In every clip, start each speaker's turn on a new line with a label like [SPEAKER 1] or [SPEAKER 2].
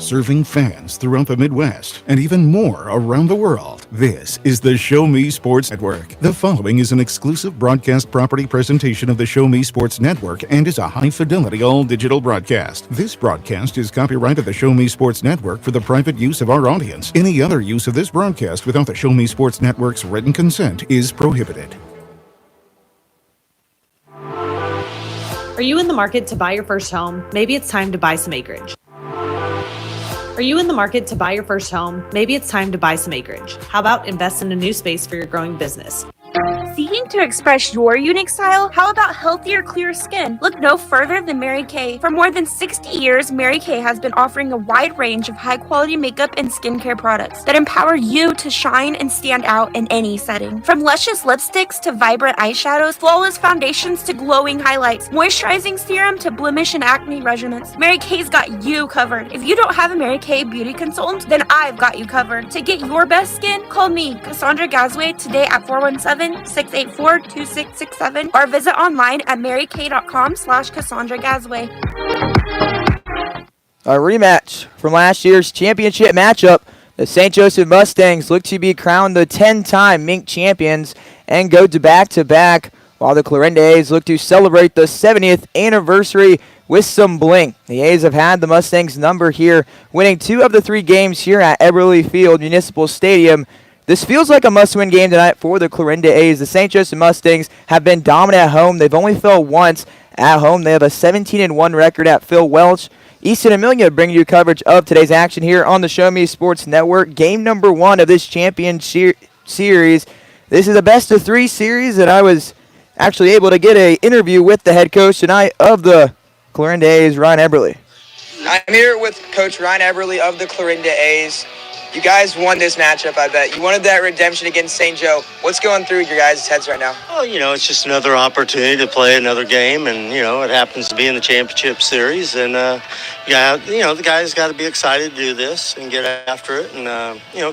[SPEAKER 1] serving fans throughout the Midwest and even more around the world. This is the Show Me Sports Network. The following is an exclusive broadcast property presentation of the Show Me Sports Network and is a high-fidelity all-digital broadcast. This broadcast is copyright of the Show Me Sports Network for the private use of our audience. Any other use of this broadcast without the Show Me Sports Network's written consent is prohibited.
[SPEAKER 2] Are you in the market to buy your first home? Maybe it's time to buy some acreage. Are you in the market to buy your first home? Maybe it's time to buy some acreage. How about invest in a new space for your growing business?
[SPEAKER 3] Seeking to express your unique style? How about healthier, clear skin? Look no further than Mary Kay. For more than 60 years, Mary Kay has been offering a wide range of high-quality makeup and skincare products that empower you to shine and stand out in any setting. From luscious lipsticks to vibrant eyeshadows, flawless foundations to glowing highlights, moisturizing serum to blemish and acne regimens, Mary Kay's got you covered. If you don't have a Mary Kay beauty consultant, then I've got you covered. To get your best skin, call me, Cassandra Gazway, today at 417-684-2667 or visit online at marykay.com/Cassandra Gazway.
[SPEAKER 4] A rematch from last year's championship matchup. The St. Joseph Mustangs look to be crowned the 10-time MINK champions and go to back-to-back, while the Clarinda A's look to celebrate the 70th anniversary with some bling. The A's have had the Mustangs number here, winning 2 of the 3 games here at Eberly Field Municipal Stadium. This feels like a must-win game tonight for the Clarinda A's. The St. Joseph Mustangs have been dominant at home. They've only fell once at home. They have a 17-1 record at Phil Welch. Easton Amelia bringing you coverage of today's action here on the Show Me Sports Network. Game number 1 of this champion series. This is a best-of-3 series, and I was actually able to get an interview with the head coach tonight of the Clarinda A's, Ryan Eberly.
[SPEAKER 5] I'm here with Coach Ryan Eberly of the Clarinda A's. You guys won this matchup, I bet. You wanted that redemption against St. Joe. What's going through your guys' heads right now?
[SPEAKER 6] Oh, it's just another opportunity to play another game, and, it happens to be in the championship series. And, the guys got to be excited to do this and get after it and,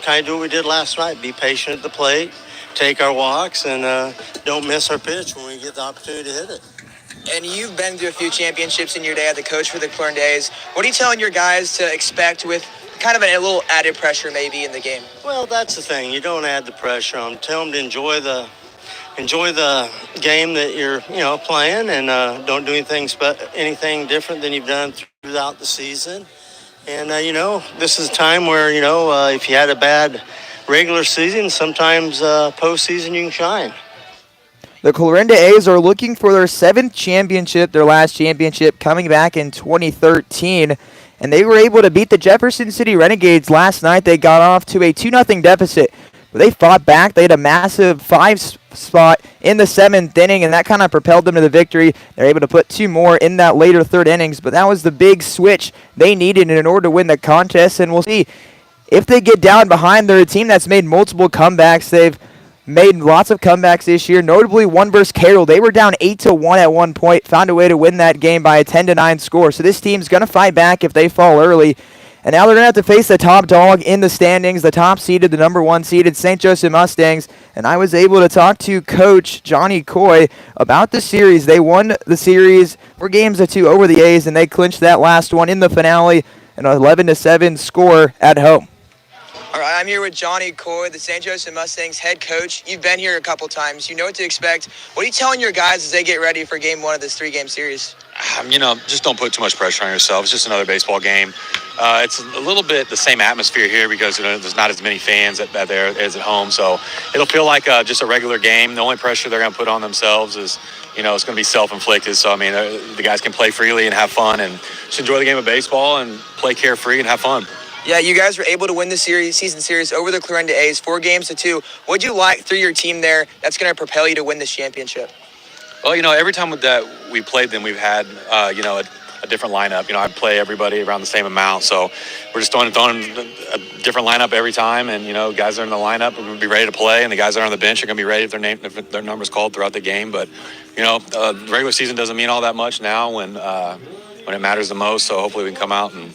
[SPEAKER 6] kind of do what we did last night. Be patient at the plate, take our walks, and don't miss our pitch when we get the opportunity to hit it.
[SPEAKER 5] And you've been to a few championships in your day as the coach for the Clarinda A's. What are you telling your guys to expect with kind of a little added pressure maybe in the game?
[SPEAKER 6] Well, that's the thing. You don't add the pressure on them. Tell them to enjoy the game that you're playing, and don't do anything different than you've done throughout the season. And this is a time where if you had a bad regular season, sometimes postseason you can shine.
[SPEAKER 4] The Clarinda A's are looking for their 7th championship, their last championship coming back in 2013. And they were able to beat the Jefferson City Renegades last night. They got off to a 2-0 deficit. But they fought back. They had a massive 5 spot in the 7th inning, and that kind of propelled them to the victory. They're able to put 2 more in that later 3rd innings, but that was the big switch they needed in order to win the contest. And we'll see if they get down behind. They're a team that's made multiple comebacks. They've made lots of comebacks this year, notably one versus Carroll. They were down 8-1 at one point, found a way to win that game by a 10-9 score. So this team's going to fight back if they fall early. And now they're going to have to face the top dog in the standings, the top seeded, the number 1 seeded St. Joseph Mustangs. And I was able to talk to Coach Johnny Coy about the series. They won the series 4 games to 2 over the A's, and they clinched that last one in the finale, an 11-7 score at home.
[SPEAKER 5] All right, I'm here with Johnny Coy, the St. Joseph Mustangs head coach. You've been here a couple times. You know what to expect. What are you telling your guys as they get ready for game 1 of this 3-game series?
[SPEAKER 7] Just don't put too much pressure on yourself. It's just another baseball game. It's a little bit the same atmosphere here because there's not as many fans there as at home. So it'll feel like just a regular game. The only pressure they're going to put on themselves is, it's going to be self-inflicted. So, the guys can play freely and have fun and just enjoy the game of baseball and play carefree and have fun.
[SPEAKER 5] Yeah, you guys were able to win the season series over the Clarinda A's, 4 games to 2. What'd you like through your team there that's going to propel you to win this championship?
[SPEAKER 7] Well, every time that we played them, we've had, a different lineup. I play everybody around the same amount. So we're just throwing a different lineup every time. And, guys that are in the lineup are going to be ready to play. And the guys that are on the bench are going to be ready if their number's called throughout the game. But, the regular season doesn't mean all that much now when it matters the most. So hopefully we can come out and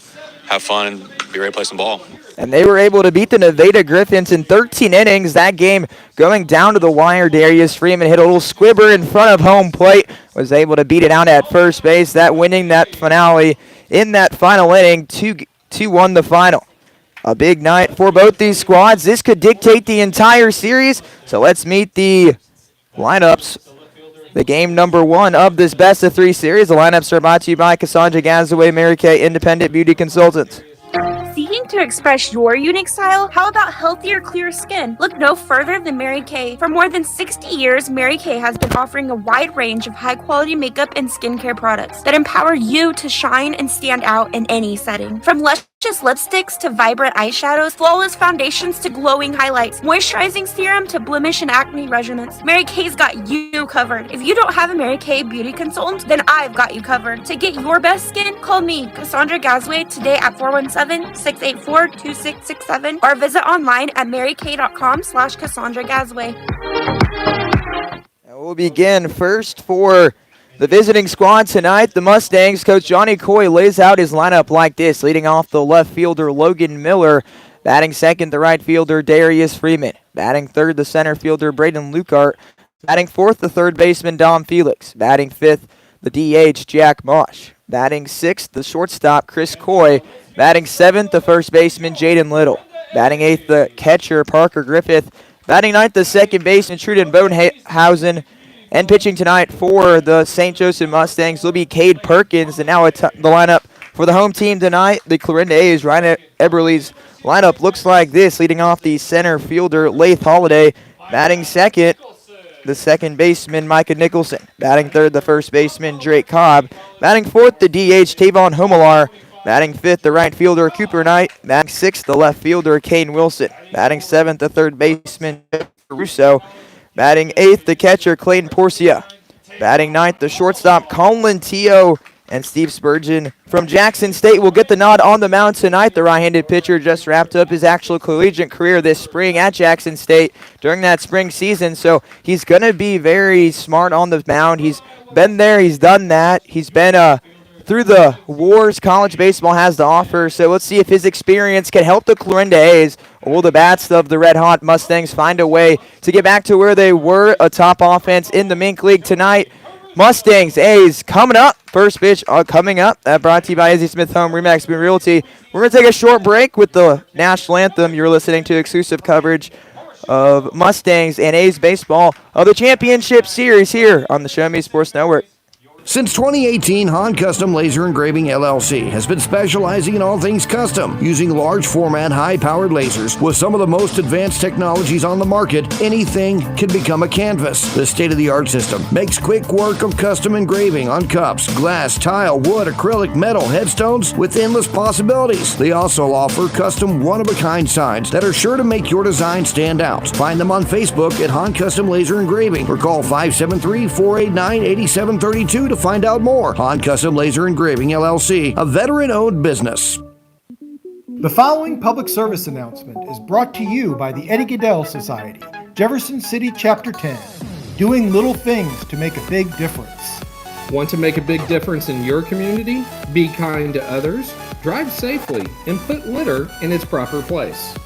[SPEAKER 7] have fun and be ready to play some ball.
[SPEAKER 4] And they were able to beat the Nevada Griffins in 13 innings. That game going down to the wire. Darius Freeman hit a little squibber in front of home plate. Was able to beat it out at first base. That winning that finale in that final inning. 2-1 the final. A big night for both these squads. This could dictate the entire series. So let's meet the lineups. The game number 1 of this best of 3 series. The lineups are brought to you by Cassandra Gazaway, Mary Kay Independent Beauty Consultants.
[SPEAKER 3] Seeking to express your unique style? How about healthier, clear skin? Look no further than Mary Kay. For more than 60 years, Mary Kay has been offering a wide range of high-quality makeup and skincare products that empower you to shine and stand out in any setting. From luscious lipsticks to vibrant eyeshadows, flawless foundations to glowing highlights, moisturizing serum to blemish and acne regimens, Mary Kay's got you covered. If you don't have a Mary Kay beauty consultant, then I've got you covered. To get your best skin, call me, Cassandra Gazaway, today at 417-684-2667 or visit online at marykay.com/Cassandra Gazaway.
[SPEAKER 4] We'll begin first for the visiting squad tonight. The Mustangs. Coach Johnny Coy lays out his lineup like this. Leading off the left fielder, Logan Miller. Batting second, the right fielder, Darius Freeman. Batting third, the center fielder, Braden Lukart. Batting fourth, the third baseman, Dom Felix. Batting fifth, the DH, Jack Mosh. Batting sixth, the shortstop, Chris Coy. Batting seventh, the first baseman, Jaden Little. Batting eighth, the catcher, Parker Griffith. Batting ninth, the second baseman, Truden Bodenhausen. And pitching tonight for the St. Joseph Mustangs will be Cade Perkins. And now the lineup for the home team tonight, the Clarinda A's. Ryan Eberle's lineup looks like this. Leading off the center fielder, Lath Holiday. Batting second, the second baseman, Micah Nicholson. Batting third, the first baseman, Drake Cobb. Batting fourth, the DH, Tavon Homelar. Batting fifth, the right fielder, Cooper Knight. Batting sixth, the left fielder, Kane Wilson. Batting seventh, the third baseman, Russo. Batting eighth, the catcher, Clayton Porcia. Batting ninth, the shortstop, Colin Teo. And Steve Spurgeon from Jackson State will get the nod on the mound tonight. The right-handed pitcher just wrapped up his actual collegiate career this spring at Jackson State during that spring season. So he's going to be very smart on the mound. He's been there. He's done that. He's been through the wars college baseball has to offer. So let's see if his experience can help the Clarinda A's. Or will the bats of the Red-Hot Mustangs find a way to get back to where they were, a top offense in the MINK League tonight? Mustangs, A's coming up. First pitch coming up. That brought to you by Izzy Smith Home Remax Green Realty. We're going to take a short break with the national anthem. You're listening to exclusive coverage of Mustangs and A's baseball of the championship series here on the Show Me Sports Network.
[SPEAKER 8] Since 2018, Han Custom Laser Engraving LLC has been specializing in all things custom, using large format, high-powered lasers with some of the most advanced technologies on the market. Anything can become a canvas. The state-of-the-art system makes quick work of custom engraving on cups, glass, tile, wood, acrylic, metal, headstones with endless possibilities. They also offer custom one-of-a-kind signs that are sure to make your design stand out. Find them on Facebook at Han Custom Laser Engraving or call 573-489-8732 to find out more. Han Custom Laser Engraving LLC, a veteran-owned business.
[SPEAKER 9] The following public service announcement is brought to you by the Eddie Gaedel Society, Jefferson City Chapter 10, doing little things to make a big difference.
[SPEAKER 10] Want to make a big difference in your community? Be kind to others, drive safely, and put litter in its proper place.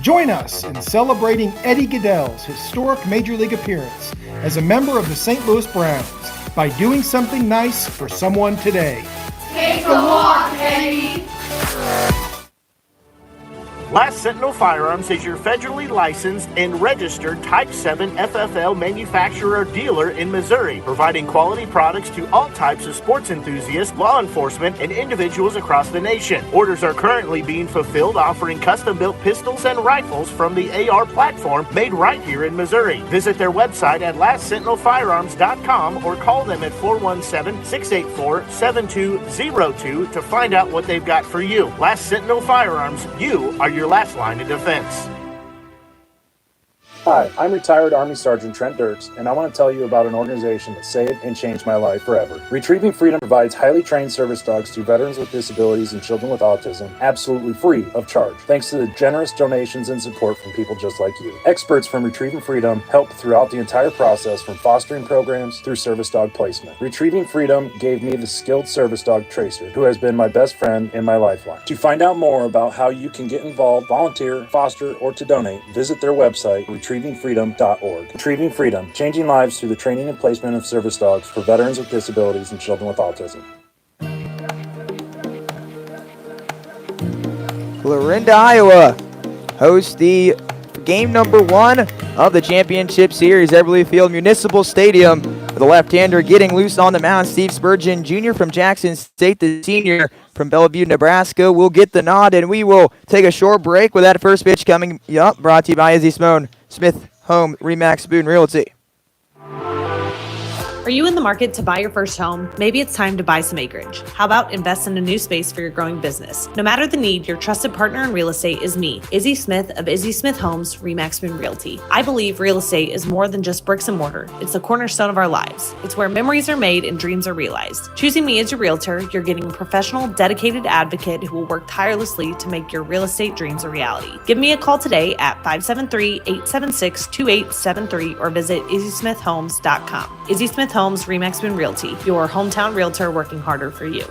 [SPEAKER 9] Join us in celebrating Eddie Gaedel's historic Major League appearance as a member of the St. Louis Browns by doing something nice for someone today.
[SPEAKER 11] Take a walk, Eddie!
[SPEAKER 12] Last Sentinel Firearms is your federally licensed and registered Type 7 FFL manufacturer dealer in Missouri, providing quality products to all types of sports enthusiasts, law enforcement, and individuals across the nation. Orders are currently being fulfilled, offering custom-built pistols and rifles from the AR platform made right here in Missouri. Visit their website at lastsentinelfirearms.com or call them at 417-684-7202 to find out what they've got for you. Last Sentinel Firearms, you are your last line of defense.
[SPEAKER 13] Hi, I'm retired Army Sergeant Trent Dirks, and I want to tell you about an organization that saved and changed my life forever. Retrieving Freedom provides highly trained service dogs to veterans with disabilities and children with autism, absolutely free of charge, thanks to the generous donations and support from people just like you. Experts from Retrieving Freedom help throughout the entire process, from fostering programs through service dog placement. Retrieving Freedom gave me the skilled service dog Tracer, who has been my best friend and my lifeline. To find out more about how you can get involved, volunteer, foster, or to donate, visit their website, retrievingfreedom.org. Retrieving Freedom, changing lives through the training and placement of service dogs for veterans with disabilities and children with autism.
[SPEAKER 4] Clarinda, Iowa hosts the game number 1 of the championship series, Everly Field Municipal Stadium. The left-hander getting loose on the mound, Steve Spurgeon Jr. from Jackson State, the senior from Bellevue, Nebraska, will get the nod, and we will take a short break with that first pitch coming up, brought to you by Izzy Smith Home, Remax Boone Realty.
[SPEAKER 2] Are you in the market to buy your first home? Maybe it's time to buy some acreage. How about invest in a new space for your growing business? No matter the need, your trusted partner in real estate is me, Izzy Smith of Izzy Smith Homes, Remax Boone Realty. I believe real estate is more than just bricks and mortar. It's the cornerstone of our lives. It's where memories are made and dreams are realized. Choosing me as your realtor, you're getting a professional, dedicated advocate who will work tirelessly to make your real estate dreams a reality. Give me a call today at 573-876-2873 or visit izzysmithhomes.com. Izzy Smith Homes, Remax Boone Realty, your hometown realtor working harder for you.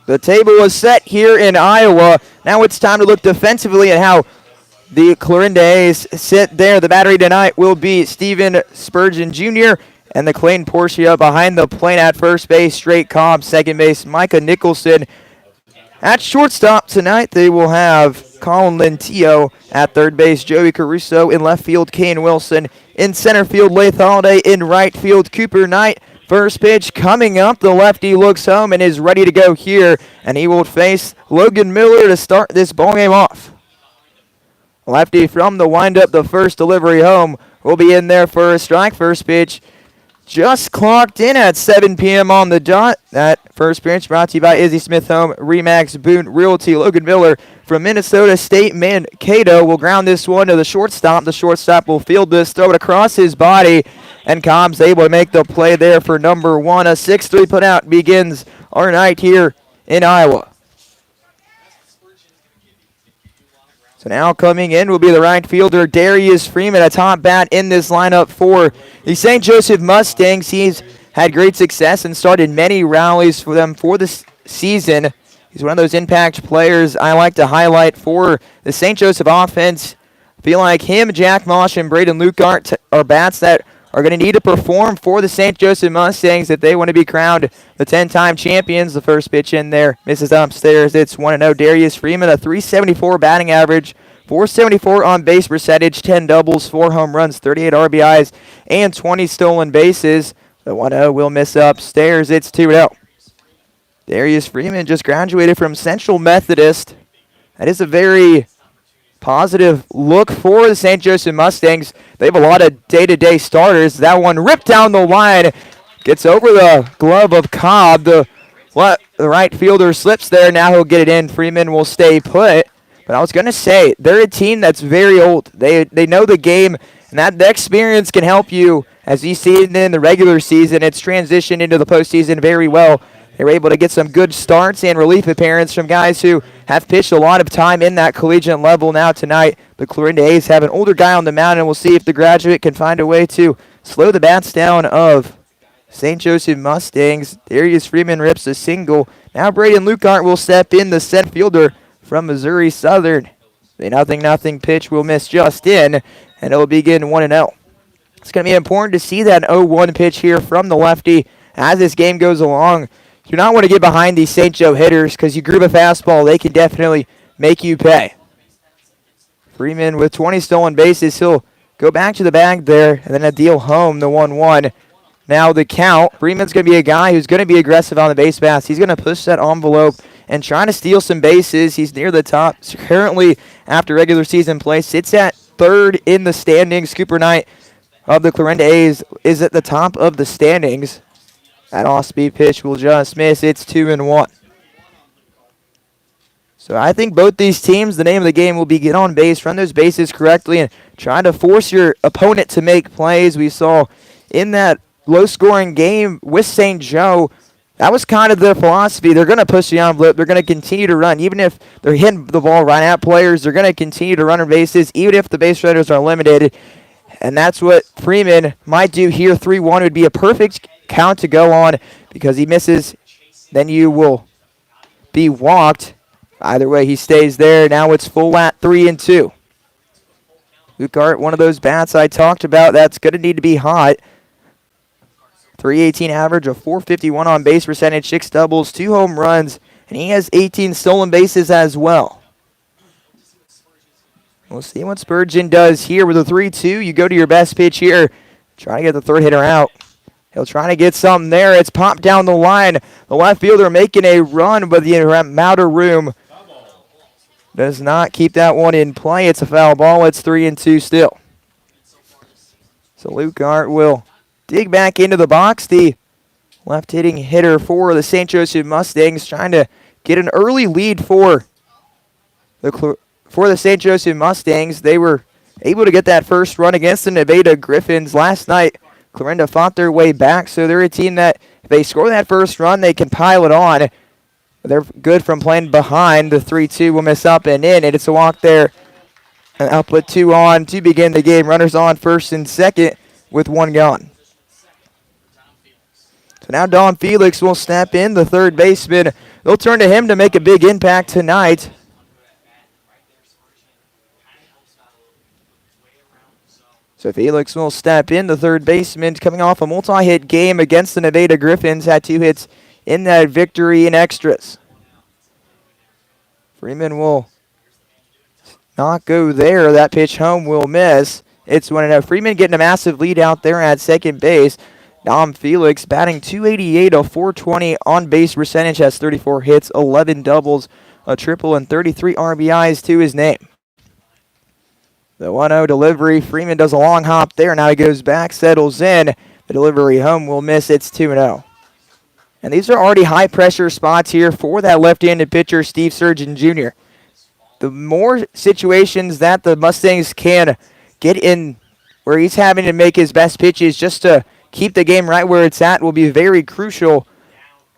[SPEAKER 4] The table was set here in Iowa. Now it's time to look defensively at how the Clarinda A's sit there. The battery tonight will be Steven Spurgeon Jr. and the Clayton Portia behind the plate at first base. Straight Cobb, second base, Micah Nicholson. At shortstop tonight, they will have Colin Lentillo. At third base, Joey Caruso. In left field, Kane Wilson. In center field, Lath Holiday. In right field, Cooper Knight. First pitch coming up. The lefty looks home and is ready to go here. And he will face Logan Miller to start this ballgame off. Lefty from the windup, the first delivery home, will be in there for a strike. First pitch just clocked in at 7 p.m. on the dot. That first pitch brought to you by Izzy Smith Home, Remax Boone Realty. Logan Miller from Minnesota State Mankato will ground this one to the shortstop. The shortstop will field this, throw it across his body, and Cobb's able to make the play there for number 1. A 6-3 putout begins our night here in Iowa. So now coming in will be the right fielder, Darius Freeman, a top bat in this lineup for the St. Joseph Mustangs. He's had great success and started many rallies for them for this season. He's one of those impact players I like to highlight for the St. Joseph offense. I feel like him, Jack Mosh, and Braden Lukart are bats that are going to need to perform for the St. Joseph Mustangs if they want to be crowned the 10-time champions. The first pitch in there misses upstairs. It's 1-0. Darius Freeman, a .374 batting average, .474 on base percentage, 10 doubles, 4 home runs, 38 RBIs, and 20 stolen bases. The 1-0 will miss upstairs. It's 2-0. Darius Freeman just graduated from Central Methodist. That is a very positive look for the St. Joseph Mustangs. They have a lot of day-to-day starters. That one ripped down the line, gets over the glove of Cobb. The right fielder slips there. Now he'll get it in. Freeman will stay put. But I was going to say, they're a team that's very old. They know the game, and that experience can help you. As you see it in the regular season, it's transitioned into the postseason very well. They were able to get some good starts and relief appearances from guys who have pitched a lot of time in that collegiate level. Now tonight, the Clarinda A's have an older guy on the mound, and we'll see if the graduate can find a way to slow the bats down of St. Joseph Mustangs. Darius Freeman rips a single. Now Braden Lukart will step in, the center fielder from Missouri Southern. The 0-0 pitch will miss just in, and it'll begin 1-0. It's going to be important to see that 0-1 pitch here from the lefty as this game goes along. You do not want to get behind these St. Joe hitters because you group a fastball, they can definitely make you pay. Freeman with 20 stolen bases. He'll go back to the bag there and then a deal home, the 1-1. Now the count. Freeman's going to be a guy who's going to be aggressive on the base paths. He's going to push that envelope and trying to steal some bases. He's near the top. So currently, after regular season play, sits at third in the standings. Cooper Knight of the Clarinda A's is at the top of the standings. That off-speed pitch will just miss. It's 2-1. So I think both these teams, the name of the game will be get on base, run those bases correctly, and try to force your opponent to make plays. We saw in that low-scoring game with St. Joe, that was kind of their philosophy. They're going to push the envelope. They're going to continue to run. Even if they're hitting the ball right at players, they're going to continue to run their bases, even if the base runners are limited. And that's what Freeman might do here. 3-1 would be a perfect count to go on because he misses. Then you will be walked. Either way, he stays there. Now it's full at 3-2. Lukart, one of those bats I talked about, that's going to need to be hot. .318 average, a .451 on base percentage, 6 doubles, 2 home runs, and he has 18 stolen bases as well. We'll see what Spurgeon does here with a 3-2. You go to your best pitch here. Try to get the third hitter out. He'll try to get something there. It's popped down the line. The left fielder making a run, but the amount of room does not keep that one in play. It's a foul ball. It's 3-2 still. So Luke Hart will dig back into the box. The left-hitting hitter for the St. Joseph Mustangs trying to get an early lead for the St. Joseph Mustangs. They were able to get that first run against the Nevada Griffins last night. Clarinda fought their way back, so they're a team that if they score that first run, they can pile it on. They're good from playing behind. The 3-2 will miss up and in, and it's a walk there. And I'll put 2 on to begin the game. Runners on first and second with 1 gone. So now Don Felix will step in, the third baseman. They'll turn to him to make a big impact tonight. So Felix will step in, the third baseman, coming off a multi-hit game against the Nevada Griffins. Had 2 hits in that victory in extras. Freeman will not go there. That pitch home will miss. It's 1-0. Freeman getting a massive lead out there at second base. Dom Felix batting .288, a .420 on-base percentage, has 34 hits, 11 doubles, a triple, and 33 RBIs to his name. The 1-0 delivery. Freeman does a long hop there. Now he goes back, settles in. The delivery home will miss. It's 2-0. And these are already high-pressure spots here for that left-handed pitcher, Steve Surgeon Jr. The more situations that the Mustangs can get in where he's having to make his best pitches just to keep the game right where it's at will be very crucial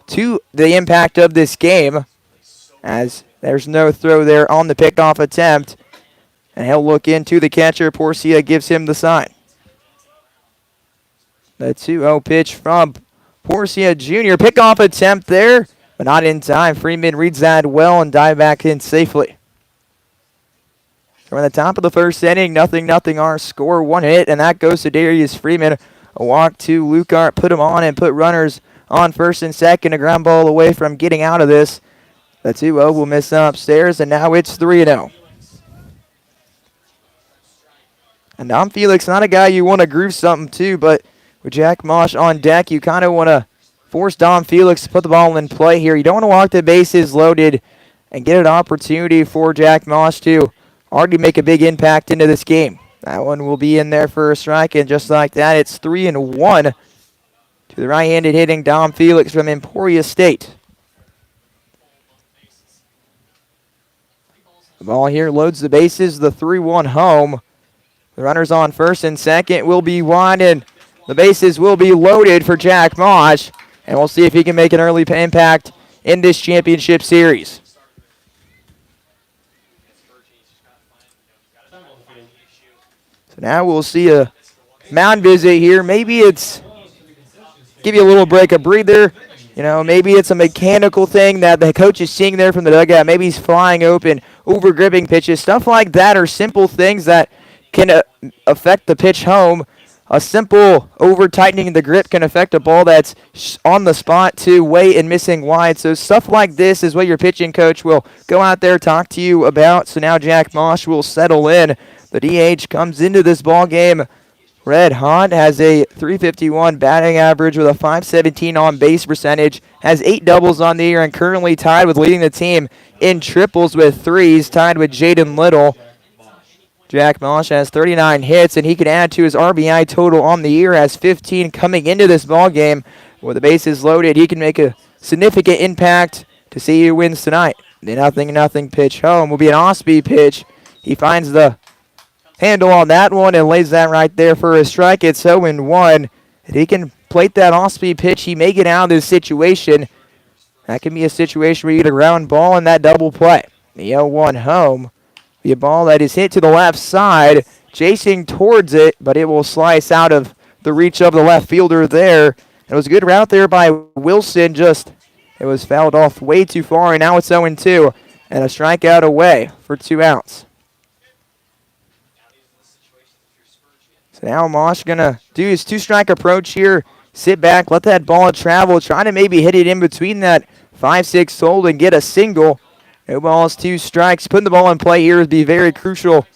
[SPEAKER 4] to the impact of this game, as there's no throw there on the pickoff attempt. And he'll look into the catcher. Porcia gives him the sign. The 2-0 pitch from Porcia Jr. Pickoff attempt there, but not in time. Freeman reads that well and dive back in safely. We're at the top of the first inning. 0-0 our score. 1 hit, and that goes to Darius Freeman. A walk to Luke Hart. Put him on and put runners on first and second. A ground ball away from getting out of this. The 2-0 will miss upstairs, and now it's 3-0. And Dom Felix, not a guy you want to groove something to, but with Jack Mosh on deck, you kind of want to force Dom Felix to put the ball in play here. You don't want to walk the bases loaded and get an opportunity for Jack Mosh to already make a big impact into this game. That one will be in there for a strike, and just like that, it's 3-1 to the right-handed hitting Dom Felix from Emporia State. The ball here loads the bases, the 3-1 home. The runners on first and second will be wide, and the bases will be loaded for Jack Mosh. And we'll see if he can make an early impact in this championship series. So now we'll see a mound visit here. Maybe it's give you a little break, a breather. You know, maybe it's a mechanical thing that the coach is seeing there from the dugout. Maybe he's flying open, over-gripping pitches. Stuff like that are simple things that can affect the pitch home. A simple over-tightening the grip can affect a ball that's on the spot to way and missing wide. So stuff like this is what your pitching coach will go out there, talk to you about. So now Jack Mosh will settle in. The DH comes into this ball game red hot, has a .351 batting average with a .517 on-base percentage, has 8 doubles on the year, and currently tied with leading the team in triples with 3s, tied with Jaden Little. Jack Mosh has 39 hits, and he can add to his RBI total on the year, has 15 coming into this ball game. With the bases loaded, he can make a significant impact to see who wins tonight. The 0-0 pitch home will be an off-speed pitch. He finds the handle on that one and lays that right there for a strike. It's 0-1. If he can plate that off-speed pitch, he may get out of this situation. That can be a situation where you get a ground ball in that double play. The 0-1 home. Be a ball that is hit to the left side, chasing towards it, but it will slice out of the reach of the left fielder there. It was a good route there by Wilson, just it was fouled off way too far, and now it's 0-2, and a strikeout away for 2 outs. So now Mosh going to do his 2-strike approach here, sit back, let that ball travel, trying to maybe hit it in between that 5-6 hold and get a single. No balls, 2 strikes. Putting the ball in play here would be very crucial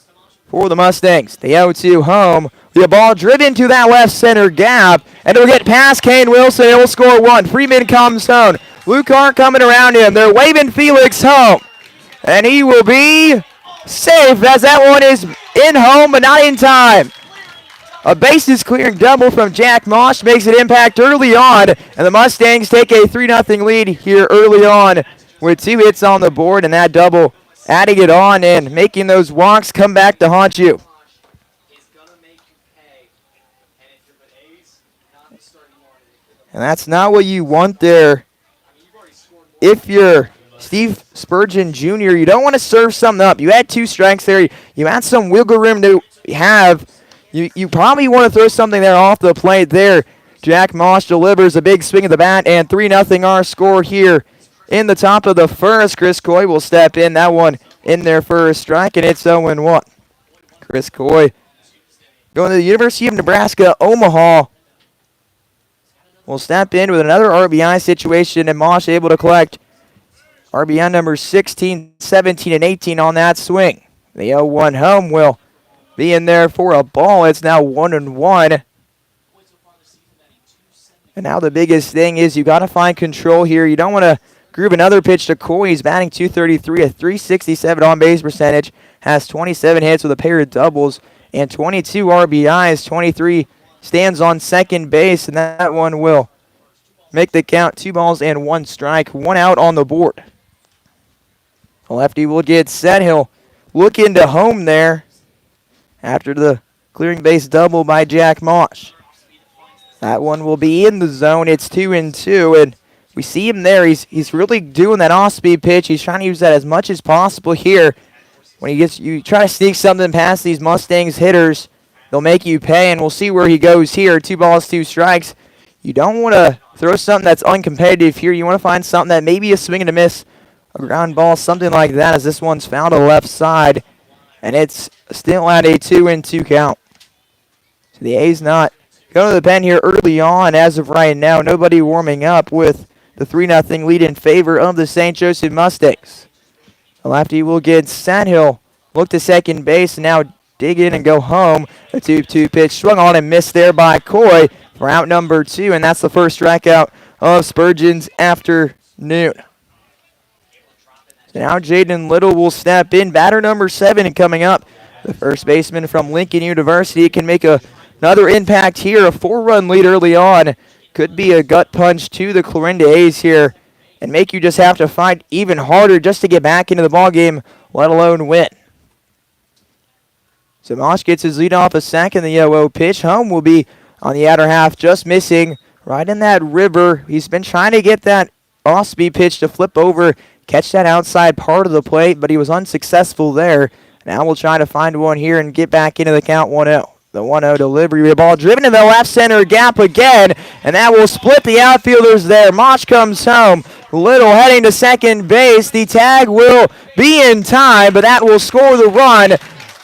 [SPEAKER 4] for the Mustangs. The 0-2 home. The ball driven to that left center gap, and it'll get past Kane Wilson. It will score 1. Freeman comes home. Luke Hart coming around him. They're waving Felix home, and he will be safe as that one is in home, but not in time. A bases clearing double from Jack Mosh makes an impact early on, and the Mustangs take a 3-0 lead here early on with 2 hits on the board, and that double adding it on and making those walks come back to haunt you. And that's not what you want there. If you're Steve Spurgeon Jr., you don't want to serve something up. You had 2 strikes there. You had some wiggle room to have. You probably want to throw something there off the plate there. Jack Mosh delivers a big swing of the bat, and 3-0 our score here in the top of the first. Chris Coy will step in. That one in there for a strike, and it's 0-1. Chris Coy going to the University of Nebraska, Omaha. Will step in with another RBI situation, and Mosh able to collect RBI numbers 16, 17, and 18 on that swing. The 0-1 home will be in there for a ball. It's now 1-1. And now the biggest thing is you got to find control here. You don't want to groove another pitch to Coy. He's batting .233, a .367 on-base percentage, has 27 hits with a pair of doubles and 22 RBIs, 23 stands on second base, and that one will make the count 2 balls and 1 strike, 1 out on the board. The lefty will get set. He'll look into home there after the clearing base double by Jack Mosh. That one will be in the zone. It's 2-2, and we see him there. He's really doing that off-speed pitch. He's trying to use that as much as possible here. When you try to sneak something past these Mustangs hitters, they'll make you pay, and we'll see where he goes here. 2 balls, 2 strikes. You don't want to throw something that's uncompetitive here. You want to find something that maybe a swing and a miss, a ground ball, something like that, as this one's found to the left side, and it's still at a 2-2 count. So the A's not going to the pen here early on as of right now. Nobody warming up with the 3-0 lead in favor of the St. Joseph Mustangs. The lefty will get set. He'll look to second base and now dig in and go home. A 2-2 pitch swung on and missed there by Coy for out number 2, and that's the first strikeout of Spurgeon's afternoon. So now Jaden Little will step in. Batter number 7 coming up. The first baseman from Lincoln University can make another impact here. A 4-run lead early on. Could be a gut punch to the Clarinda A's here and make you just have to fight even harder just to get back into the ballgame, let alone win. So Mosh gets his lead off a second. The 0-0 pitch. Home will be on the outer half, just missing right in that river. He's been trying to get that off-speed pitch to flip over, catch that outside part of the plate, but he was unsuccessful there. Now we'll try to find one here and get back into the count 1-0. The 1-0 delivery, the ball driven in the left center gap again, and that will split the outfielders there. Mosh comes home. Little heading to second base. The tag will be in time, but that will score the run.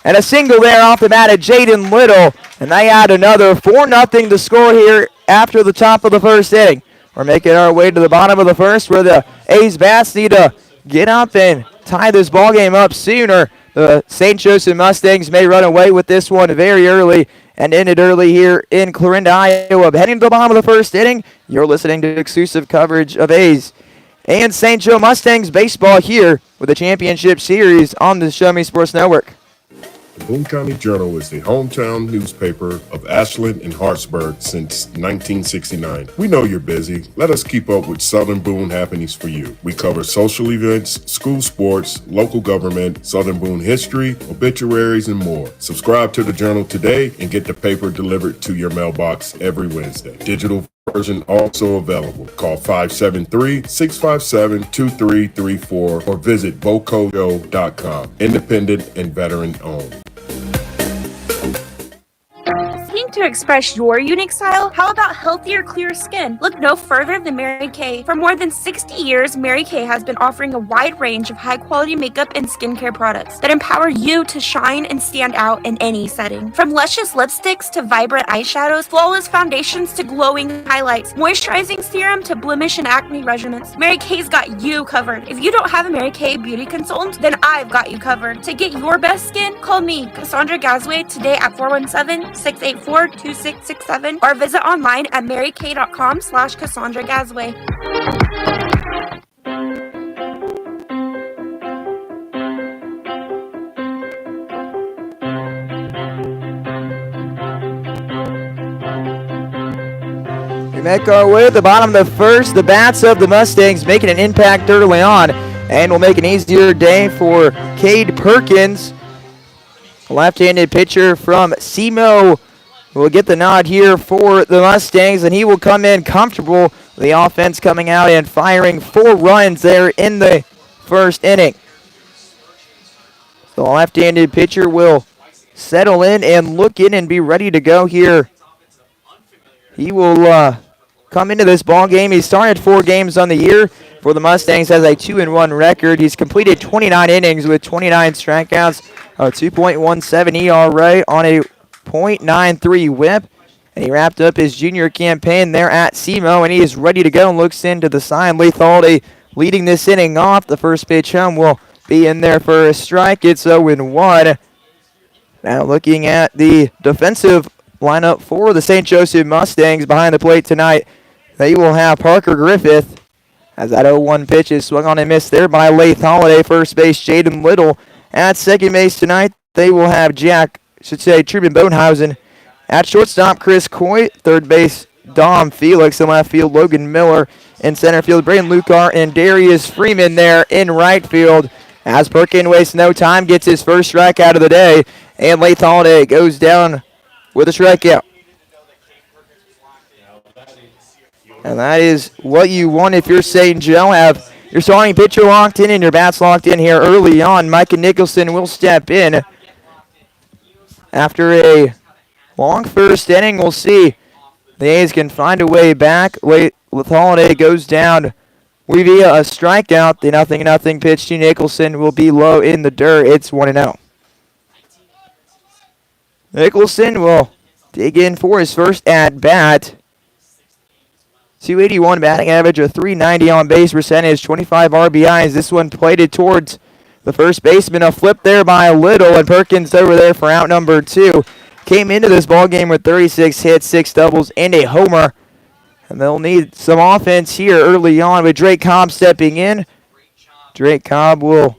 [SPEAKER 4] And a single there off the bat of Jaden Little, and they add another 4-0 to score here after the top of the first inning. We're making our way to the bottom of the first where the A's bats need to get up and tie this ballgame up sooner. The St. Joseph Mustangs may run away with this one very early and end it early here in Clarinda, Iowa. Heading to the bottom of the first inning, you're listening to exclusive coverage of A's and St. Joe Mustangs baseball here with the championship series on the Show Me Sports Network.
[SPEAKER 14] The Boone County Journal is the hometown newspaper of Ashland and Hartsburg since 1969. We know you're busy. Let us keep up with Southern Boone happenings for you. We cover social events, school sports, local government, Southern Boone history, obituaries, and more. Subscribe to the Journal today and get the paper delivered to your mailbox every Wednesday. Digital version also available. Call 573-657-2334 or visit bocoyo.com. Independent and veteran owned.
[SPEAKER 3] Listening to to express your unique style? How about healthier, clear skin? Look no further than Mary Kay. For more than 60 years, Mary Kay has been offering a wide range of high-quality makeup and skincare products that empower you to shine and stand out in any setting. From luscious lipsticks to vibrant eyeshadows, flawless foundations to glowing highlights, moisturizing serum to blemish and acne regimens, Mary Kay's got you covered. If you don't have a Mary Kay beauty consultant, then I've got you covered. To get your best skin, call me, Cassandra Gazway, today at 417-684-2667 or visit online at marykay.com/Cassandra Gazway.
[SPEAKER 4] We make our way to the bottom of the first. The bats of the Mustangs making an impact early on and will make an easier day for Cade Perkins. Left-handed pitcher from SEMO will get the nod here for the Mustangs, and he will come in comfortable. The offense coming out and firing 4 runs there in the first inning. The left-handed pitcher will settle in and look in and be ready to go here. He will come into this ball game. He started 4 games on the year for the Mustangs, has a 2-1 record. He's completed 29 innings with 29 strikeouts, a 2.17 ERA on a .93 WHIP. And he wrapped up his junior campaign there at SEMO, and he is ready to go and looks into the sign. Leith Holiday leading this inning off. The first pitch home will be in there for a strike. It's 0-1. Now looking at the defensive lineup for the St. Joseph Mustangs behind the plate tonight, they will have Parker Griffith as that 0-1 pitch is swung on and missed there by Leith Holiday. First base, Jaden Little. At second base tonight, they will have Truman Bodenhausen. At shortstop, Chris Coy. Third base, Dom Felix. In left field, Logan Miller. In center field, Brandon Lucar and Darius Freeman there in right field. As Perkins wastes no time, gets his first strikeout of the day, and Leith Holiday goes down with a strikeout. And that is what you want if you're St. Joe. Have your starting pitcher locked in and your bats locked in here early on. Micah Nicholson will step in. After a long first inning, we'll see the A's can find a way back. Leith Holiday goes down via a strikeout. The 0-0 pitch to Nicholson will be low in the dirt. It's 1-0. Nicholson will dig in for his first at-bat. 281 batting average, a 390 on base percentage, 25 RBIs. This one plated towards the first baseman. A flip there by Little, and Perkins over there for out number 2. Came into this ball game with 36 hits, 6 doubles, and a homer. And they'll need some offense here early on with Drake Cobb stepping in. Drake Cobb will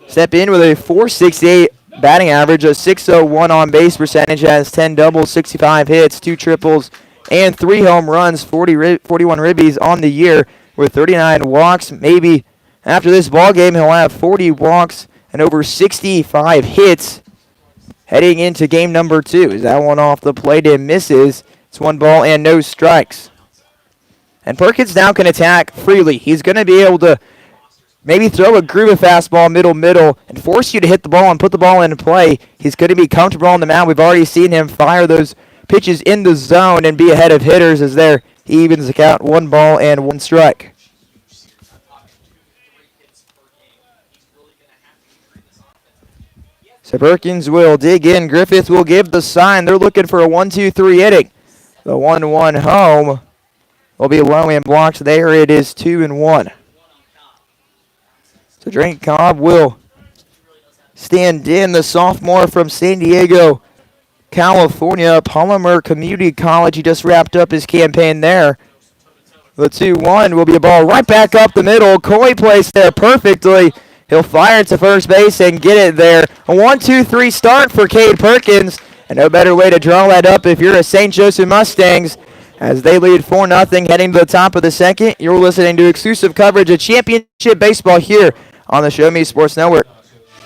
[SPEAKER 4] step in with a .468 batting average, a .601 on base percentage, has 10 doubles, 65 hits, 2 triples, and 3 home runs, 41 ribbies on the year with 39 walks. Maybe after this ball game, he'll have 40 walks and over 65 hits heading into game number 2. Is that one off the plate and misses? It's 1 ball and no strikes. And Perkins now can attack freely. He's going to be able to maybe throw a groove fastball middle, and force you to hit the ball and put the ball into play. He's going to be comfortable on the mound. We've already seen him fire those pitches in the zone and be ahead of hitters as there he evens the count. 1 ball and 1 strike. So Perkins will dig in. Griffith will give the sign. They're looking for a 1-2-3 inning. The 1-1 home will be low and blocked. There it is, 2-1. So Drake Cobb will stand in. The sophomore from San Diego, California, Palmer Community College. He just wrapped up his campaign there. The 2-1 will be a ball right back up the middle. Coy placed there perfectly. He'll fire it to first base and get it there. A 1-2-3 start for Cade Perkins. And no better way to draw that up if you're a St. Joseph Mustangs as they lead 4-0 heading to the top of the second. You're listening to exclusive coverage of championship baseball here on the Show Me Sports Network.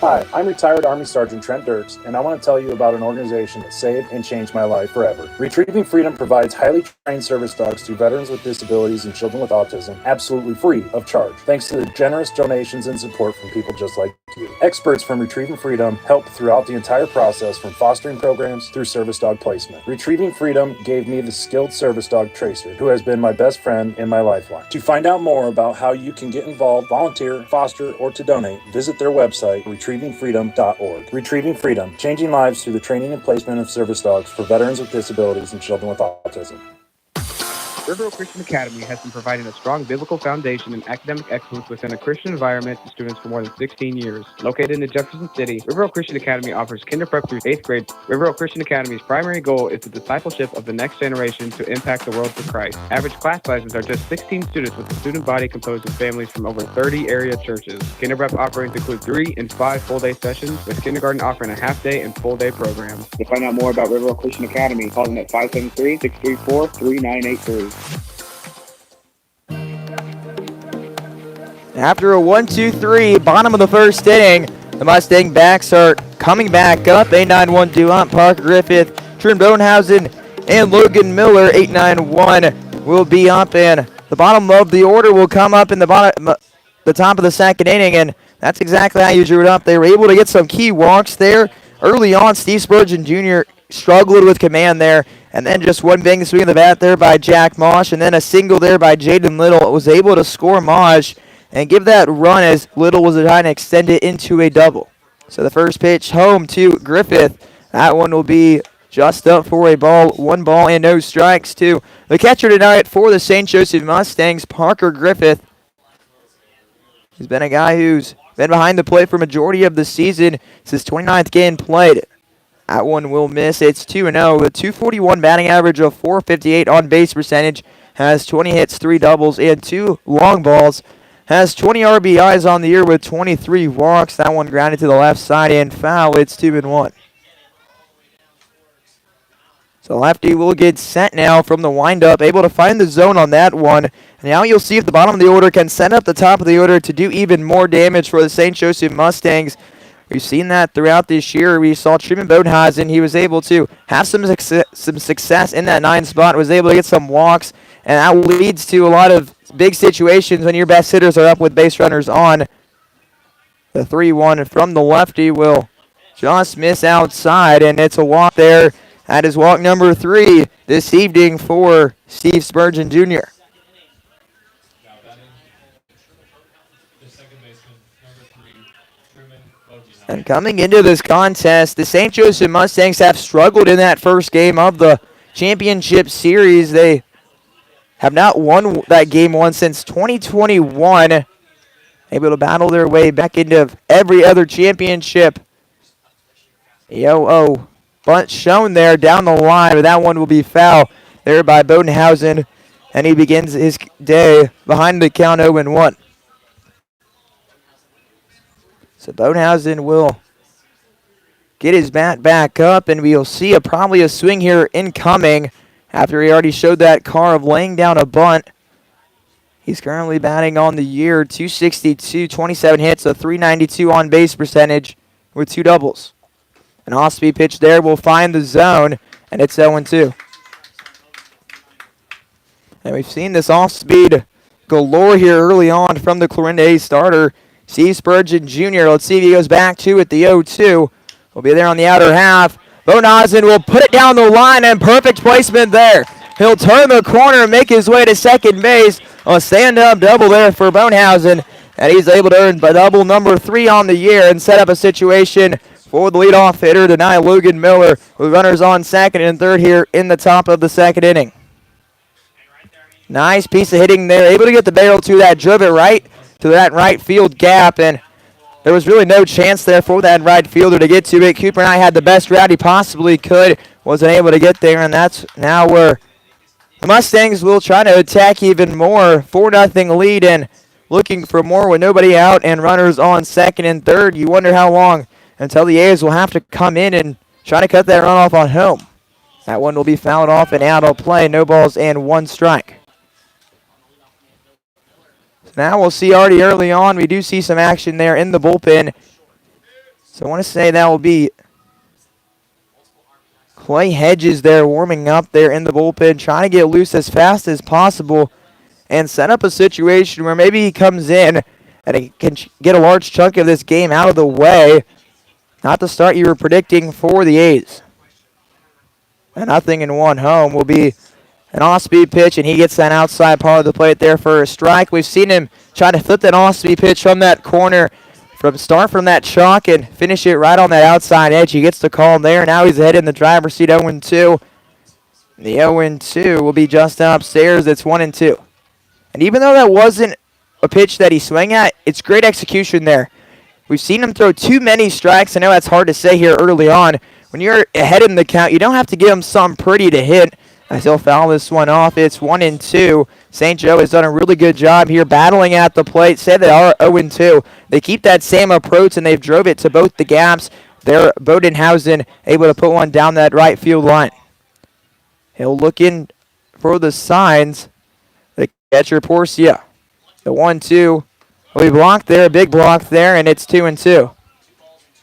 [SPEAKER 13] Hi, I'm retired Army Sergeant Trent Dirks, and I want to tell you about an organization that saved and changed my life forever. Retrieving Freedom provides highly trained service dogs to veterans with disabilities and children with autism, absolutely free of charge, thanks to the generous donations and support from people just like you. Experts from Retrieving Freedom help throughout the entire process, from fostering programs through service dog placement. Retrieving Freedom gave me the skilled service dog Tracer, who has been my best friend and my lifeline. To find out more about how you can get involved, volunteer, foster, or to donate, visit their website, retrievingfreedom.org. Retrieving Freedom, changing lives through the training and placement of service dogs for veterans with disabilities and children with autism.
[SPEAKER 15] Riverville Christian Academy has been providing a strong biblical foundation and academic excellence within a Christian environment to students for more than 16 years. Located in Jefferson City, Riverville Christian Academy offers kinder prep through 8th grade. Riverville Christian Academy's primary goal is the discipleship of the next generation to impact the world for Christ. Average class sizes are just 16 students, with a student body composed of families from over 30 area churches. Kinder prep offerings include 3 and 5 full-day sessions, with kindergarten offering a half-day and full-day program. To find out more about Riverville Christian Academy, call them at 573-634-3983.
[SPEAKER 4] After a 1-2-3, bottom of the first inning, the Mustang backs are coming back up. 8-9-1 Dumont, Parker Griffith, Trim Bonehausen, and Logan Miller. 8-9-1 will be up, and the bottom of the order will come up in the top of the second inning, and that's exactly how you drew it up. They were able to get some key walks there early on. Steve Spurgeon Jr. struggled with command there, and then just one bang swing of the bat there by Jack Mosh, and then a single there by Jaden Little. Was able to score Mosh and give that run as Little was trying to extend it into a double. So the first pitch home to Griffith. That one will be just up for a ball. 1 ball and no strikes to the catcher tonight for the St. Joseph Mustangs, Parker Griffith. He's been a guy who's been behind the plate for majority of the season. It's his 29th game played. That one will miss. It's 2-0 with 241 batting average of 458 on base percentage. Has 20 hits, 3 doubles, and 2 long balls. Has 20 RBIs on the year with 23 walks. That one grounded to the left side and foul. It's 2-1. So lefty will get set now from the windup. Able to find the zone on that one. And now you'll see if the bottom of the order can set up the top of the order to do even more damage for the St. Joseph Mustangs. We've seen that throughout this year. We saw Truman Bodenhausen. He was able to have some success in that 9 spot. Was able to get some walks. And that leads to a lot of big situations when your best hitters are up with base runners on. The 3-1 from the lefty will just miss outside, and it's a walk there. That is walk number 3 this evening for Steve Spurgeon Jr. And coming into this contest, the St. Joseph Mustangs have struggled in that first game of the championship series. They have not won that game one since 2021. Able to battle their way back into every other championship. Bunt shown there down the line, but that one will be foul there by Bodenhausen. And he begins his day behind the count 0-1. So Bodenhausen will get his bat back up, and we'll see probably a swing here incoming after he already showed that car of laying down a bunt. He's currently batting on the year, 262, 27 hits, a 392 on base percentage with 2 doubles. An off-speed pitch there will find the zone, and it's 0-2. And we've seen this off-speed galore here early on from the Clarinda A's starter, Steve Spurgeon Jr. Let's see if he goes back to it. The 0-2 will be there on the outer half. Bodenhausen will put it down the line, and perfect placement there. He'll turn the corner and make his way to second base. A stand-up double there for Bodenhausen, and he's able to earn double number 3 on the year and set up a situation for the leadoff hitter tonight, Logan Miller, with runners on second and third here in the top of the second inning. Nice piece of hitting there, able to get the barrel to that, drove it right to that right field gap, and there was really no chance there for that right fielder to get to it. Cooper and I had the best route he possibly could, wasn't able to get there, and that's now where the Mustangs will try to attack even more. 4-0 lead and looking for more with nobody out and runners on second and third. You wonder how long until the A's will have to come in and try to cut that runoff on home. That one will be fouled off and out of play. No balls and 1 strike. Now we'll see already early on, we do see some action there in the bullpen. So I want to say that will be Clay Hedges there warming up there in the bullpen, trying to get loose as fast as possible and set up a situation where maybe he comes in and he can get a large chunk of this game out of the way. Not the start you were predicting for the A's. And 0-1 home will be an off-speed pitch, and he gets that outside part of the plate there for a strike. We've seen him try to flip that off-speed pitch from that corner, from that chalk and finish it right on that outside edge. He gets the call there. Now he's ahead in the driver's seat 0-2. The 0-2 will be just upstairs. It's 1-2. And even though that wasn't a pitch that he swung at, it's great execution there. We've seen him throw too many strikes. I know that's hard to say here early on. When you're ahead in the count, you don't have to give him something pretty to hit. As he'll foul this one off, it's 1-2. St. Joe has done a really good job here battling at the plate. Say they are 0-2. They keep that same approach, and they've drove it to both the gaps. They're Bodenhausen able to put one down that right field line. He'll look in for the signs. The catcher, Porcia. The 1-2 will be blocked there, a big block there, and it's 2-2.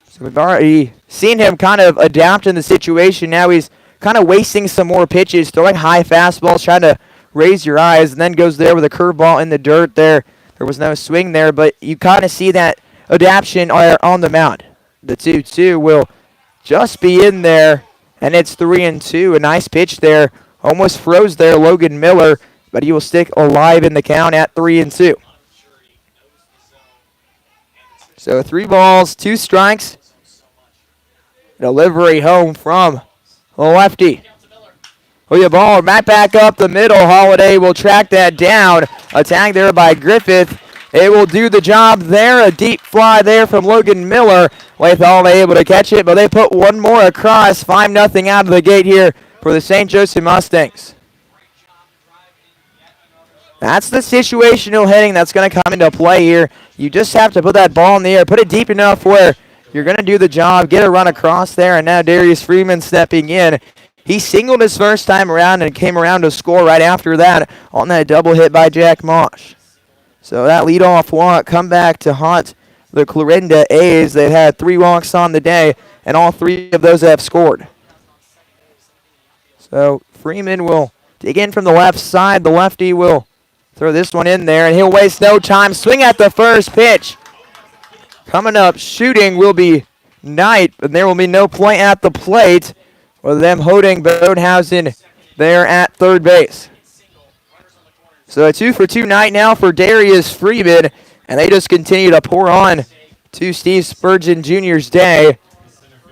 [SPEAKER 4] So we've already seen him kind of adapt in the situation. Now he's kind of wasting some more pitches, throwing high fastballs, trying to raise your eyes, and then goes there with a curveball in the dirt there. There was no swing there, but you kind of see that adaptation on the mound. The 2-2 will just be in there, and it's 3-2. A nice pitch there. Almost froze there, Logan Miller, but he will stick alive in the count at 3-2. So 3 balls, 2 strikes. Delivery home from the lefty. The ball right back up the middle. Holiday will track that down. A tag there by Griffith. It will do the job there. A deep fly there from Logan Miller. With Holiday able to catch it, but they put one more across. 5-0 out of the gate here for the St. Joseph Mustangs. That's the situational hitting that's going to come into play here. You just have to put that ball in the air, put it deep enough where you're going to do the job, get a run across there, and now Darius Freeman stepping in. He singled his first time around and came around to score right after that on that double hit by Jack Mosh. So that leadoff walk come back to haunt the Clarinda A's. They've had 3 walks on the day, and all 3 of those have scored. So Freeman will dig in from the left side. The lefty will throw this one in there, and he'll waste no time. Swing at the first pitch. Coming up, shooting will be Knight, and there will be no point at the plate with them holding Bodenhausen there at third base. So a 2-for-2 night now for Darius Freeman, and they just continue to pour on to Steve Spurgeon Jr.'s day.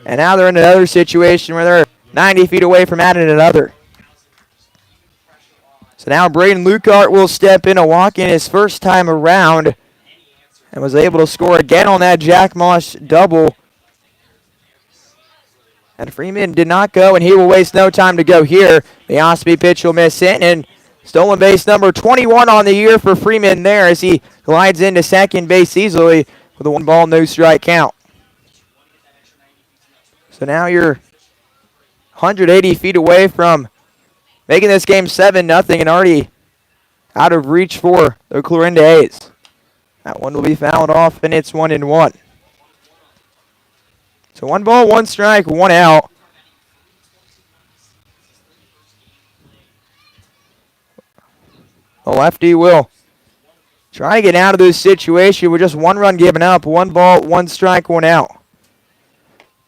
[SPEAKER 4] And now they're in another situation where they're 90 feet away from adding another. So now Braden Lukart will step in, a walk in his first time around, and was able to score again on that Jack Mosh double. And Freeman did not go, and he will waste no time to go here. The off-speed pitch will miss it, and stolen base number 21 on the year for Freeman there as he glides into second base easily with a 1-ball, no strike count. So now you're 180 feet away from making this game 7-0 and already out of reach for the Clarinda A's. That one will be fouled off, and it's 1-1. So 1 ball, 1 strike, 1 out. The lefty will try to get out of this situation with just 1 run given up. 1 ball, 1 strike, 1 out.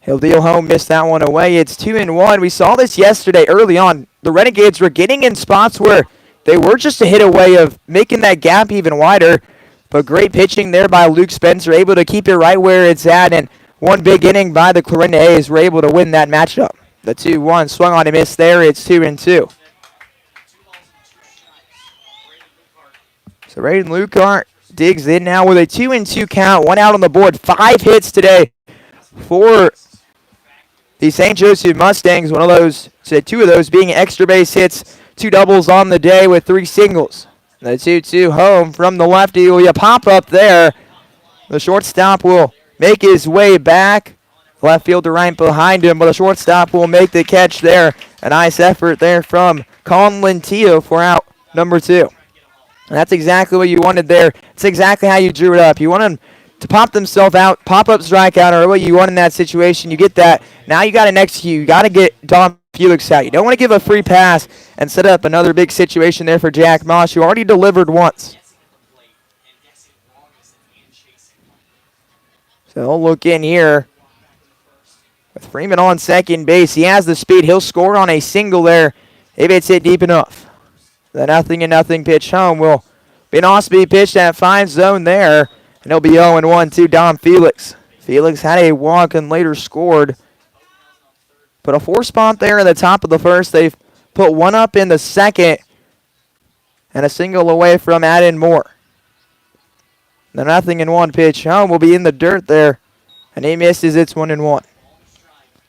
[SPEAKER 4] He'll deal home, missed that one away. It's 2-1. We saw this yesterday early on. The Renegades were getting in spots where they were just a hit away of making that gap even wider. But great pitching there by Luke Spencer, able to keep it right where it's at. And one big inning by the Clarinda A's were able to win that matchup. The 2-1 swung on a miss there. It's 2-2. So Braden Lukart digs in now with a 2-2 count. 1 out on the board. 5 hits today for the St. Joseph Mustangs. 2 of those being extra base hits. 2 doubles on the day with 3 singles. The 2-2 home from the lefty will be a pop-up there. The shortstop will make his way back. Left fielder right behind him, but the shortstop will make the catch there. A nice effort there from Colin Lentillo for out number 2. And that's exactly what you wanted there. It's exactly how you drew it up. You want him to pop themselves out, pop-up strikeout, or what you want in that situation. You get that. Now you got to execute. You got to get Don Felix out. You don't want to give a free pass and set up another big situation there for Jack Moss, who already delivered once. So he'll look in here with Freeman on second base. He has the speed. He'll score on a single there if it's hit deep enough. The 0-0 pitch home will be an off-speed pitch that finds zone there. And he'll be 0-1 to Dom Felix. Felix had a walk and later scored. Put a 4-spot there in the top of the first. They've put one up in the second. And a single away from Addin Moore. The 0-1 pitch home will be in the dirt there. And he misses. It's 1-1.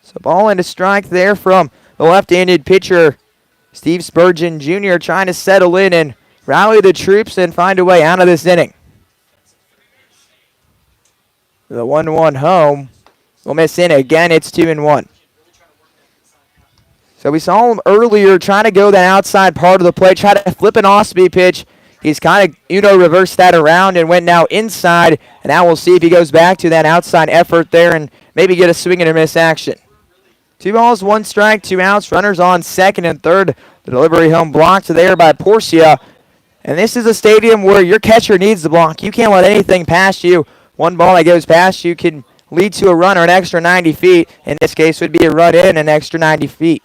[SPEAKER 4] So ball and a strike there from the left-handed pitcher, Steve Spurgeon Jr., trying to settle in and rally the troops and find a way out of this inning. The 1-1 home will miss in again. It's 2-1. So we saw him earlier trying to go that outside part of the plate, try to flip an off-speed pitch. He's kind of, reversed that around and went now inside. And now we'll see if he goes back to that outside effort there and maybe get a swing and a miss action. 2 balls, 1 strike, 2 outs. Runners on second and third. The delivery home blocked there by Porcia. And this is a stadium where your catcher needs the block. You can't let anything pass you. One ball that goes past you can lead to a run or an extra 90 feet. In this case, would be a run in an extra 90 feet.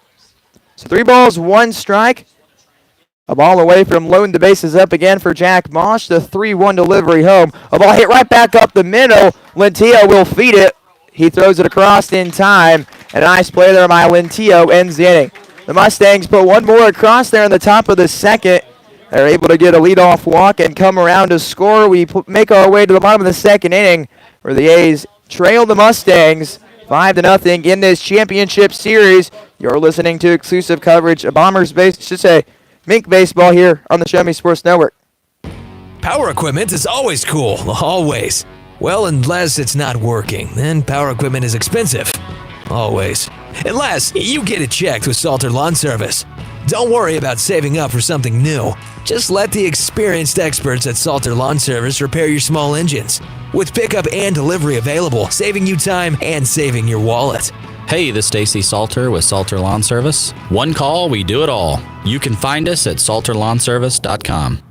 [SPEAKER 4] So 3 balls, 1 strike. A ball away from loading the bases up again for Jack Mosh. The 3-1 delivery home. A ball hit right back up the middle. Lentillo will feed it. He throws it across in time. And a nice play there by Lentillo ends the inning. The Mustangs put one more across there in the top of the second. They're able to get a leadoff walk and come around to score. We make our way to the bottom of the second inning where the A's trail the Mustangs 5-0 in this championship series. You're listening to exclusive coverage of MINK baseball here on the Show Me Sports Network.
[SPEAKER 16] Power equipment is always cool, always. Well, unless it's not working, then power equipment is expensive. Always. Unless you get it checked with Salter Lawn Service. Don't worry about saving up for something new. Just let the experienced experts at Salter Lawn Service repair your small engines. With pickup and delivery available, saving you time and saving your wallet.
[SPEAKER 17] Hey, this is Stacy Salter with Salter Lawn Service. One call, we do it all. You can find us at salterlawnservice.com.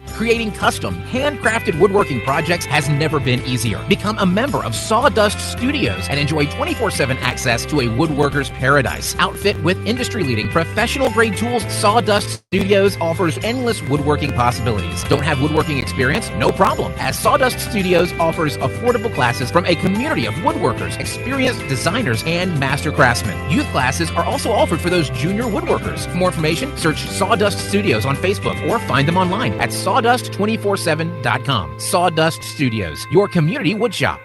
[SPEAKER 18] Creating custom, handcrafted woodworking projects has never been easier. Become a member of Sawdust Studios and enjoy 24/7 access to a woodworker's paradise. Outfit with industry-leading professional-grade tools, Sawdust Studios offers endless woodworking possibilities. Don't have woodworking experience? No problem, as Sawdust Studios offers affordable classes from a community of woodworkers, experienced designers, and master craftsmen. Youth classes are also offered for those junior woodworkers. For more information, search Sawdust Studios on Facebook or find them online at sawdust247.com. Sawdust Studios, your community woodshop.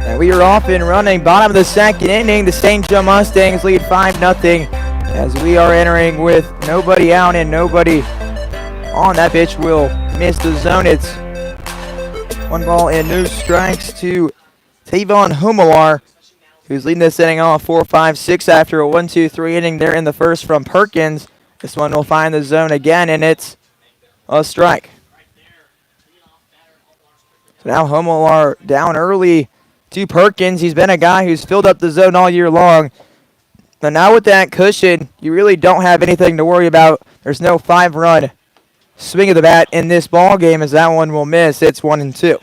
[SPEAKER 4] And we are off and running. Bottom of the second inning. The St. Joe Mustangs lead 5-0 as we are entering with nobody out and nobody on. That pitch will miss the zone. It's 1 ball and no strikes to Tavon Humalar, who's leading this inning off 4-5-6 after a 1-2-3 inning there in the first from Perkins. This one will find the zone again, and it's a strike. So now Humalar down early to Perkins. He's been a guy who's filled up the zone all year long. But now with that cushion, you really don't have anything to worry about. There's no 5-run swing of the bat in this ball game as that one will miss. It's 1-2.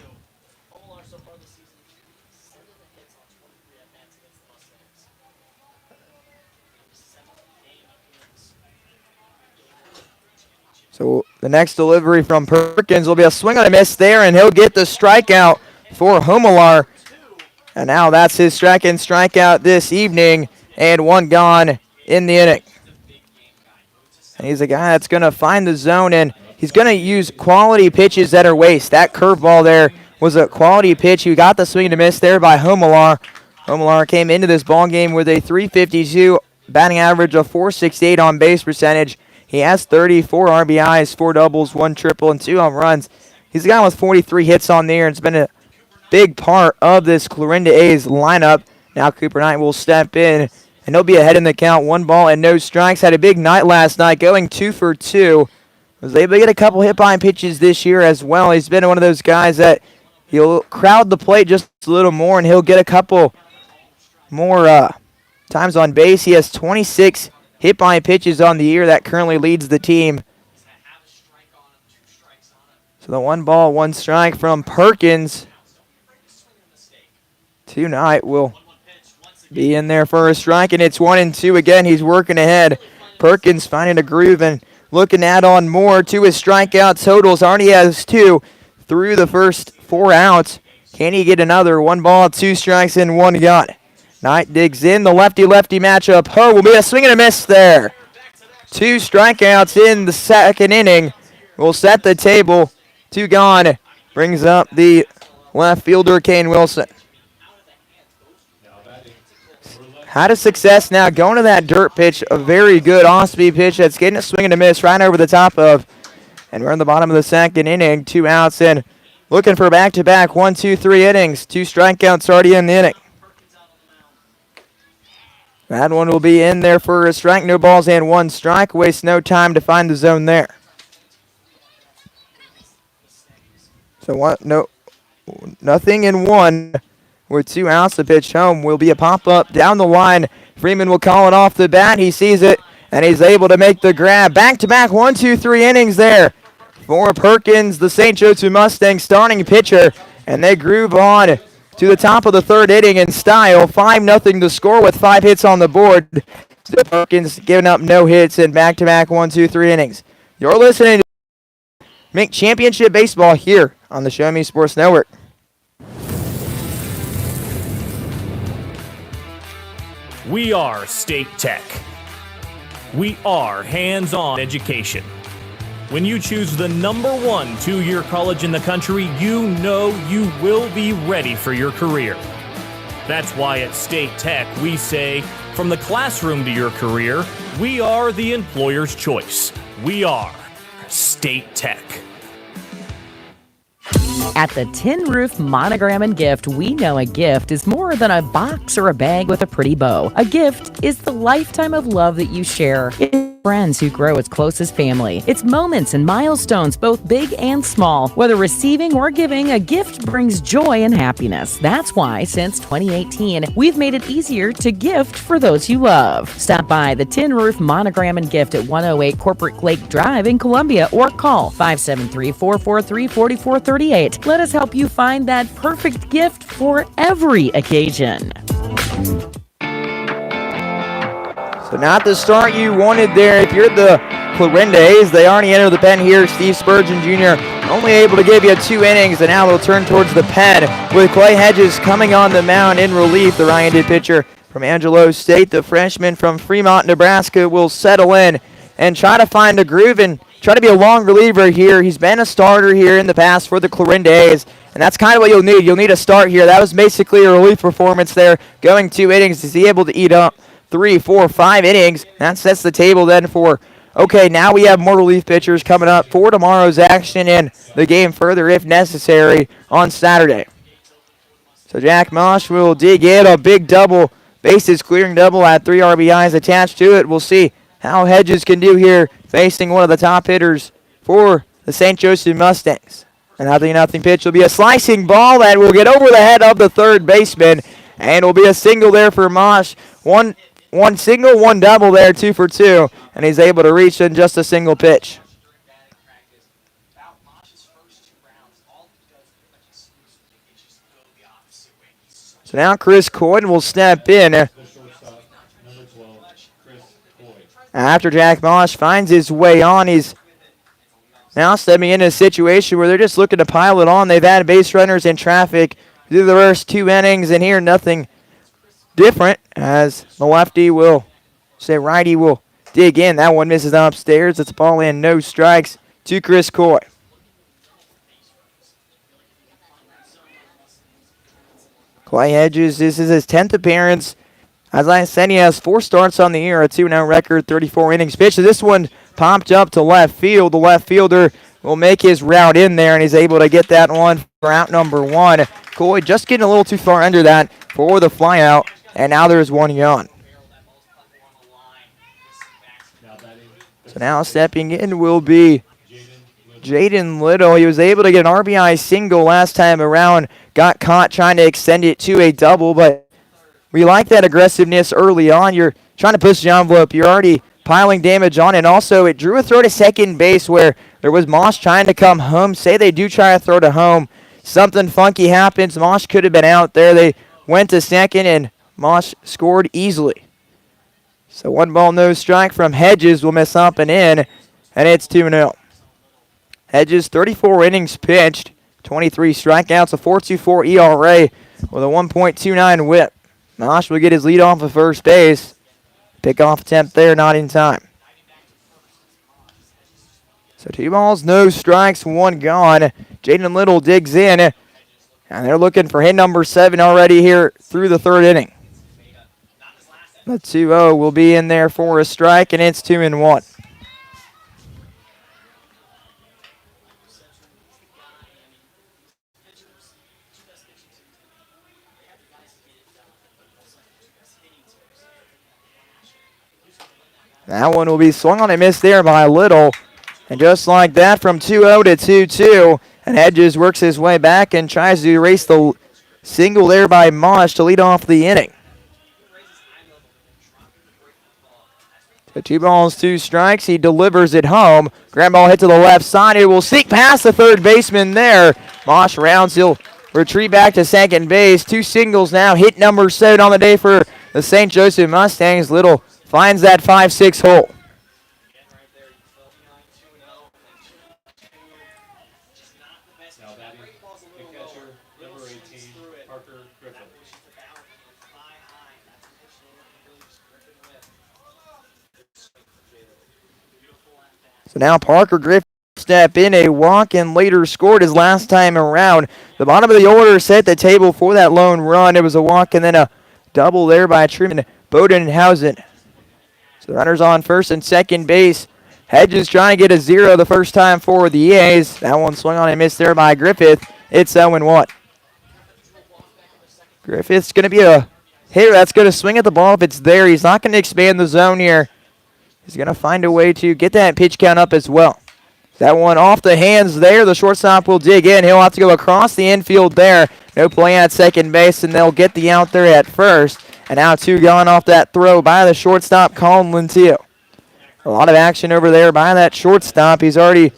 [SPEAKER 4] So the next delivery from Perkins will be a swing and a miss there, and he'll get the strikeout for Humalar. And now that's his second strikeout this evening, and 1 gone in the inning. And he's a guy that's going to find the zone, and he's going to use quality pitches that are waste. That curveball there was a quality pitch. He got the swing and a miss there by Humalar. Humalar came into this ball game with a .352 batting average of .468 on base percentage. He has 34 RBIs, 4 doubles, 1 triple, and 2 home runs. He's a guy with 43 hits on the year, and it's been a big part of this Clarinda A's lineup. Now Cooper Knight will step in and he'll be ahead in the count. 1 ball and no strikes. Had a big night last night, going 2 for 2. Was able to get a couple hit behind pitches this year as well. He's been one of those guys that he'll crowd the plate just a little more, and he'll get a couple more times on base. He has 26 hit behind pitches on the year. That currently leads the team. So the 1 ball, 1 strike from Perkins tonight will be in there for a strike, and it's 1-2 again. He's working ahead. Perkins finding a groove and looking to add on more to his strikeout totals. Already has 2 through the first 4 outs. Can he get another? 1 ball, 2 strikes, and 1 got. Knight digs in. The lefty-lefty matchup. Ho will be a swing and a miss there. 2 strikeouts in the second inning will set the table. 2 gone. Brings up the left fielder, Kane Wilson. Had a success now going to that dirt pitch. A very good off-speed pitch that's getting a swing and a miss right over the top of. And we're in the bottom of the second inning. 2 outs in. Looking for back-to-back 1, 2, 3 innings. 2 strikeouts already in the inning. That one will be in there for a strike. No balls and 1 strike. Waste no time to find the zone there. So what? No, nothing in 1 with 2 outs. The pitch home will be a pop-up down the line. Freeman will call it off the bat. He sees it, and he's able to make the grab. Back-to-back 1, 2, 3 innings there for Perkins, the St. Joseph Mustangs starting pitcher. And they groove on to the top of the 3rd inning in style. 5-0 to score with 5 hits on the board. So Perkins giving up no hits in back-to-back 1, 2, 3 innings. You're listening to MINK Championship Baseball here on the Show Me Sports Network.
[SPEAKER 19] We are State Tech. We are hands-on education. When you choose the #1 two-year college in the country, you know you will be ready for your career. That's why at State Tech we say, from the classroom to your career, we are the employer's choice. We are State Tech.
[SPEAKER 20] At the Tin Roof Monogram and Gift, we know a gift is more than a box or a bag with a pretty bow. A gift is the lifetime of love that you share. It's friends who grow as close as family. It's moments and milestones, both big and small. Whether receiving or giving, a gift brings joy and happiness. That's why, since 2018, we've made it easier to gift for those you love. Stop by the Tin Roof Monogram and Gift at 108 Corporate Lake Drive in Columbia or call 573-443-4438. Let us help you find that perfect gift for every occasion.
[SPEAKER 4] So not the start you wanted there. If you're the Clarinda A's, they already entered the pen here. Steve Spurgeon Jr. only able to give you 2 innings, and now they'll turn towards the pen with Clay Hedges coming on the mound in relief. The right-handed pitcher from Angelo State, the freshman from Fremont, Nebraska, will settle in and try to find a groove and try to be a long reliever here. He's been a starter here in the past for the Clarinda A's, and that's kind of what you'll need. You'll need a start here. That was basically a relief performance there, going 2 innings. Is he able to eat up 3, 4, 5 innings? That sets the table then for, okay, now we have more relief pitchers coming up for tomorrow's action and the game further if necessary on Saturday. So Jack Mosh will dig in a big double, bases clearing double at 3 RBIs attached to it. We'll see how Hedges can do here facing one of the top hitters for the St. Joseph Mustangs. And 0-0 pitch will be a slicing ball that will get over the head of the 3rd baseman, and will be a single there for Mosh. One single, 1 double there, 2 for 2, and he's able to reach in just a single pitch. So now Chris Coyne will step in after Jack Mosh finds his way on. He's now stepping into a situation where they're just looking to pile it on. They've had base runners in traffic through the first 2 innings, and here nothing different as the righty will dig in. That one misses upstairs. It's a ball in, no strikes to Chris Coy. Clay Hedges, this is his 10th appearance. As I said, he has 4 starts on the year, a 2-0 record, 34 innings pitched. So this one popped up to left field. The left fielder will make his route in there, and he's able to get that one for out number 1. Coy just getting a little too far under that for the flyout, and now there's 1 gone. So now stepping in will be Jaden Little. He was able to get an RBI single last time around. Got caught trying to extend it to a double, but we like that aggressiveness early on. You're trying to push the envelope. You're already piling damage on, and also it drew a throw to second base where there was Mosh trying to come home. Say they do try to throw to home. Something funky happens. Mosh could have been out there. They went to second, and Mosh scored easily. So 1 ball, no strike from Hedges will miss up and in, and it's 2-0. Hedges, 34 innings pitched, 23 strikeouts, a 4.24 ERA with a 1.29 whip. Mosh will get his lead off of first base. Pickoff attempt there, not in time. So 2 balls, no strikes, 1 gone. Jaden Little digs in, and they're looking for hit number 7 already here through the 3rd inning. The 2-0 will be in there for a strike, and it's 2-1. That one will be swung on and missed there by Little. And just like that, from 2-0 to 2-2, and Hedges works his way back and tries to erase the single there by Mosh to lead off the inning. So 2 balls, 2 strikes. He delivers it home. Ground ball hit to the left side. It will sneak past the third baseman there. Mosh rounds. He'll retreat back to second base. 2 singles now. Hit number 7 on the day for the St. Joseph Mustangs. Little finds that 5-6 hole. So now Parker Griffith step in, a walk, and later scored his last time around. The bottom of the order set the table for that lone run. It was a walk and then a double there by Truman Bodenhausen. So the runners on first and second base. Hedges trying to get a 0 the first time for the A's. That one swung on and missed there by Griffith. It's 0-1. Griffith's going to be a hitter that's going to swing at the ball if it's there. He's not going to expand the zone here. He's going to find a way to get that pitch count up as well. That one off the hands there. The shortstop will dig in. He'll have to go across the infield there. No play at second base, and they'll get the out there at first. And now 2 gone off that throw by the shortstop, Colin Lentil. A lot of action over there by that shortstop. He's already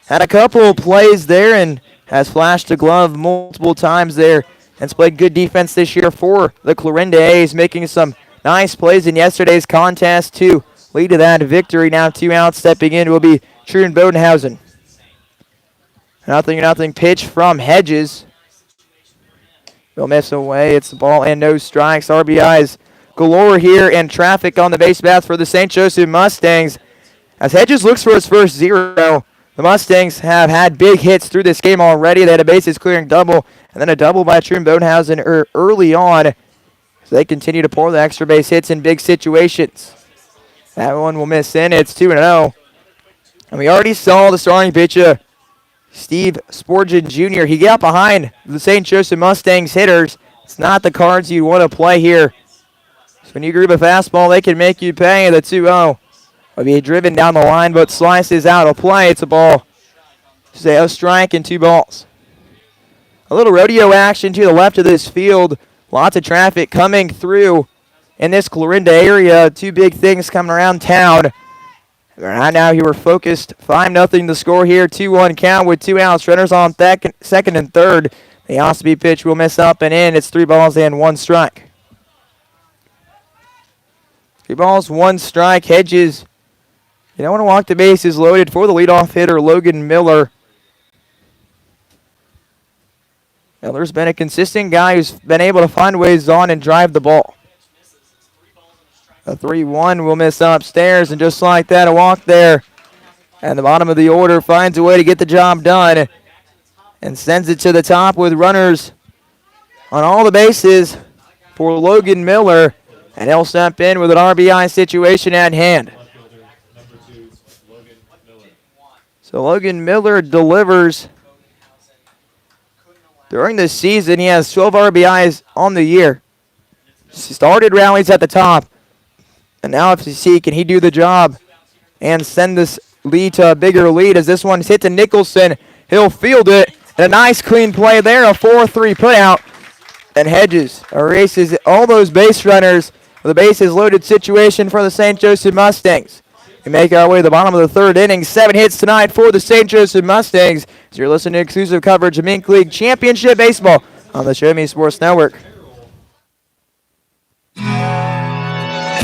[SPEAKER 4] had a couple of plays there and has flashed a glove multiple times there. And has played good defense this year for the Clarinda A's, making some nice plays in yesterday's contest to lead to that victory. Now 2 outs. Stepping in will be Truman Bodenhausen. 0-0 pitch from Hedges. They'll miss away. It's a ball and no strikes. RBIs galore here, and traffic on the base paths for the St. Joseph Mustangs. As Hedges looks for his first 0, the Mustangs have had big hits through this game already. They had a bases clearing double, and then a double by Truman Bodenhausen early on. So they continue to pour the extra base hits in big situations. That one will miss in. It's 2-0. And we already saw the starting pitcher, Steve Sporgen Jr. He got behind the St. Joseph Mustangs hitters. It's not the cards you want to play here. So when you group a fastball, they can make you pay. The 2-0 will be driven down the line, but slices out of play. It's a ball. Say a strike and 2 balls. A little rodeo action to the left of this field. Lots of traffic coming through in this Clarinda area. 2 big things coming around town. Right now, you were focused. 5-0 the score here. 2-1 count with 2 outs. Runners on second and third. The Osby pitch will miss up and in. It's 3 balls and 1 strike. 3 balls, 1 strike. Hedges, you don't want to walk the bases loaded for the leadoff hitter, Logan Miller. Miller's been a consistent guy who's been able to find ways on and drive the ball. A 3-1 will miss upstairs, and just like that, a walk there. And the bottom of the order finds a way to get the job done and sends it to the top with runners on all the bases for Logan Miller. And he'll step in with an RBI situation at hand. So Logan Miller delivers. During the season, he has 12 RBIs on the year. Started rallies at the top And now if you see, can he do the job and send this lead to a bigger lead as this one's hit to Nicholson. He'll field it. And a nice clean play there, a 4-3 put out. And Hedges erases all those base runners with a bases loaded situation for the St. Joseph Mustangs. We make our way to the bottom of the third inning. 7 hits tonight for the St. Joseph Mustangs. As you're listening to exclusive coverage of MINK League Championship Baseball on the Show Me Sports Network.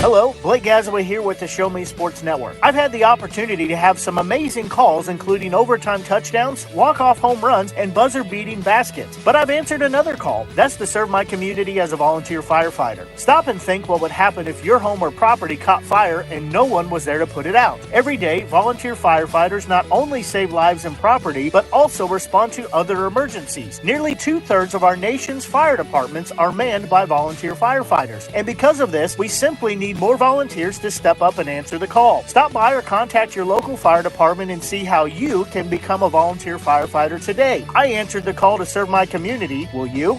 [SPEAKER 12] Hello, Blake Gazaway here with the Show Me Sports Network. I've had the opportunity to have some amazing calls, including overtime touchdowns, walk-off home runs, and buzzer-beating baskets. But I've answered another call. That's to serve my community as a volunteer firefighter. Stop and think what would happen if your home or property caught fire and no one was there to put it out. Every day, volunteer firefighters not only save lives and property, but also respond to other emergencies. Nearly 2/3 of our nation's fire departments are manned by volunteer firefighters. And because of this, we simply need more volunteers to step up and answer the call. Stop by or contact your local fire department and see how you can become a volunteer firefighter today. I answered the call to serve my community. Will you?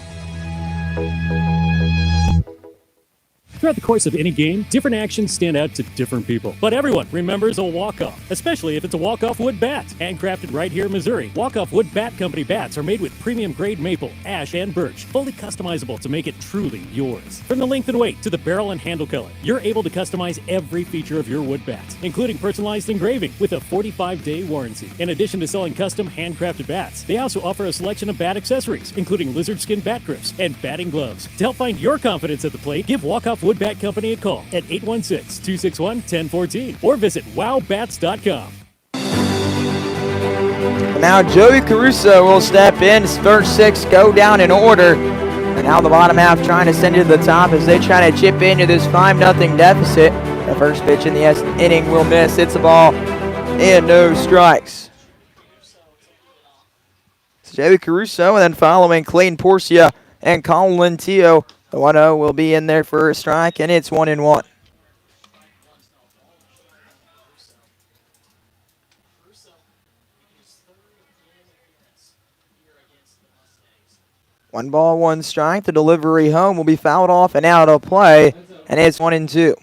[SPEAKER 21] Throughout the course of any game, different actions stand out to different people. But everyone remembers a walk-off, especially if it's a walk-off wood bat. Handcrafted right here in Missouri, Walk-Off Wood Bat Company bats are made with premium grade maple, ash, and birch, fully customizable to make it truly yours. From the length and weight to the barrel and handle color, you're able to customize every feature of your wood bat, including personalized engraving with a 45-day warranty. In addition to selling custom handcrafted bats, they also offer a selection of bat accessories, including lizard skin bat grips and batting gloves. To help find your confidence at the plate, give Walk-Off Wood Bat Company a call at 816-261-1014 or visit wowbats.com.
[SPEAKER 4] Now Joey Caruso will step in. His first 6 go down in order. And now the bottom half trying to send it to the top as they try to chip into this 5-0 deficit. The first pitch in the inning will miss. It's a ball and no strikes. It's Joey Caruso, and then following Clayton Porcia and Colin Teo. The 1-0 will be in there for a strike, and it's 1-1. One ball, one strike. The delivery home will be fouled off and out of play, and it's 1-2.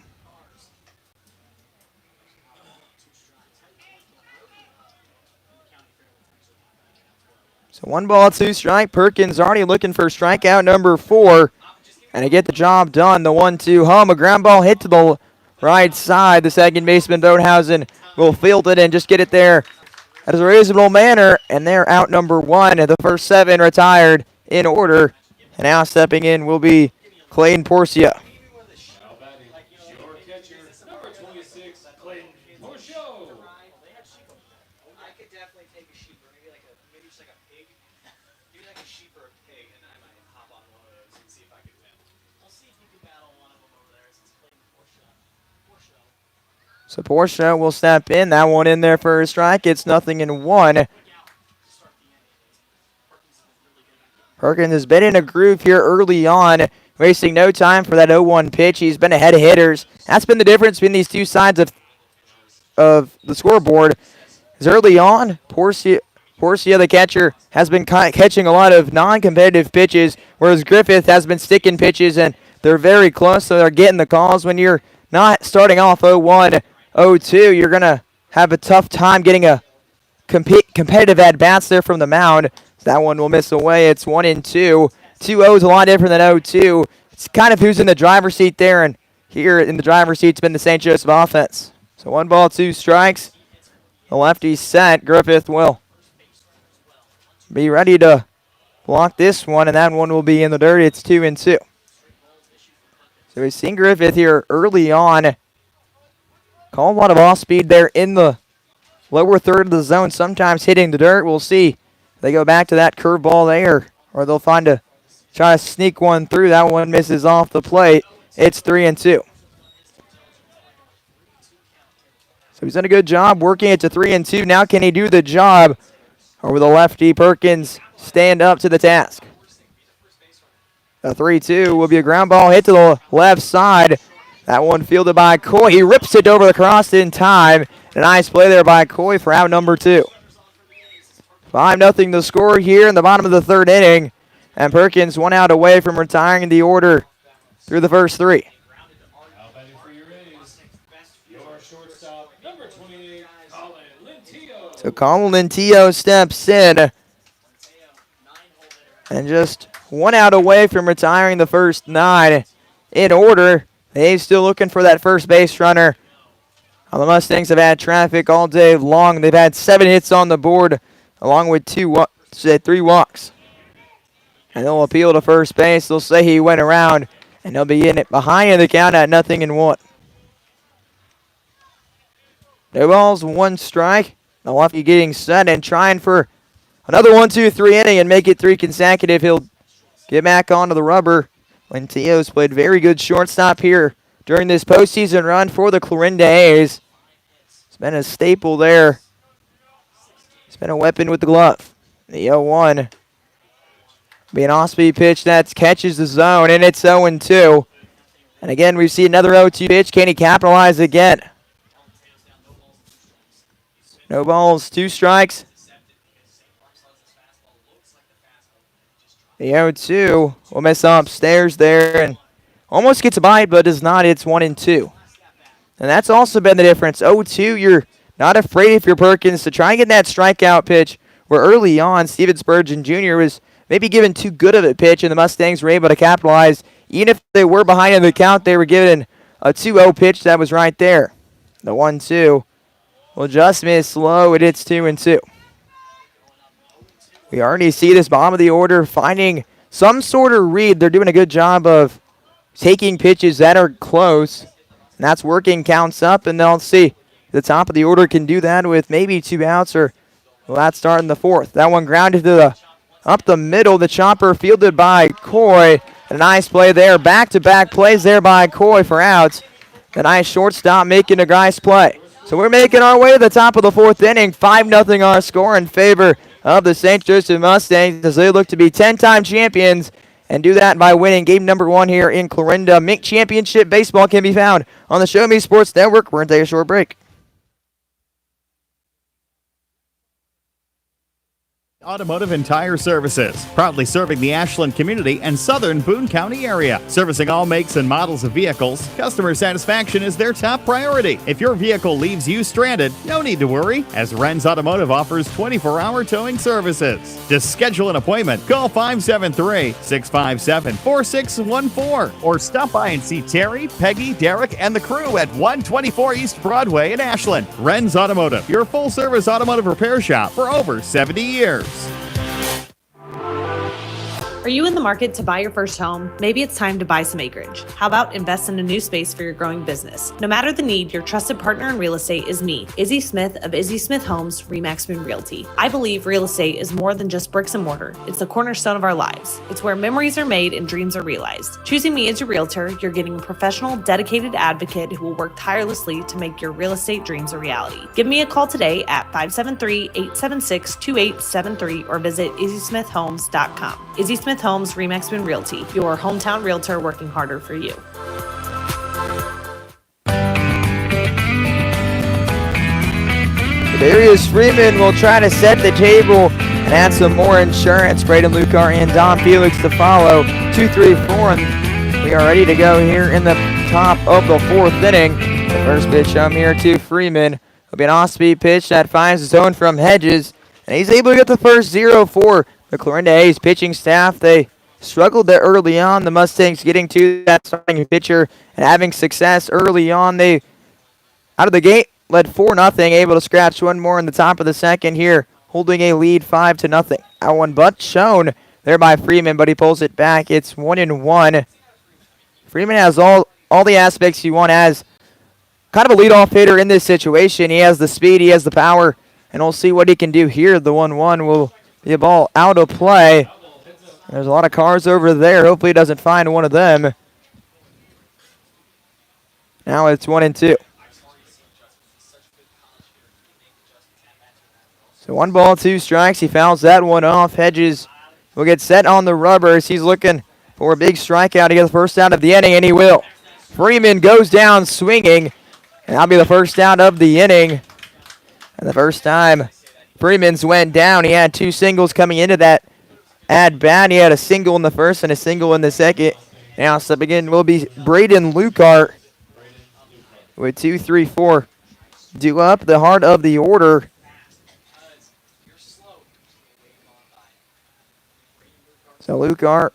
[SPEAKER 4] So 1 ball, 2 strike. Perkins already looking for strikeout number 4. And to get the job done, the 1-2 home. A ground ball hit to the right side. The second baseman, Bodenhausen, will field it and just get it there at a reasonable manner. And they're out number 1. The first 7 retired in order. And now stepping in will be Clayton Porcia. So Portia will step in. That one in there for a strike. It's 0-1. Perkins has been in a groove here early on, wasting no time for that 0-1 pitch. He's been ahead of hitters. That's been the difference between these two sides of the scoreboard. As early on, Porcia, the catcher, has been catching a lot of non-competitive pitches, whereas Griffith has been sticking pitches, and they're very close, so they're getting the calls. When you're not starting off 0-1, 0-2, you're going to have a tough time getting a competitive at-bats there from the mound. That one will miss away. It's 1-2. 2-0 is a lot different than 0-2. It's kind of who's in the driver's seat there, and here in the driver's seat's been the St. Joseph offense. So 1 ball, 2 strikes. The lefty's set. Griffith will be ready to block this one, and that one will be in the dirt. It's 2-2. So we've seen Griffith here early on call a lot of off-speed there in the lower third of the zone, sometimes hitting the dirt. We'll see if they go back to that curveball there, or they'll try to sneak one through. That one misses off the plate. It's 3-2. So he's done a good job working it to 3-2. Now can he do the job? Or will the lefty Perkins stand up to the task? A 3-2 will be a ground ball hit to the left side. That one fielded by Coy. He rips it over the cross in time. A nice play there by Coy for out number 2. 5-0 the score here in the bottom of the third inning. And Perkins 1 out away from retiring the order through the first 3. So Colin Lentillo steps in. And just 1 out away from retiring the first 9 in order. They're still looking for that first base runner. The Mustangs have had traffic all day long. They've had 7 hits on the board along with 3 walks. And they'll appeal to first base. They'll say he went around, and they'll be in it behind the count at 0-1. No balls, 1 strike. Milwaukee getting set and trying for another 1-2-3 inning and make it 3 consecutive. He'll get back onto the rubber. Lentillo's played very good shortstop here during this postseason run for the Clarinda A's. It's been a staple there. It's been a weapon with the glove. The 0-1. Be an off-speed pitch that catches the zone, and it's 0-2. And again, we see another 0-2 pitch. Can he capitalize again? No balls, 2 strikes. The 0-2 will miss upstairs there and almost gets a bite, but does not. It's 1-2. And that's also been the difference. 0-2, you're not afraid if you're Perkins to try and get that strikeout pitch where early on Steven Spurgeon Jr. was maybe given too good of a pitch, and the Mustangs were able to capitalize. Even if they were behind in the count, they were given a 2-0 pitch that was right there. The 1-2 will just miss low. It hits 2-2. We already see this bottom of the order finding some sort of read. They're doing a good job of taking pitches that are close, and that's working. Counts up, and they'll see the top of the order can do that with maybe 2 outs, or well, that's starting the 4th. That one grounded to the up the middle. The chopper fielded by Coy. A nice play there. Back-to-back plays there by Coy for outs. A nice shortstop making a nice play. So we're making our way to the top of the 4th inning. 5-0 our score in favor of the St. Joseph Mustangs as they look to be 10-time champions and do that by winning game number 1 here in Clarinda. MINK Championship Baseball can be found on the Show Me Sports Network. We're going to take a short break.
[SPEAKER 1] Automotive and Tire Services, proudly serving the Ashland community and southern Boone County area. Servicing all makes and models of vehicles, customer satisfaction is their top priority. If your vehicle leaves you stranded, no need to worry, as Renz Automotive offers 24-hour towing services. To schedule an appointment, call 573-657-4614 or stop by and see Terry, Peggy, Derek, and the crew at 124 East Broadway in Ashland. Renz Automotive, your full-service automotive repair shop for over 70 years.
[SPEAKER 2] Are you in the market to buy your first home? Maybe it's time to buy some acreage. How about invest in a new space for your growing business? No matter the need, your trusted partner in real estate is me, Izzy Smith of Izzy Smith Homes, Remax Moon Realty. I believe real estate is more than just bricks and mortar. It's the cornerstone of our lives. It's where memories are made and dreams are realized. Choosing me as your realtor, you're getting a professional, dedicated advocate who will work tirelessly to make your real estate dreams a reality. Give me a call today at 573-876-2873 or visit izzysmithhomes.com. Izzy Smith Homes, Remax Moon Realty, your hometown realtor working harder for you.
[SPEAKER 4] Darius Freeman will try to set the table and add some more insurance. Braden Lucar and Don Felix to follow. 2, 3, 4, and we are ready to go here in the top of the 4th inning. The first pitch here to Freeman. It'll be an off-speed pitch that finds the zone from Hedges, and he's able to get the first 0-4. The Clarinda A's pitching staff, they struggled there early on. The Mustangs getting to that starting pitcher and having success early on. They, out of the gate, led 4-0, able to scratch one more in the top of the 2nd here, holding a lead 5-0. That one but shown there by Freeman, but he pulls it back. It's 1-1. Freeman has all the aspects you want as kind of a leadoff hitter in this situation. He has the speed, he has the power, and we'll see what he can do here. The 1-1 will be a ball out of play. There's a lot of cars over there. Hopefully he doesn't find one of them. Now it's 1-2. So 1 ball, 2 strikes. He fouls that one off. Hedges will get set on the rubbers. He's looking for a big strikeout to get the first out of the inning, and he will. Freeman goes down swinging, and that'll be the first out of the inning. And the first time Freeman's went down, he had 2 singles coming into that at-bat. He had a single in the first and a single in the second. Now stepping in will be Braden Lucar with 2, 3, 4 due up. The heart of the order. So Luke Art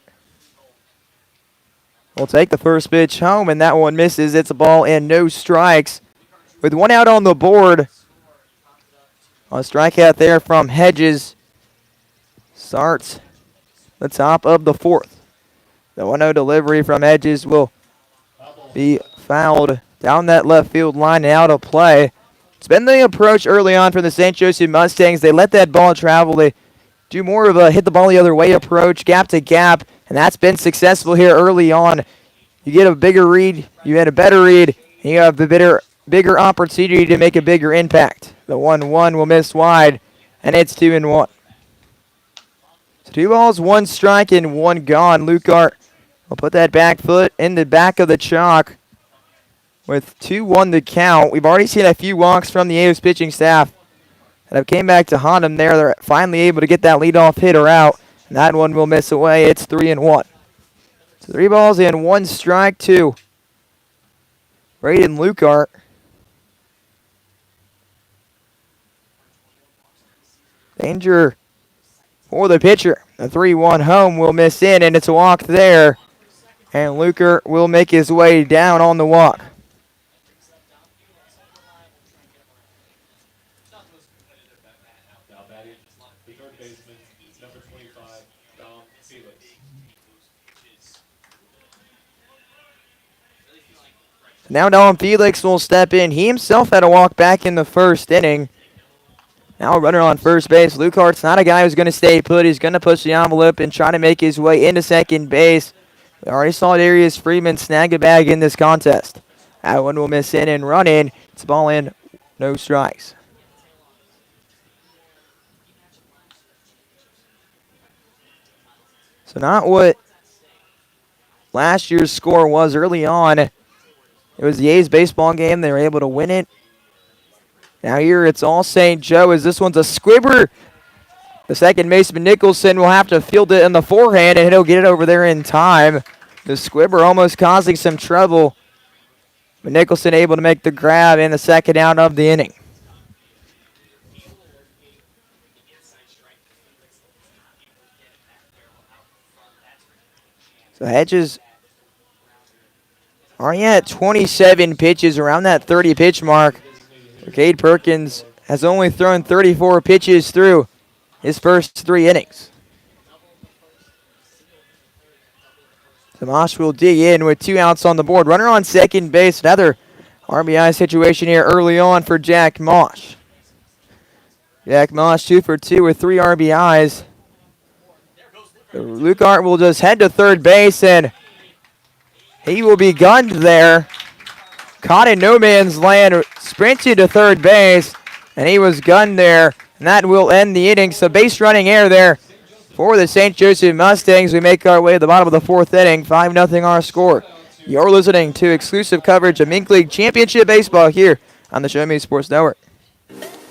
[SPEAKER 4] will take the first pitch home, and that one misses. It's a ball and no strikes. With one out on the board, a strikeout there from Hedges. Starts the top of the fourth. The 1-0 delivery from Hedges will be fouled down that left field line and out of play. It's been the approach early on for the St. Joseph Mustangs. They let that ball travel. They do more of a hit the ball the other way approach, gap to gap, and that's been successful here early on. You get a bigger read, you get a better read, and you have the bigger opportunity to make a bigger impact. The 1-1 will miss wide, and it's 2-1. So 2 balls, 1 strike, and 1 gone. Luke Art will put that back foot in the back of the chalk with 2-1 to count. We've already seen a few walks from the A's pitching staff that have came back to haunt them there. They're finally able to get that leadoff hitter out, and that one will miss away. It's 3-1. So 3 balls and 1 strike to Braden Luke Art. Danger for the pitcher. A 3-1 home will miss in, and it's a walk there. And Luker will make his way down on the walk. Now Dom Felix will step in. He himself had a walk back in the first inning. Now a runner on first base. Luke Hart's not a guy who's going to stay put. He's going to push the envelope and try to make his way into second base. We already saw Darius Freeman snag a bag in this contest. That one will miss in and run in. It's a ball in, no strikes. So not what last year's score was early on. It was the A's baseball game. They were able to win it. Now here it's all St. Joe as this one's a squibber. The second baseman Nicholson will have to field it in the forehand, and he'll get it over there in time. The squibber almost causing some trouble, but Nicholson able to make the grab in the second out of the inning. So Hedges are at 27 pitches, around that 30 pitch mark. Cade Perkins has only thrown 34 pitches through his first 3 innings. Tomash will dig in with 2 outs on the board. Runner on second base. Another RBI situation here early on for Jack Mosh. Jack Mosh 2 for 2 with 3 RBIs. Luke Art will just head to third base, and he will be gunned there. Caught in no man's land, sprinted to third base, and he was gunned there. And that will end the inning. So base running error there for the St. Joseph Mustangs. We make our way to the bottom of the 4th inning. 5-0 our score. You're listening to exclusive coverage of Mink League Championship Baseball here on the Show Me Sports Network.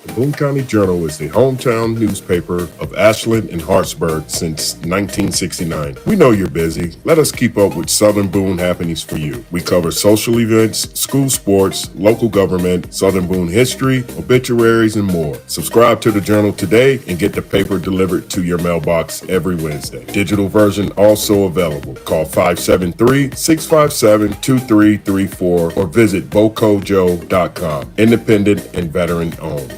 [SPEAKER 14] The Boone County Journal is the hometown newspaper of Ashland and Hartsburg since 1969. We know you're busy. Let us keep up with Southern Boone happenings for you. We cover social events, school sports, local government, Southern Boone history, obituaries, and more. Subscribe to the Journal today and get the paper delivered to your mailbox every Wednesday. Digital version also available. Call 573-657-2334 or visit bocojo.com. Independent and veteran owned.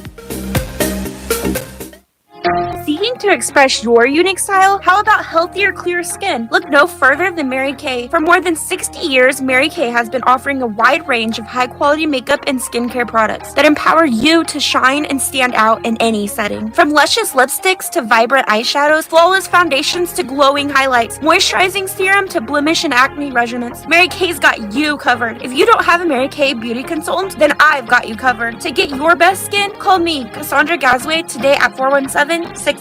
[SPEAKER 3] Seeking to express your unique style? How about healthier, clear skin? Look no further than Mary Kay. For more than 60 years, Mary Kay has been offering a wide range of high-quality makeup and skincare products that empower you to shine and stand out in any setting. From luscious lipsticks to vibrant eyeshadows, flawless foundations to glowing highlights, moisturizing serum to blemish and acne regimens, Mary Kay's got you covered. If you don't have a Mary Kay beauty consultant, then I've got you covered. To get your best skin, call me, Cassandra Gazway, today at 417-684-2667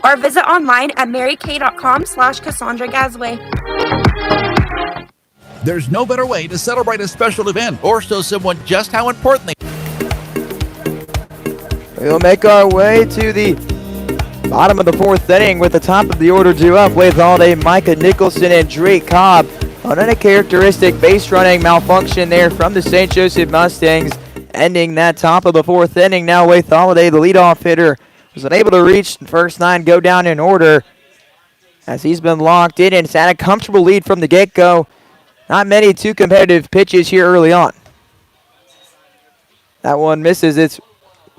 [SPEAKER 3] or visit online at marykay.com/Cassandra Gazway.
[SPEAKER 6] There's no better way to celebrate a special event or show someone just how important they
[SPEAKER 4] We'll make our way to the bottom of the 4th inning with the top of the order due up. Wade Holiday, Micah Nicholson, and Drake Cobb An uncharacteristic base running malfunction there from the St. Joseph Mustangs, ending that top of the fourth inning. Now Wade Holliday, the leadoff hitter, was unable to reach the first 9, go down in order as he's been locked in and has had a comfortable lead from the get-go. Not many too competitive pitches here early on. That one misses. It's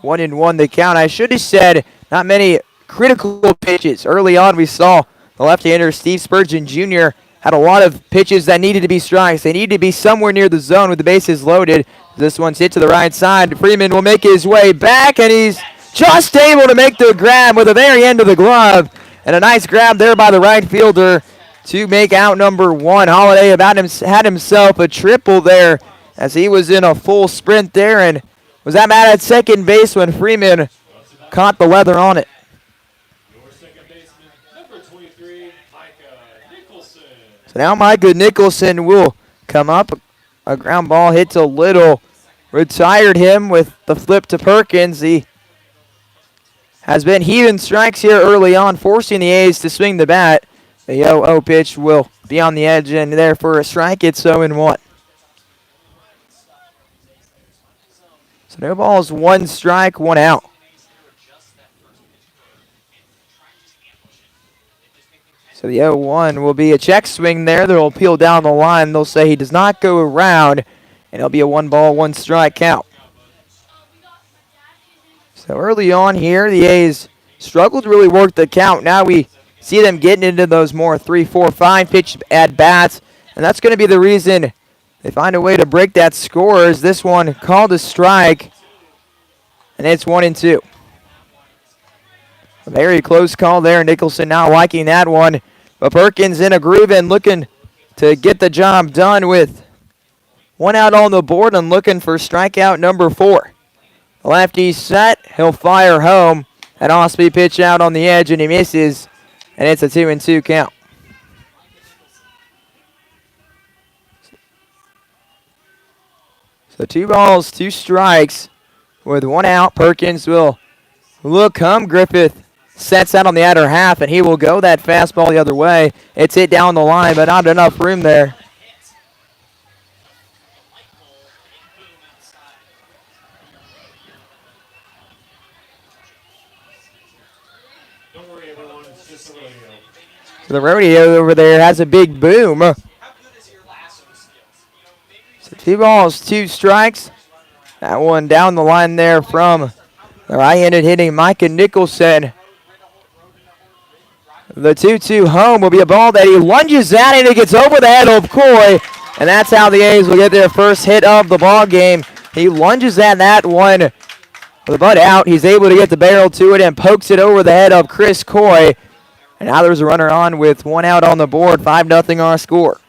[SPEAKER 4] 1-1 the count. I should have said not many critical pitches. Early on we saw the left-hander Steve Spurgeon Jr. had a lot of pitches that needed to be strikes. They needed to be somewhere near the zone with the bases loaded. This one's hit to the right side. Freeman will make his way back, and he's just able to make the grab with the very end of the glove. And a nice grab there by the right fielder to make out number 1. Holliday had himself a triple there as he was in a full sprint there and was that man at second base when Freeman caught the leather on it. So now Micah Nicholson will come up. A ground ball hit to Little. Retired him with the flip to Perkins. He has been heaving strikes here early on, forcing the A's to swing the bat. The 0-0 pitch will be on the edge and there for a strike. It's 0-1. So no balls, 1 strike, 1 out. So the 0-1 will be a check swing there. They'll peel down the line. They'll say he does not go around, and it'll be a 1 ball, 1 strike count. So early on here, the A's struggled to really work the count. Now we see them getting into those more 3, 4, 5 pitch at-bats, and that's going to be the reason they find a way to break that score. As this one called a strike, and it's 1-2. A very close call there. Nicholson now liking that one, but Perkins in a groove and looking to get the job done with 1 out on the board and looking for strikeout number 4. The lefty set, he'll fire home. An off-speed pitch out on the edge, and he misses, and it's a 2-2 count. So 2 balls, 2 strikes with 1 out. Perkins will look home. Griffith sets out on the outer half, and he will go that fastball the other way. It's hit down the line, but not enough room there. So the rodeo over there has a big boom. So 2 balls, 2 strikes. That one down the line there from the right-handed hitting Micah Nicholson. The 2-2 home will be a ball that he lunges at, and it gets over the head of Coy. And that's how the A's will get their first hit of the ball game. He lunges at that one with the butt out. He's able to get the barrel to it and pokes it over the head of Chris Coy. And now there's a runner on with 1 out on the board. 5-0 our score.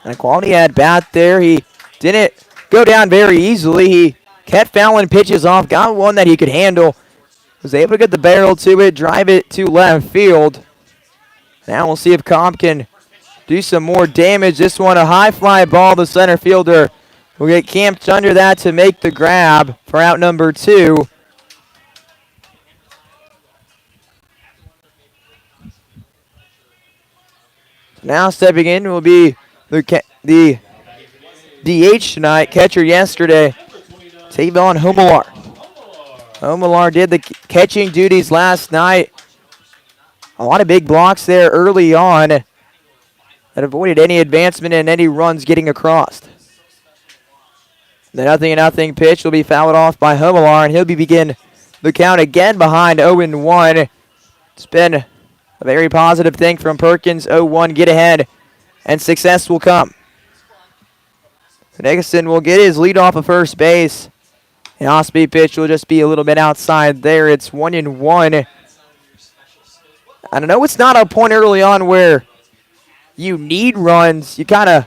[SPEAKER 4] And a quality at bat there. He didn't go down very easily. He kept fouling pitches off. Got one that he could handle. Was able to get the barrel to it, drive it to left field. Now we'll see if Cobb can do some more damage. This one a high fly ball. The center fielder will get camped under that to make the grab for out number 2. Now stepping in will be the DH tonight, catcher yesterday, Tavon Homelar. Homelar did the catching duties last night. A lot of big blocks there early on that avoided any advancement and any runs getting across. The 0-0 pitch will be fouled off by Homelar, and he'll begin the count again behind 0-1. It's been a very positive thing from Perkins. 0-1, get ahead, and success will come. Nicholson will get his lead off of first base. The off-speed pitch will just be a little bit outside there. It's 1-1. I know it's not a point early on where you need runs. You kind of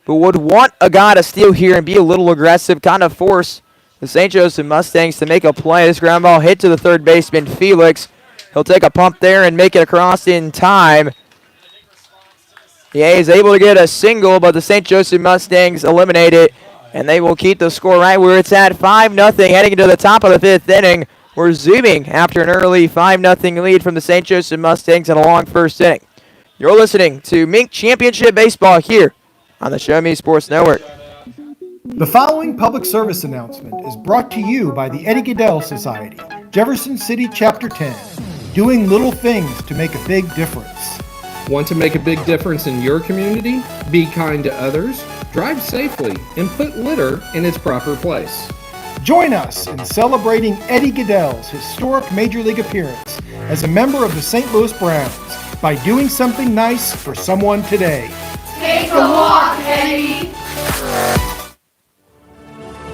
[SPEAKER 4] would want a guy to steal here and be a little aggressive, kind of force the St. Joseph Mustangs to make a play. This ground ball hit to the third baseman, Felix. He'll take a pump there and make it across in time. The A's able to get a single, but the St. Joseph Mustangs eliminate it, and they will keep the score right where it's at, 5-0, heading into the top of the 5th inning. were zooming after an early 5-0 lead from the St. Joseph Mustangs in a long first inning. You're listening to MINK Championship Baseball here on the Show Me Sports Network.
[SPEAKER 9] The following public service announcement is brought to you by the Eddie Gaedel Society, Jefferson City Chapter 10, doing little things to make a big difference.
[SPEAKER 10] Want to make a big difference in your community? Be kind to others, drive safely, and put litter in its proper place.
[SPEAKER 9] Join us in celebrating Eddie Gaedel's historic Major League appearance as a member of the St. Louis Browns by doing something nice for someone today.
[SPEAKER 11] Take a walk, Eddie.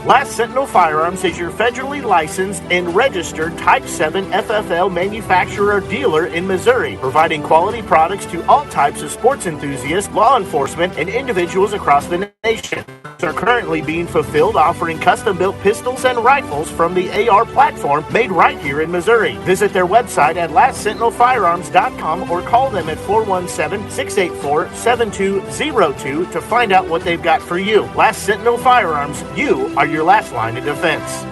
[SPEAKER 12] Last Sentinel Firearms is your federally licensed and registered Type 7 FFL manufacturer dealer in Missouri, providing quality products to all types of sports enthusiasts, law enforcement, and individuals across the nation. They're currently being fulfilled, offering custom-built pistols and rifles from the AR platform made right here in Missouri. Visit their website at lastsentinelfirearms.com or call them at 417-684-7202 to find out what they've got for you. Last Sentinel Firearms, you are your last line of defense.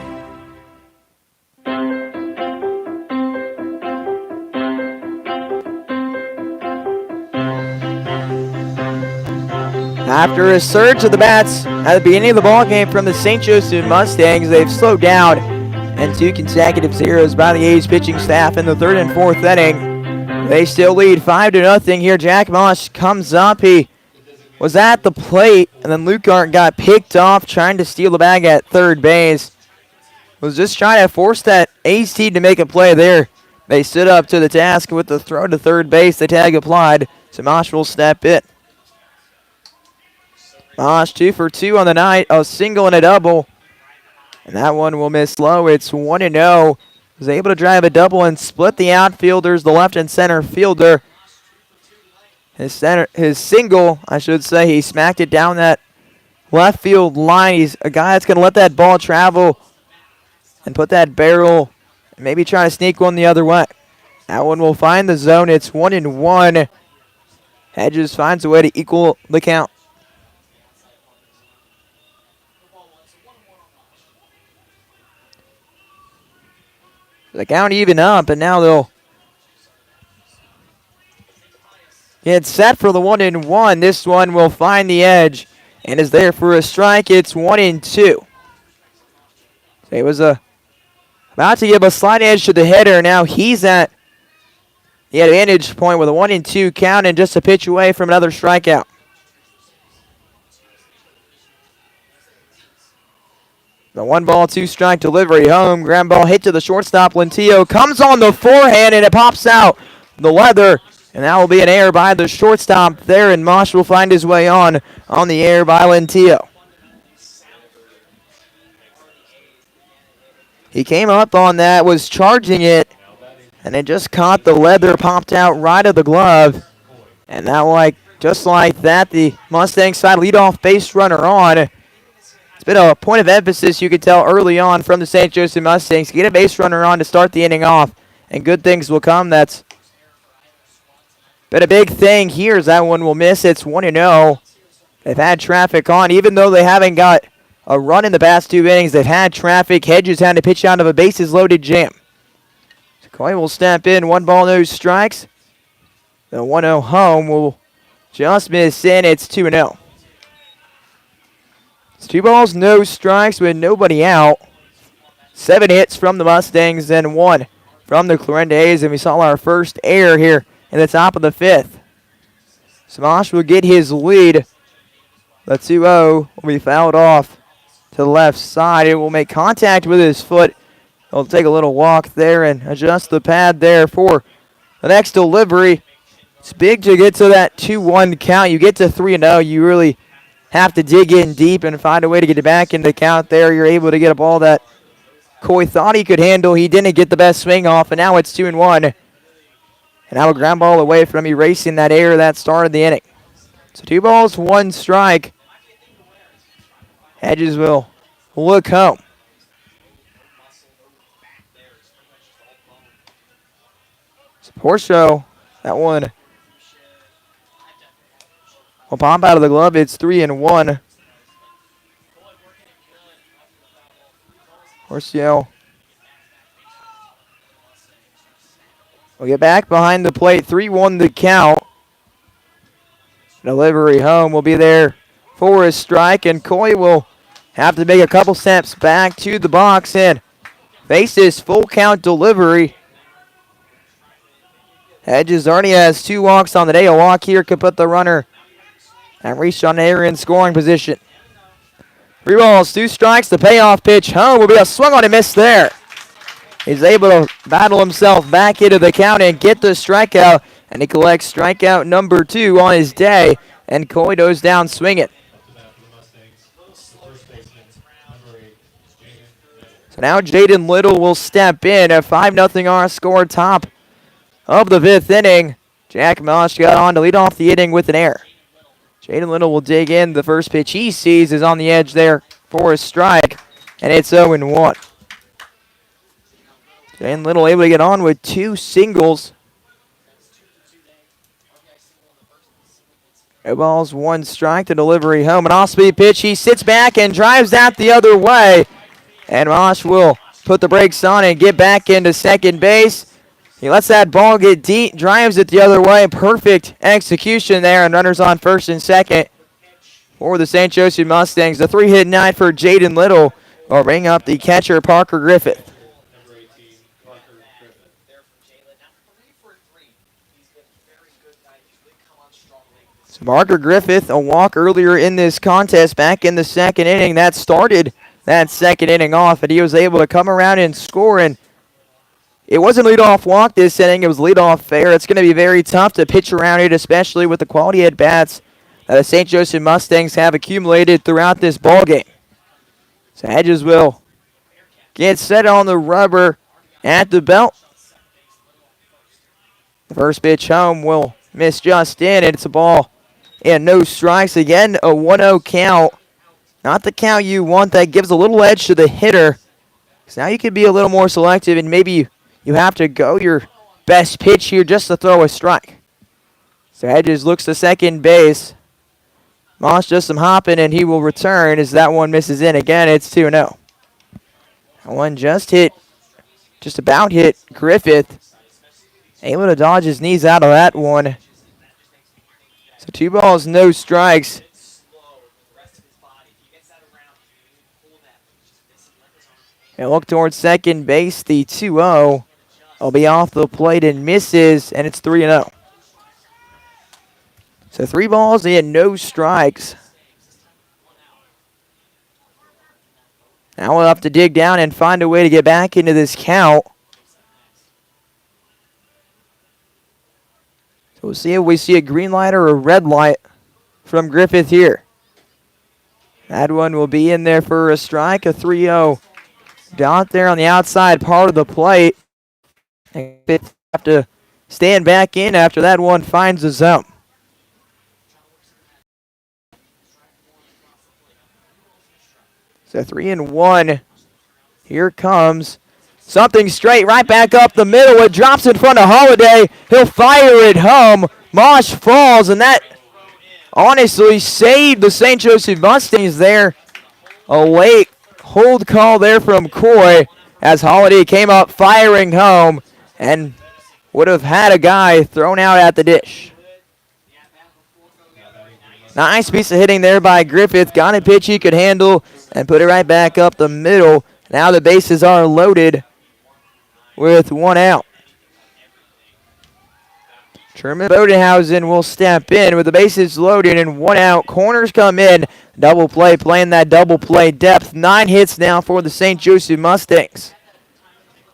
[SPEAKER 4] After a surge of the bats at the beginning of the ballgame from the St. Joseph Mustangs, they've slowed down, and 2 consecutive zeros by the A's pitching staff in the 3rd and 4th inning. They still lead 5-0 here. Jack Mosh comes up. He was at the plate, and then Luke Art got picked off trying to steal the bag at third base. Was just trying to force that A's team to make a play there. They stood up to the task with the throw to third base. The tag applied, so Mosh will step in. Mosh 2 for 2 on the night, a single and a double. And that one will miss low. It's 1-0. Was able to drive a double and split the outfielders, the left and center fielder. His single, I should say, he smacked it down that left field line. He's a guy that's going to let that ball travel and put that barrel and maybe try to sneak one the other way. That one will find the zone. It's 1-1. Hedges finds a way to equal the count. The count even up, and now they'll get set for the 1-1. This one will find the edge and is there for a strike. It's 1-2. He was about to give a slight edge to the hitter. Now he's at the advantage point with a 1-2 count and just a pitch away from another strikeout. The 1-2 strike delivery home. Ground ball hit to the shortstop. Lentillo comes on the forehand and it pops out the leather. And that will be an error by the shortstop there. And Mosh will find his way on the error by Lentillo. He came up on that, was charging it. And it just caught the leather, popped out right of the glove. And now, just like that, the Mustang side leadoff base runner on. It's been a point of emphasis, you could tell, early on from the St. Joseph Mustangs. Get a base runner on to start the inning off, and good things will come. That's been a big thing here as that one will miss. It's 1-0. They've had traffic on. Even though they haven't got a run in the past 2 innings, they've had traffic. Hedges had to pitch out of a bases-loaded jam. Coy will step in. 1 ball, no strikes. The 1-0 home will just miss in. It's 2-0. It's 2 balls, no strikes with nobody out. 7 hits from the Mustangs and 1 from the Clarinda A's. And we saw our first error here in the top of the 5th. Smosh will get his lead. The 2-0 will be fouled off to the left side. It will make contact with his foot. He'll take a little walk there and adjust the pad there for the next delivery. It's big to get to that 2-1 count. You get to 3-0, you really have to dig in deep and find a way to get it back in the count there. You're able to get a ball that Coy thought he could handle. He didn't get the best swing off, and now it's 2-1. And now a ground ball away from erasing that error that started the inning. So 2 balls, 1 strike. Hedges will look home. Porcho, that one will pop out of the glove. It's 3-1. Porcio We'll get back behind the plate. 3-1 the count. Delivery home will be there for a strike, and Coy will have to make a couple steps back to the box and face this full count delivery. Hedges already has 2 walks on the day. A walk here could put the runner and reach on air in scoring position. 3 balls, 2 strikes. The payoff pitch home will be a swung on and miss there. He's able to battle himself back into the count and get the strikeout, and he collects strikeout number 2 on his day, and Coy goes down swinging. So now Jaden Little will step in. A 5-0 our score, top of the 5th inning. Jack Mosh got on to lead off the inning with an error. Jaden Little will dig in. The first pitch he sees is on the edge there for a strike, and it's 0-1. Jaden Little able to get on with 2 singles. 2 balls, 1 strike. The delivery home. An off-speed pitch. He sits back and drives that the other way. And Mosh will put the brakes on and get back into second base. He lets that ball get deep, drives it the other way. Perfect execution there, and runners on first and second for the St. Joseph Mustangs. The 3-hit night for Jaden Little will bring up the catcher, Parker Griffith. So Parker Griffith, a walk earlier in this contest back in the 2nd inning. That started that 2nd inning off, and he was able to come around and score, and it wasn't leadoff walk this inning. It was leadoff fair. It's going to be very tough to pitch around it, especially with the quality at-bats that the St. Joseph Mustangs have accumulated throughout this ballgame. So Hedges will get set on the rubber at the belt. The first pitch home will miss just in, and it's a ball and no strikes. Again, a 1-0 count. Not the count you want. That gives a little edge to the hitter. So now you can be a little more selective, and maybe you have to go your best pitch here just to throw a strike. So Hedges looks to second base. Moss does some hopping, and he will return as that one misses in. Again, it's 2-0. That one just about hit Griffith. Able to dodge his knees out of that one. So 2 balls, no strikes. And look towards second base. The 2-0 will be off the plate and misses, and it's 3-0. So 3 balls and no strikes. Now we'll have to dig down and find a way to get back into this count. So we'll see if we see a green light or a red light from Griffith here. That one will be in there for a strike, a 3-0. Dot there on the outside part of the plate. And have to stand back in after that one finds the zone. So 3-1. Here comes something straight right back up the middle. It drops in front of Holiday. He'll fire it home. Mosh falls, and that honestly saved the St. Joseph Mustangs there. A late hold call there from Coy as Holiday came up firing home and would have had a guy thrown out at the dish. Nice piece of hitting there by Griffith. Got a pitch he could handle and put it right back up the middle. Now the bases are loaded with 1 out. Truman Bodenhausen will step in with the bases loaded and 1 out. Corners come in. Double play, playing that double play depth. 9 hits now for the St. Joseph Mustangs.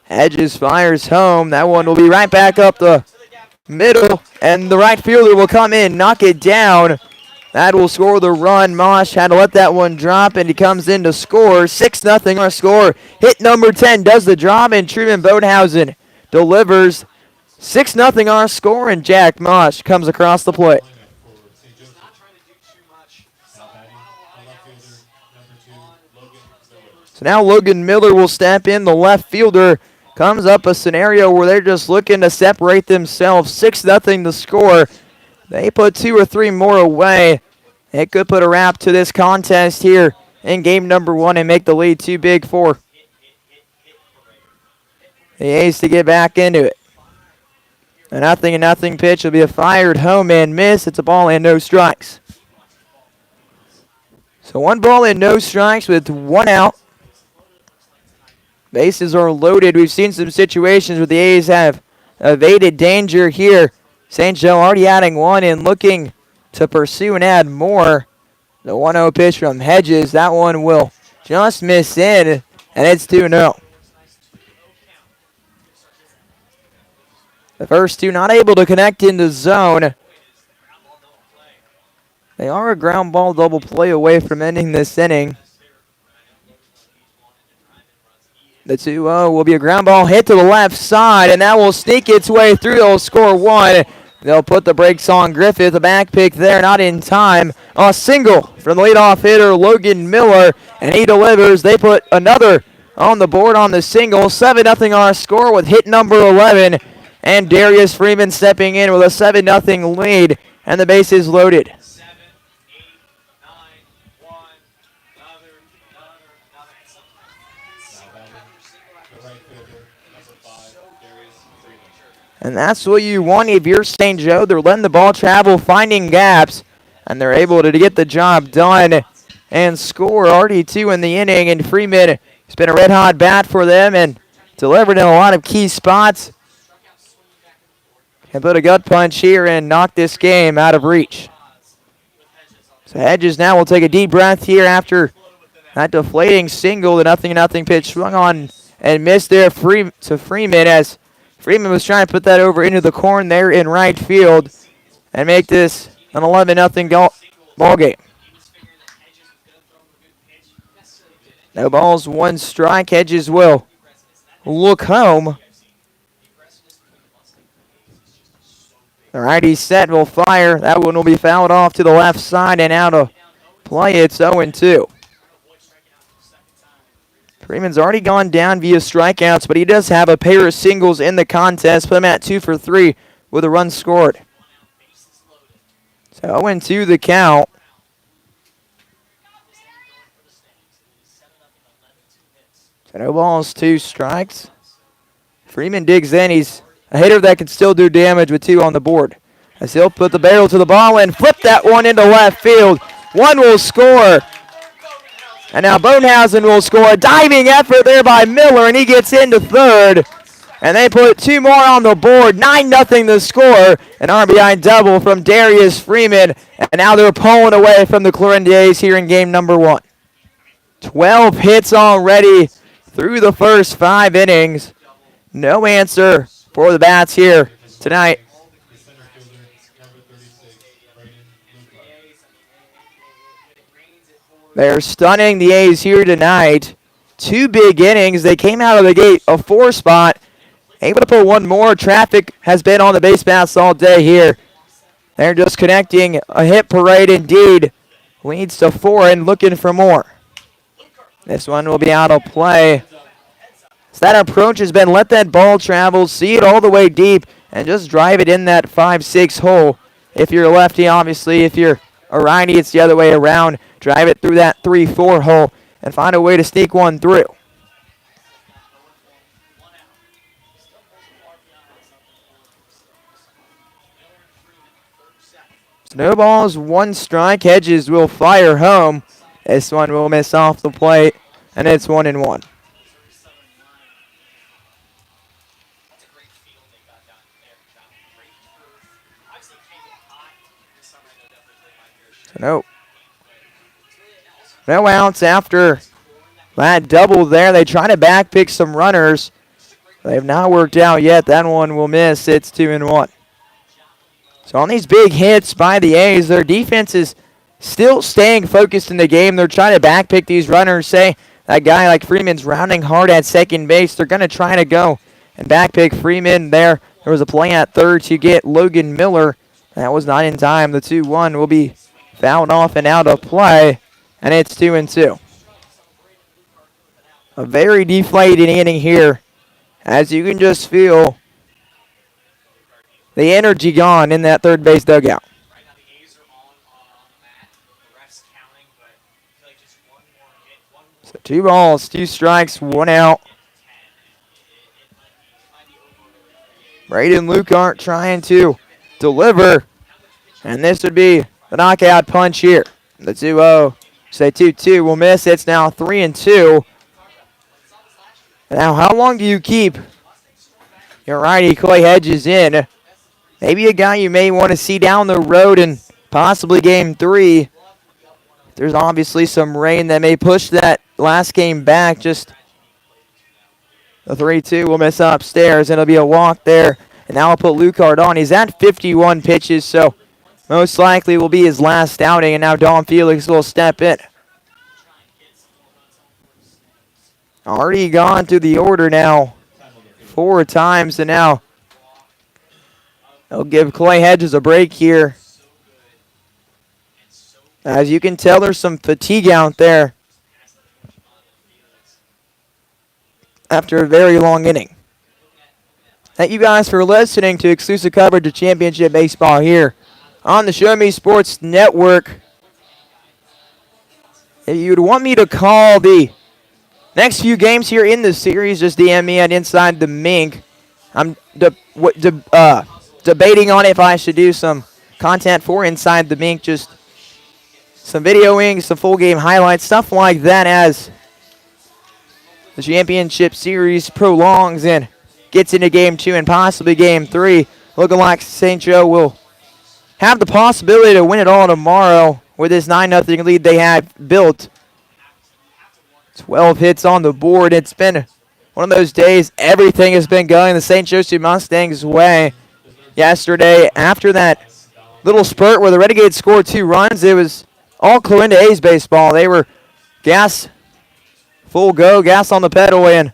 [SPEAKER 4] Hedges fires home. That one will be right back up the middle, and the right fielder will come in, knock it down. That will score the run. Mosh had to let that one drop, and he comes in to score. 6-0 our score. Hit number 10 does the job, and Truman Bodenhausen delivers. 6-0 our score, and Jack Mosh comes across the plate. So now Logan Miller will step in. The left fielder comes up a scenario where they're just looking to separate themselves. 6-0 the score. They put 2 or 3 more away. It could put a wrap to this contest here in game number 1 and make the lead too big for the A's to get back into it. A 0-0 pitch will be a fired home and miss. It's a ball and no strikes. So 1 ball and no strikes with 1 out. Bases are loaded. We've seen some situations where the A's have evaded danger here. St. Joe already adding 1 and looking to pursue and add more. The 1-0 pitch from Hedges. That one will just miss in, and it's 2-0. The first two not able to connect in the zone. They are a ground ball double play away from ending this inning. The 2-0 will be a ground ball hit to the left side, and that will sneak its way through. They'll score 1. They'll put the brakes on Griffith. A back pick there, not in time. A single from the leadoff hitter, Logan Miller, and he delivers. They put another on the board on the single. 7-0 our score with hit number 11. And Darius Freeman stepping in with a 7-0 lead, and the bases loaded. And that's what you want if you're St. Joe. They're letting the ball travel, finding gaps, and they're able to get the job done and score. Already 2 in the inning, and Freeman has been a red-hot bat for them and delivered in a lot of key spots. And put a gut punch here and knock this game out of reach. So Hedges now will take a deep breath here after that deflating single. The 0-0 pitch swung on and missed there to Freeman as Freeman was trying to put that over into the corn there in right field and make this an 11-0 ball game. No balls, 1 strike. Hedges will look home. The righty set will fire. That one will be fouled off to the left side and out of play. It's 0-2. Freeman's already gone down via strikeouts, but he does have a pair of singles in the contest. Put him at 2 for 3 with a run scored. So 0-2 the count. So no balls, 2 strikes. Freeman digs in. He's a hitter that can still do damage with 2 on the board. As he'll put the barrel to the ball and flip that one into left field. 1 will score. And now Bonehausen will score. A diving effort there by Miller, and he gets into third. And they put 2 more on the board. 9-0 the score. An RBI double from Darius Freeman. And now they're pulling away from the Clarinda A's here in game number 1. 12 hits already through the first 5 innings. No answer for the bats here tonight. They're stunning the A's here tonight. 2 big innings. They came out of the gate a 4 spot. Able to put 1 more. Traffic has been on the base paths all day here. They're just connecting. A hit parade indeed. Leads to 4 and looking for more. This one will be out of play. So that approach has been let that ball travel, see it all the way deep, and just drive it in that 5-6 hole. If you're a lefty, obviously. If you're a righty, it's the other way around. Drive it through that 3-4 hole and find a way to sneak one through. No balls, 1 strike. Hedges will fire home. This one will miss off the plate, and it's 1-1. So no outs after that double there. They try to back pick some runners. They have not worked out yet. That one will miss. It's 2-1. So on these big hits by the A's, their defense is still staying focused in the game. They're trying to back pick these runners. Say that guy like Freeman's rounding hard at second base. They're going to try to go and back pick Freeman there. There was a play at third to get Logan Miller. That was not in time. The 2-1 will be fouled off and out of play, and it's 2-2. A very deflated inning here, as you can just feel the energy gone in that third base dugout. So 2 balls, 2 strikes, 1 out. Braden Lukart trying to deliver. And this would be the knockout punch here. The 2-0, say 2-2 will miss. It's now 3-2. Now, how long do you keep your righty Clay Hedges in? Maybe a guy you may want to see down the road in possibly game 3. There's obviously some rain that may push that last game back. Just the 3-2 will miss upstairs, and it'll be a walk there. And now I'll put Lucard on. He's at 51 pitches, so most likely will be his last outing. And now Don Felix will step in. Already gone through the order now 4 times, and now they'll give Clay Hedges a break here. As you can tell, there's some fatigue out there after a very long inning. Thank you guys for listening to exclusive coverage of championship baseball here on the Show Me Sports Network. If you'd want me to call the next few games here in the series, just DM me at Inside the Mink. I'm debating on if I should do some content for Inside the Mink, just some videoing, some full game highlights, stuff like that as the championship series prolongs and gets into game 2 and possibly game 3. Looking like St. Joe will have the possibility to win it all tomorrow with this 9-0 lead they have built. 12 hits on the board. It's been one of those days. Everything has been going the St. Joseph Mustangs' way. Yesterday, after that little spurt where the Renegades scored 2 runs, it was all Clarinda A's baseball. They were full go, gas on the pedal, and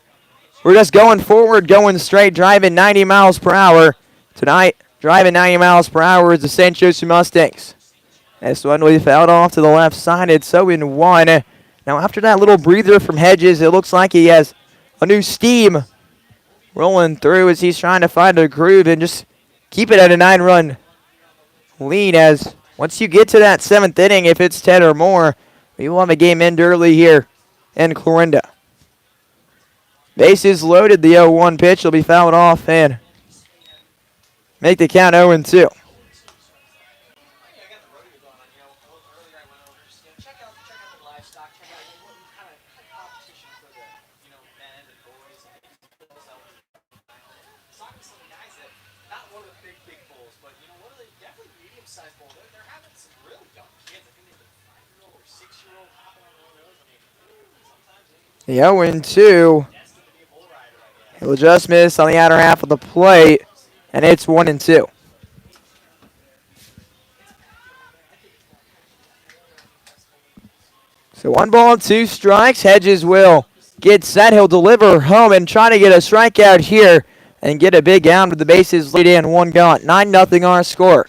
[SPEAKER 4] we're just going forward, going straight, driving 90 miles per hour. Tonight, driving 90 miles per hour is the St. Joseph Mustangs. This one we fouled off to the left side. It's 0-1. Now, after that little breather from Hedges, it looks like he has a new steam rolling through as he's trying to find a groove and just keep it at a 9-run lead. As once you get to that 7th inning, if it's 10 or more, we will have a game end early here in Clarinda. Bases loaded. The 0-1 pitch will be fouled off and make the count 0-2. The 0-2. He'll just miss on the outer half of the plate, and it's 1-2. So 1 ball, 2 strikes. Hedges will get set. He'll deliver home and try to get a strikeout here and get a big out with the bases laid in. 1 gone. 9-0 our score.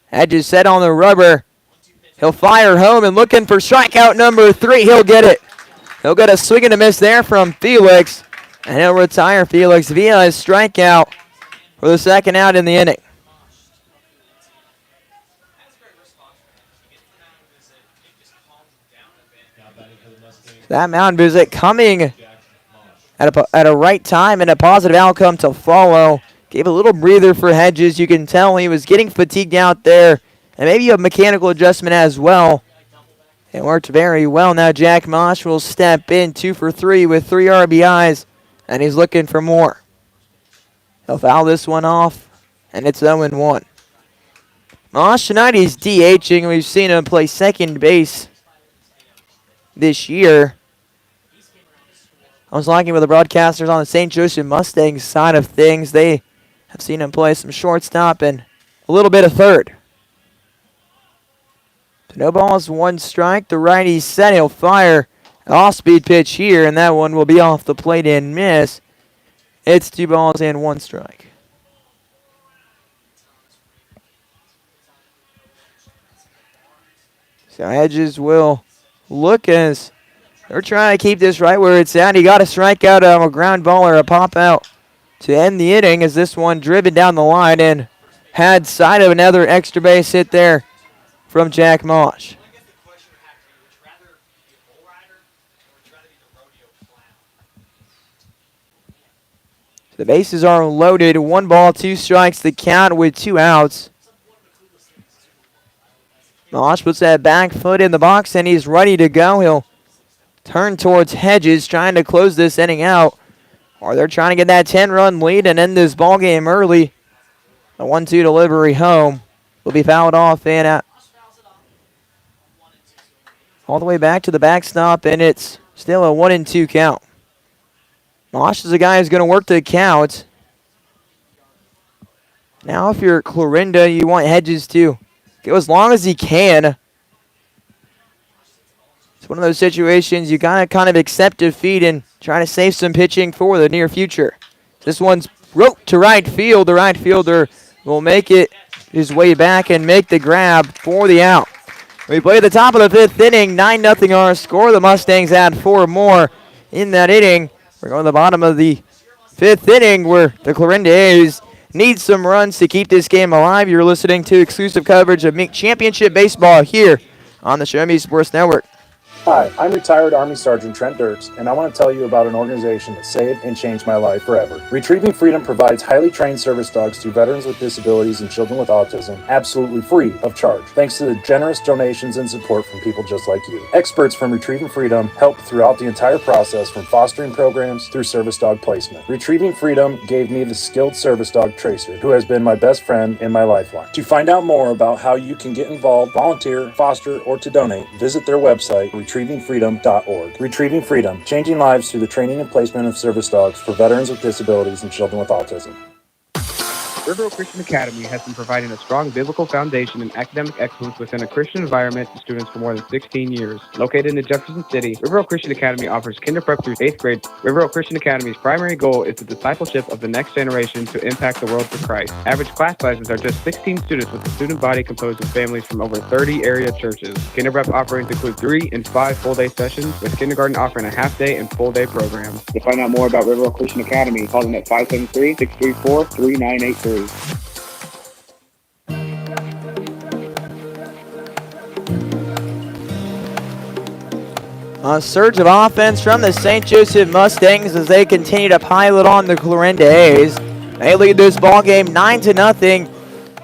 [SPEAKER 4] Hedges set on the rubber. He'll fire home and looking for strikeout number 3. He'll get it. He'll get a swing and a miss there from Felix. And he'll retire Felix via his strikeout for the 2nd out in the inning. That mound visit coming at a right time and a positive outcome to follow. Gave a little breather for Hedges. You can tell he was getting fatigued out there. And maybe a mechanical adjustment as well. It worked very well. Now Jack Mosh will step in 2 for 3 with 3 RBIs. And he's looking for more. He'll foul this one off. And it's 0-1. Mosh tonight he's DHing. We've seen him play second base this year. I was talking with the broadcasters on the St. Joseph Mustangs side of things. They have seen him play some shortstop and a little bit of third. No balls, 1 strike. The righty set. He'll fire an off-speed pitch here, and that one will be off the plate and miss. It's 2 balls and 1 strike. So Hedges will look as they're trying to keep this right where it's at. He got a strikeout, a ground ball or a pop out to end the inning as this one driven down the line and had sight of another extra base hit there from Jack Mosh. The bases are loaded. 1 ball, 2 strikes. The count with 2 outs. Mosh puts that back foot in the box, and he's ready to go. He'll turn towards Hedges, trying to close this inning out. Or they're trying to get that 10-run lead and end this ball game early. The 1-2 delivery home will be fouled off and all the way back to the backstop, and it's still a 1-2 count. Mosh is the guy who's going to work the count. Now if you're Clarinda, you want Hedges to go as long as he can. It's one of those situations you gotta kind of accept defeat and try to save some pitching for the near future. This one's roped to right field. The right fielder will make it his way back and make the grab for the out. We play the top of the 5th inning, 9-0 our score. The Mustangs add 4 more in that inning. We're going to the bottom of the 5th inning where the Clarinda A's need some runs to keep this game alive. You're listening to exclusive coverage of MINK Championship Baseball here on the Show Me Sports Network.
[SPEAKER 13] Hi, I'm retired Army Sergeant Trent Dirks, and I want to tell you about an organization that saved and changed my life forever. Retrieving Freedom provides highly trained service dogs to veterans with disabilities and children with autism, absolutely free of charge, thanks to the generous donations and support from people just like you. Experts from Retrieving Freedom help throughout the entire process, from fostering programs through service dog placement. Retrieving Freedom gave me the skilled service dog Tracer, who has been my best friend and my lifeline. To find out more about how you can get involved, volunteer, foster, or to donate, visit their website, retrievingfreedom.org. Retrieving Freedom, changing lives through the training and placement of service dogs for veterans with disabilities and children with autism.
[SPEAKER 15] Riverville Christian Academy has been providing a strong biblical foundation and academic excellence within a Christian environment to students for more than 16 years. Located in Jefferson City, Riverville Christian Academy offers kinder prep through 8th grade. Riverville Christian Academy's primary goal is the discipleship of the next generation to impact the world for Christ. Average class sizes are just 16 students, with a student body composed of families from over 30 area churches. Kinder prep offerings include 3 and 5 full-day sessions, with kindergarten offering a half-day and full-day programs. To find out more about Riverville Christian Academy, call them at 573-634-3983.
[SPEAKER 4] A surge of offense from the St. Joseph Mustangs as they continue to pilot on the Clarinda A's. They lead this ball game 9-0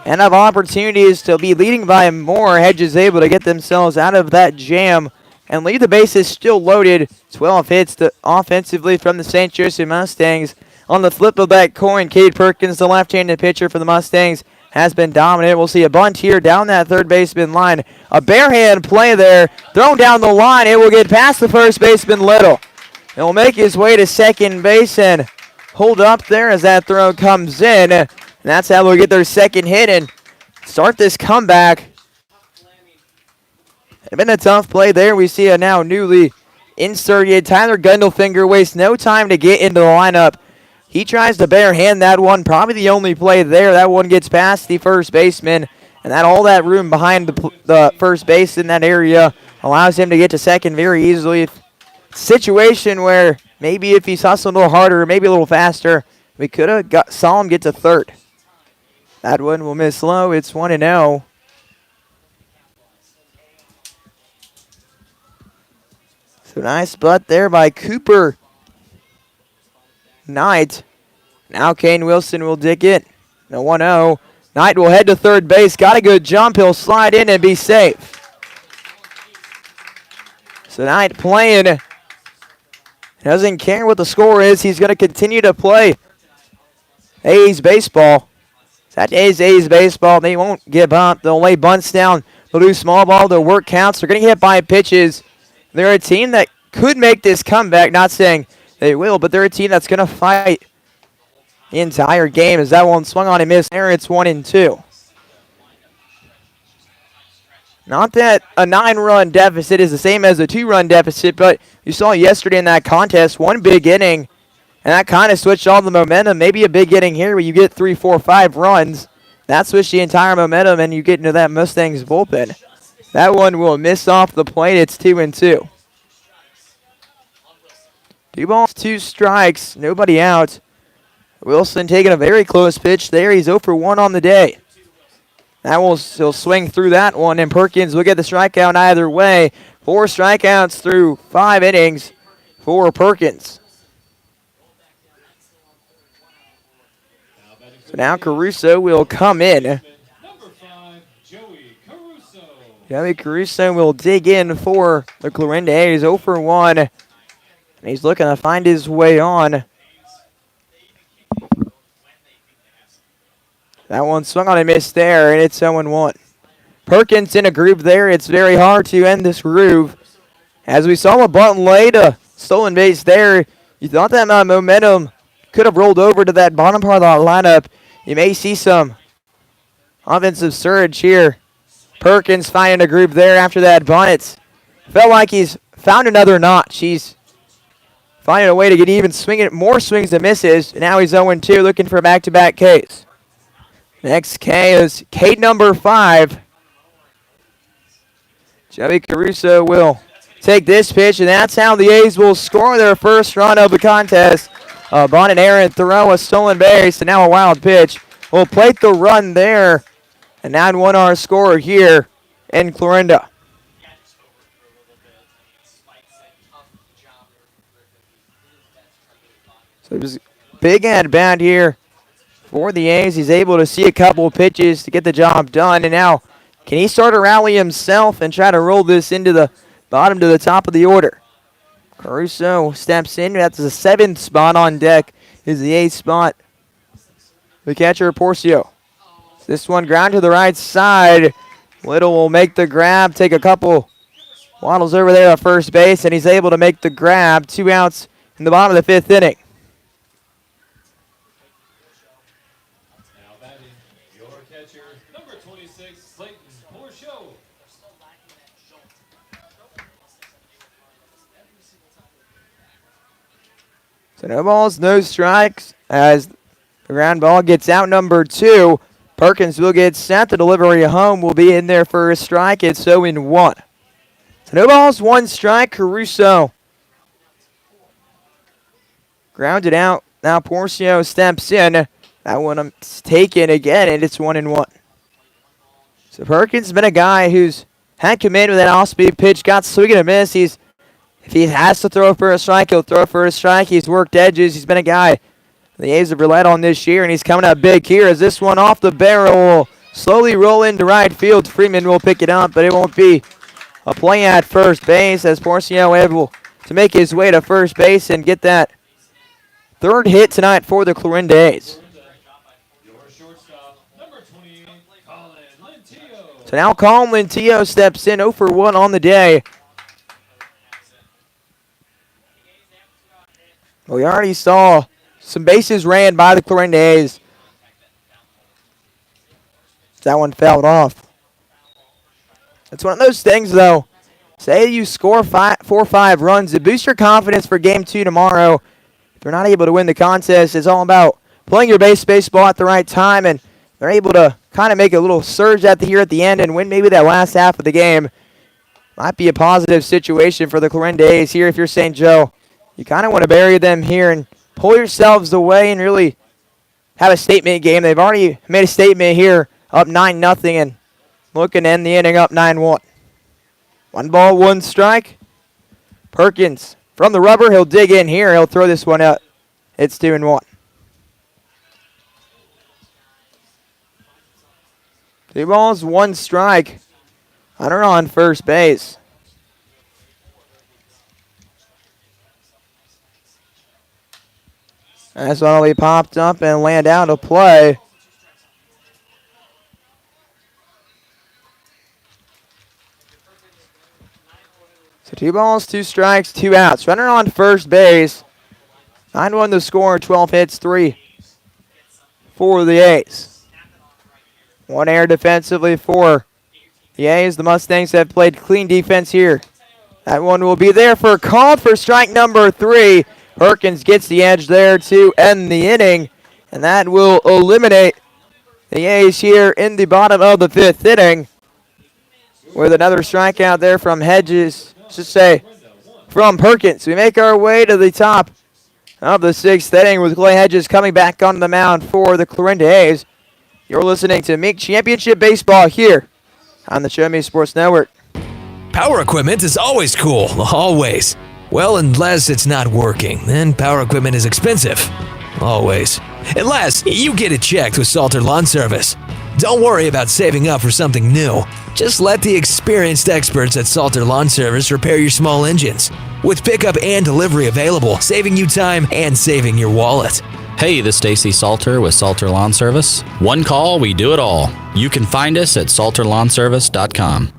[SPEAKER 4] and have opportunities to be leading by more. Hedges able to get themselves out of that jam and leave the bases still loaded. 12 hits offensively from the St. Joseph Mustangs. On the flip of that coin, Cade Perkins, the left-handed pitcher for the Mustangs, has been dominant. We'll see a bunt here down that third baseman line. A barehand play there, thrown down the line. It will get past the first baseman, Little. It will make his way to second base and hold up there as that throw comes in. And that's how we'll get their second hit and start this comeback. It's been a tough play there. We see a now newly inserted Tyler Gundelfinger wastes no time to get into the lineup. He tries to barehand that one, probably the only play there. That one gets past the first baseman, and all that room behind the first base in that area allows him to get to second very easily. Situation where maybe if he's hustling a little harder, maybe a little faster, we could have saw him get to third. That one will miss low. It's 1-0. So nice butt there by Cooper Knight. Now Kane Wilson will dig it. The 1-0. Knight will head to third base. Got a good jump. He'll slide in and be safe. So Knight playing. Doesn't care what the score is. He's going to continue to play A's baseball. That is A's baseball. They won't give up. They'll lay bunts down. They'll do small ball. They'll work counts. They're going to hit by pitches. They're a team that could make this comeback. Not saying they will, but they're a team that's going to fight the entire game. As that one swung on and missed there, it's 1-2. Not that a 9-run deficit is the same as a 2-run deficit, but you saw yesterday in that contest, one big inning, and that kind of switched all the momentum. Maybe a big inning here where you get 3, 4, 5 runs. That switched the entire momentum, and you get into that Mustangs bullpen. That one will miss off the plate. It's 2-2. 2 balls, 2 strikes, nobody out. Wilson taking a very close pitch there. He's 0 for 1 on the day. He'll swing through that one, and Perkins will get the strikeout either way. 4 strikeouts through 5 innings for Perkins. So now Caruso will come in. Joey Caruso will dig in for the Clarinda A's. 0 for 1. And he's looking to find his way on. That one swung on a miss there, and it's 0-1. Perkins in a groove there. It's very hard to end this groove. As we saw a bunt laid, a stolen base there. You thought that momentum could have rolled over to that bottom part of the lineup. You may see some offensive surge here. Perkins finding a groove there after that bunt. It's felt like he's found another notch. He's finding a way to get even more swings than misses. And now he's 0-2, looking for back-to-back Ks. Next K is K number 5. Joey Caruso will take this pitch, and that's how the A's will score their first run of the contest. Bunt and errant throw, a stolen base, and now a wild pitch. We'll plate the run there. And 9-1 our score here in Clarinda. So there's a big at-bat here for the A's. He's able to see a couple of pitches to get the job done. And now, can he start a rally himself and try to roll this into the bottom to the top of the order? Caruso steps in. That's the 7th spot on deck. Is the 8th spot. The catcher, Porcio. This one ground to the right side. Little will make the grab, take a couple waddles over there at first base, and he's able to make the grab. 2 outs in the bottom of the 5th inning.
[SPEAKER 21] Now batting, your catcher, number 26, Clayton Porcio.
[SPEAKER 4] So no balls, no strikes, as the ground ball gets out number 2. Perkins will get set. The delivery home will be in there for a strike. It's 0-1. So no balls, 1 strike. Caruso grounded out. Now Porcio steps in. That one taken again, and it's 1-1. So Perkins has been a guy who's had command with that off-speed pitch, got swing and a miss. If he has to throw for a strike, he'll throw for a strike. He's worked edges. He's been a guy the A's have relied on this year, and he's coming up big here as this one off the barrel will slowly roll into right field. Freeman will pick it up, but it won't be a play at first base as Porcio able to make his way to first base and get that 3rd hit tonight for the Clarinda A's. So now Colin Lintillo steps in, 0 for 1 on the day. We already saw some bases ran by the Clarinda A's. That one fouled off. It's one of those things, though. Say you score 4 or 5 runs, it boosts your confidence for Game 2 tomorrow. If you're not able to win the contest, it's all about playing your baseball at the right time, and they're able to kind of make a little surge at the end and win maybe that last half of the game. Might be a positive situation for the Clarinda A's here if you're St. Joe. You kind of want to bury them here and pull yourselves away and really have a statement game. They've already made a statement here, up 9-0, and looking to end the inning up 9-1. 1 ball, 1 strike. Perkins from the rubber. He'll dig in here. He'll throw this one up. It's 2-1. 2 balls, 1 strike. Hunter on first base. That's all he popped up and land out to play. So 2 balls, 2 strikes, 2 outs. Runner on first base. 9-1 the score, 12 hits, 3 for the A's. 1 error defensively for the A's. The Mustangs have played clean defense here. That one will be there for called for strike number 3. Perkins gets the edge there to end the inning, and that will eliminate the A's here in the bottom of the 5th inning with another strikeout there from Hedges, from Perkins. We make our way to the top of the 6th inning with Clay Hedges coming back onto the mound for the Clarinda A's. You're listening to MINK Championship Baseball here on the Show Me Sports Network.
[SPEAKER 16] Power equipment is always cool, always. Well, unless it's not working, then power equipment is expensive. Always. Unless you get it checked with Salter Lawn Service. Don't worry about saving up for something new. Just let the experienced experts at Salter Lawn Service repair your small engines. With pickup and delivery available, saving you time and saving your wallet.
[SPEAKER 17] Hey, this is Stacy Salter with Salter Lawn Service. One call, we do it all. You can find us at salterlawnservice.com.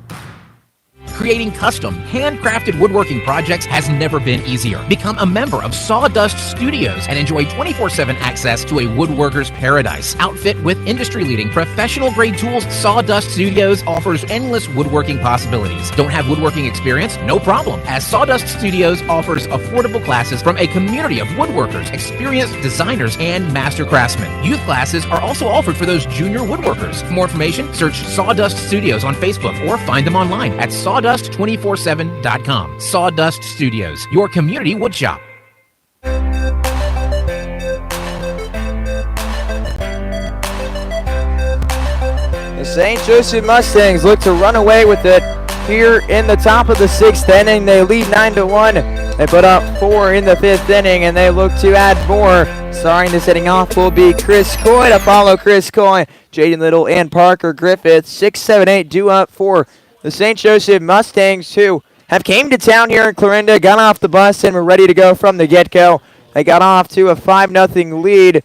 [SPEAKER 18] Creating custom, handcrafted woodworking projects has never been easier. Become a member of Sawdust Studios and enjoy 24/7 access to a woodworker's paradise. Outfit with industry-leading professional-grade tools, Sawdust Studios offers endless woodworking possibilities. Don't have woodworking experience? No problem, as Sawdust Studios offers affordable classes from a community of woodworkers, experienced designers, and master craftsmen. Youth classes are also offered for those junior woodworkers. For more information, search Sawdust Studios on Facebook or find them online at sawdust247.com. Sawdust Studios, your community woodshop.
[SPEAKER 4] The St. Joseph Mustangs look to run away with it here in the top of the 6th inning. They lead 9-1. They put up 4 in the 5th inning, and they look to add more. Starting this inning off will be Chris Coy. To follow Chris Coy, Jaden Little and Parker Griffith. 6, 7, 8 due up for the St. Joseph Mustangs, who have came to town here in Clarinda, got off the bus, and were ready to go from the get-go. They got off to a 5-0 lead,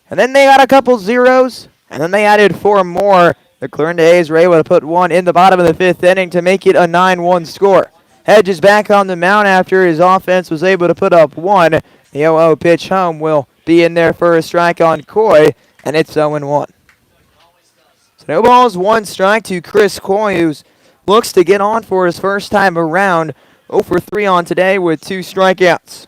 [SPEAKER 4] and then they got a couple zeros, and then they added 4 more. The Clarinda A's were able to put 1 in the bottom of the 5th inning to make it a 9-1 score. Hedges back on the mound after his offense was able to put up 1. The 0-0 pitch home will be in there for a strike on Coy, and it's 0-1. So no balls, 1 strike to Chris Coy, who looks to get on for his first time around. 0 for 3 on today with 2 strikeouts.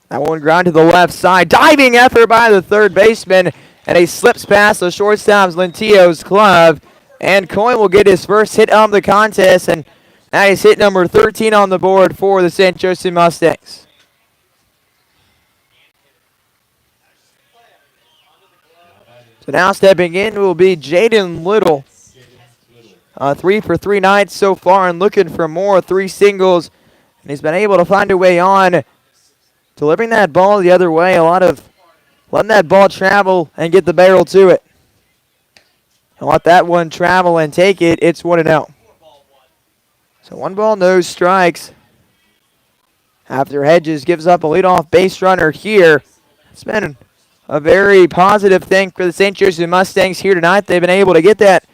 [SPEAKER 4] That one ground to the left side. Diving effort by the third baseman, and he slips past the shortstop's Lentillo's glove. And Coy will get his first hit on the contest, and that is hit number 13 on the board for the St. Joseph Mustangs. So now stepping in will be Jaden Little. 3 for 3 nights so far and looking for more. 3 singles, and he's been able to find a way on. Delivering that ball the other way, a lot of letting that ball travel and get the barrel to it. And let that one travel and take it. It's 1-0. So 1 ball, no strikes. After Hedges gives up a leadoff base runner here. It's been a very positive thing for the St. Joseph Mustangs here tonight. They've been able to get that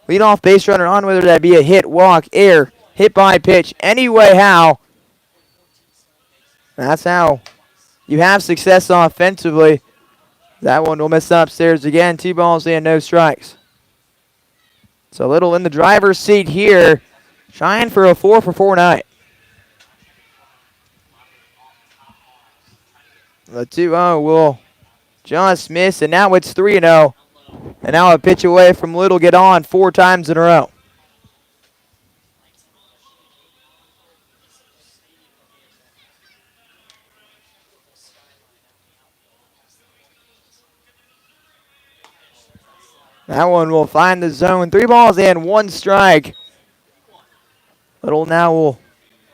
[SPEAKER 4] leadoff base runner on, whether that be a hit, walk, error, hit by pitch, any way how. That's how you have success offensively. That one will miss upstairs again. 2 balls and no strikes. So Little in the driver's seat here, trying for a 4 for 4 night. The 2-0 will just miss, and now it's 3-0. And now a pitch away from Little get on 4 times in a row. That one will find the zone. 3 balls and 1 strike. Little now will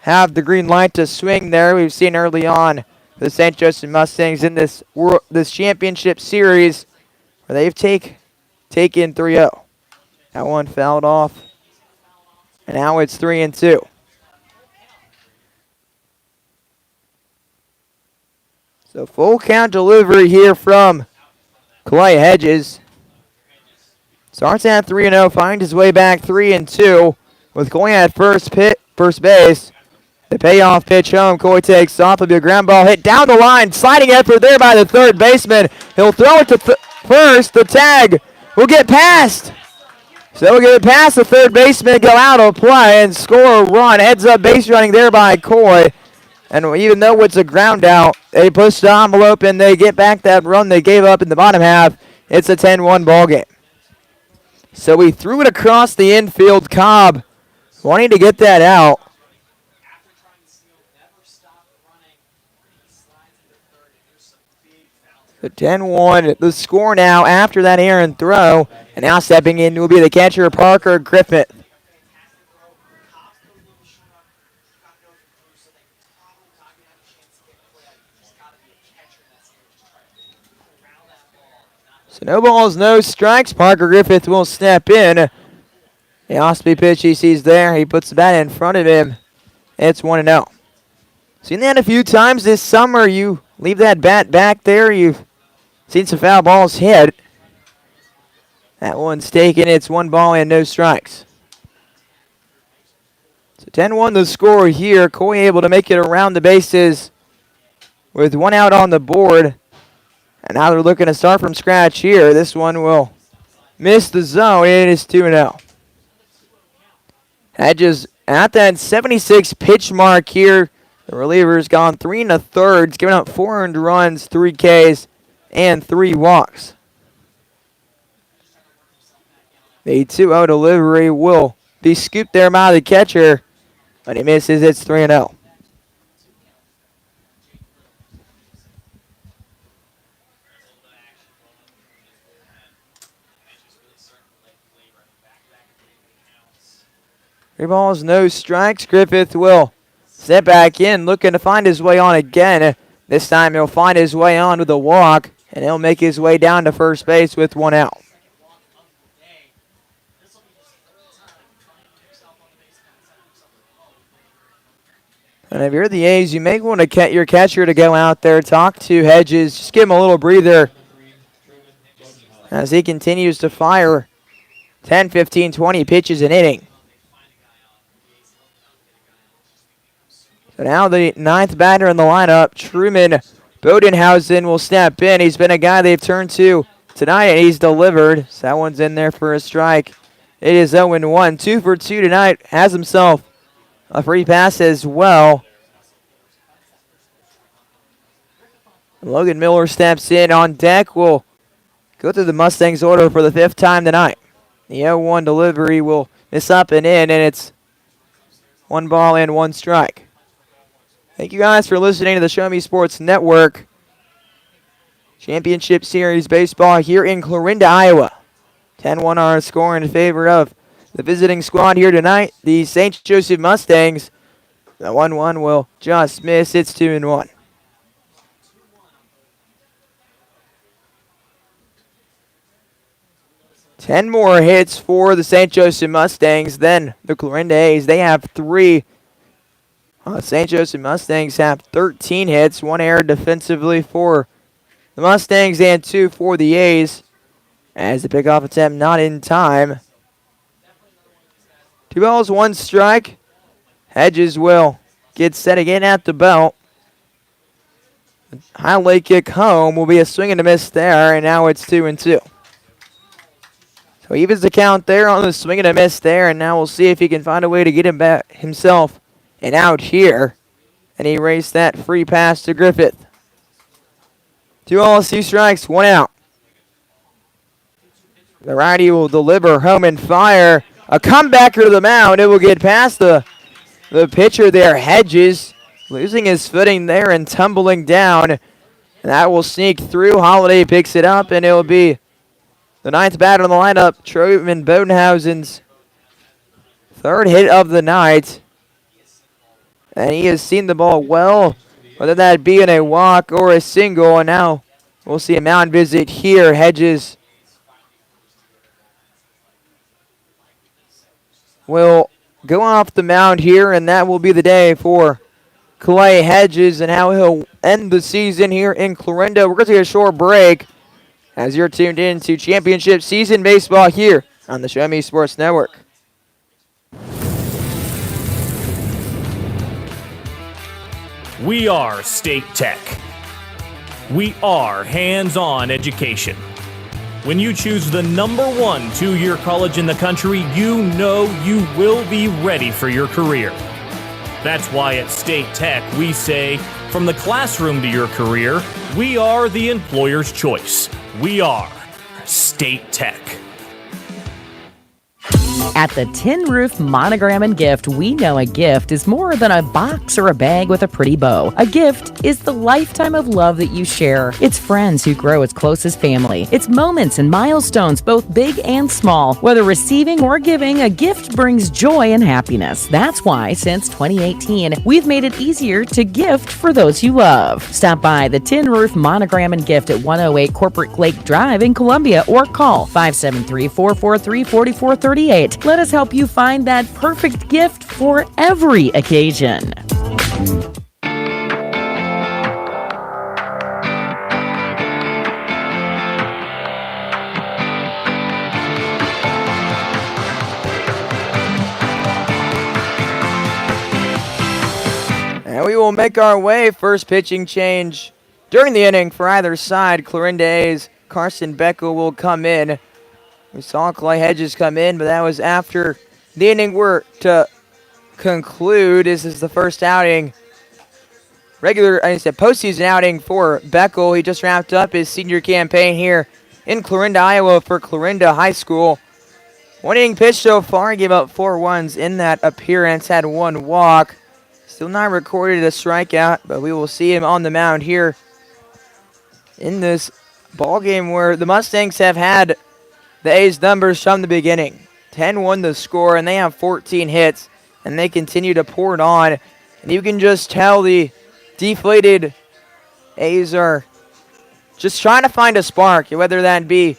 [SPEAKER 4] have the green light to swing there. We've seen early on the St. Joseph Mustangs in this championship series where they've taken 3-0. That one fouled off. And now it's 3-2. So full count delivery here from Clay Hedges. Starts at 3-0, finds his way back 3-2 with Coy at first base. The payoff pitch home. Coy takes off. It'll be a ground ball hit down the line. Sliding effort there by the third baseman. He'll throw it to first. The tag will get past. So we'll get it past the third baseman, go out of play, and score a run. Heads up base running there by Coy. And even though it's a ground out, they push the envelope and they get back that run they gave up in the bottom half. It's a 10-1 ball game. So he threw it across the infield. Cobb wanting to get that out. The 10-1, the score now after that errant throw. And now stepping in will be the catcher, Parker Griffith. So no balls, no strikes. Parker Griffith will step in. The off-speed pitch he sees there, he puts the bat in front of him. It's 1-0. Seen that a few times this summer. You leave that bat back there, you've seen some foul balls hit. That one's taken. It's 1 ball and no strikes. So 10-1 the score here. Coy able to make it around the bases with 1 out on the board. And now they're looking to start from scratch here. This one will miss the zone. It is 2-0. Hedges at that 76 pitch mark here. The reliever's gone 3 1/3, giving up 4 earned runs, 3 Ks, and 3 walks. The 2-0 delivery will be scooped there by the catcher, but he misses. It's 3-0. Three balls, no strikes. Griffith will step back in, looking to find his way on again. This time he'll find his way on with a walk, and he'll make his way down to first base with 1 out. And if you're the A's, you may want to get your catcher to go out there, talk to Hedges, just give him a little breather as he continues to fire 10, 15, 20 pitches an inning. So now the 9th batter in the lineup, Truman Bodenhausen, will step in. He's been a guy they've turned to tonight, and he's delivered. So that one's in there for a strike. It is 0-1. 2 for 2 tonight. Has himself a free pass as well. Logan Miller steps in on deck. Will go through the Mustangs order for the 5th time tonight. The 0-1 delivery will miss up and in, and it's 1 ball and 1 strike. Thank you guys for listening to the Show Me Sports Network. Championship Series baseball here in Clarinda, Iowa. 10-1 our score in favor of the visiting squad here tonight, the St. Joseph Mustangs. The 1-1 will just miss. It's 2-1. Ten more hits for the St. Joseph Mustangs than the Clarinda A's. They have 3. St. Joseph Mustangs have 13 hits, 1 error defensively for the Mustangs and 2 for the A's. As the pickoff attempt not in time. 2 balls, 1 strike. Hedges will get set again at the belt. High leg kick home will be a swing and a miss there, and now it's 2-2. So evens the count there on the swing and a miss there, and now we'll see if he can find a way to get him back himself and out here. And he raced that free pass to Griffith. 2 balls, 2 strikes, 1 out. The righty will deliver home and fire. A comebacker to the mound. It will get past the pitcher there, Hedges, losing his footing there and tumbling down. And that will sneak through. Holiday picks it up, and it will be the 9th batter in the lineup, Truman Bodenhausen's 3rd hit of the night. And he has seen the ball well, whether that be in a walk or a single. And now we'll see a mound visit here. Hedges will go off the mound here, and that will be the day for Clay Hedges and how he'll end the season here in Clarinda. We're going to take a short break as you're tuned in to championship season baseball here on the Show Me Sports Network.
[SPEAKER 19] We are State Tech. We are hands-on education. When you choose the #1 2-year college in the country, you know you will be ready for your career. That's why at State Tech we say, from the classroom to your career, we are the employer's choice. We are State Tech.
[SPEAKER 20] At the Tin Roof Monogram and Gift, we know a gift is more than a box or a bag with a pretty bow. A gift is the lifetime of love that you share. It's friends who grow as close as family. It's moments and milestones, both big and small. Whether receiving or giving, a gift brings joy and happiness. That's why, since 2018, we've made it easier to gift for those you love. Stop by the Tin Roof Monogram and Gift at 108 Corporate Lake Drive in Columbia or call 573-443-4438. Let us help you find that perfect gift for every occasion.
[SPEAKER 4] And we will make our way. First pitching change during the inning for either side. Clarinda A's Carson Beckel will come in. We saw Clay Hedges come in, but that was after the inning were to conclude. This is the first outing, postseason outing for Beckel. He just wrapped up his senior campaign here in Clarinda, Iowa for Clarinda High School. One inning pitched so far. He gave up 4 runs in that appearance, had 1 walk. Still not recorded a strikeout, but we will see him on the mound here in this ball game where the Mustangs have had the A's numbers from the beginning. 10-1 the score, and they have 14 hits, and they continue to pour it on. And you can just tell the deflated A's are just trying to find a spark, whether that be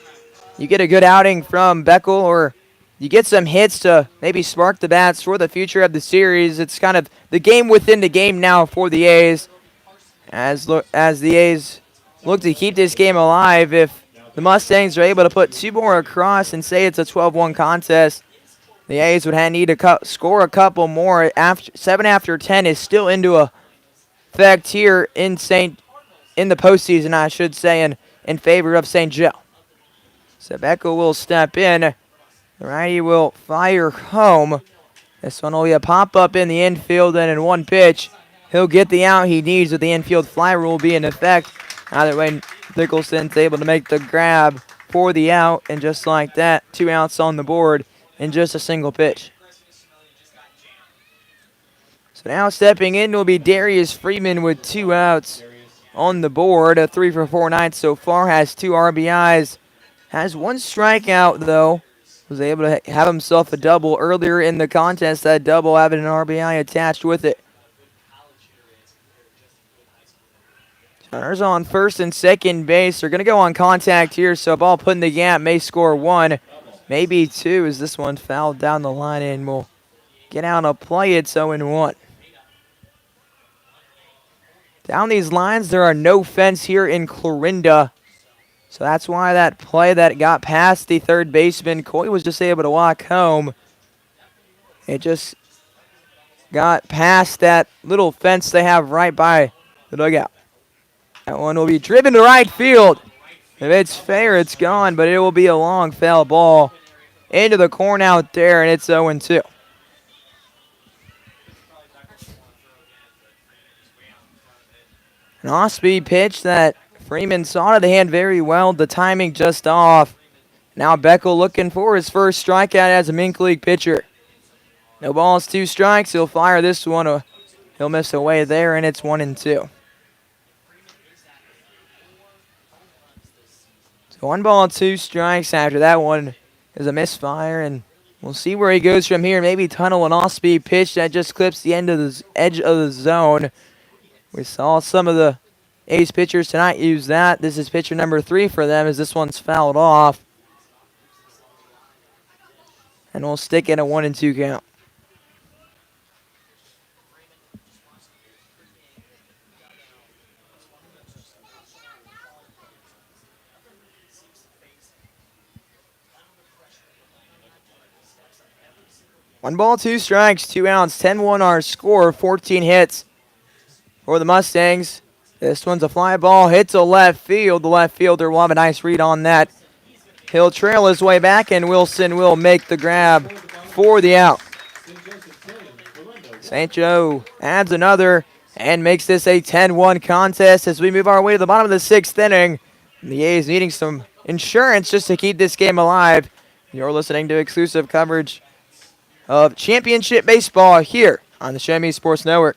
[SPEAKER 4] you get a good outing from Beckel or you get some hits to maybe spark the bats for the future of the series. It's kind of the game within the game now for the A's. As the A's look to keep this game alive, if the Mustangs are able to put 2 more across and say it's a 12-1 contest, the A's would need to score a couple more. 7 after 10 is still into effect here in the postseason, I should say, in favor of St. Joe. So Beckel will step in. The righty will fire home. This one will be a pop-up in the infield, and in 1 pitch, he'll get the out he needs with the infield fly rule be in effect. Either way, Nicholson's able to make the grab for the out, and just like that, 2 outs on the board in just a single pitch. So now stepping in will be Darius Freeman with 2 outs on the board. A 3 for 4 night so far, has 2 RBIs, has 1 strikeout though. Was able to have himself a double earlier in the contest, that double having an RBI attached with it. Runners on first and second base. They're going to go on contact here, so ball put in the gap may score 1, maybe 2, as this one fouled down the line and will get out of play. It's 0-1. Down these lines, there are no fence here in Clarinda. So that's why that play that got past the third baseman, Coy was just able to walk home. It just got past that little fence they have right by the dugout. That one will be driven to right field. If it's fair, it's gone, but it will be a long foul ball into the corner out there, and it's 0-2. An off-speed pitch that Freeman saw to the hand very well. The timing just off. Now Beckel looking for his first strikeout as a MINK League pitcher. No balls, 2 strikes. He'll fire this one. He'll miss away there, and it's 1-2. So 1 ball, 2 strikes after that one is a misfire, and we'll see where he goes from here. Maybe tunnel an off-speed pitch that just clips the end of the edge of the zone. We saw some of the A's pitchers tonight use that. This is pitcher number 3 for them as this one's fouled off. And we'll stick in a 1-2 count. One ball, 2 strikes, 2 outs, 10-1 our score, 14 hits for the Mustangs. This one's a fly ball, hits a left field. The left fielder will have a nice read on that. He'll trail his way back, and Wilson will make the grab for the out. St. Joe adds another and makes this a 10-1 contest as we move our way to the bottom of the 6th inning. The A's needing some insurance just to keep this game alive. You're listening to exclusive coverage of championship baseball here on the Show Me Sports Network.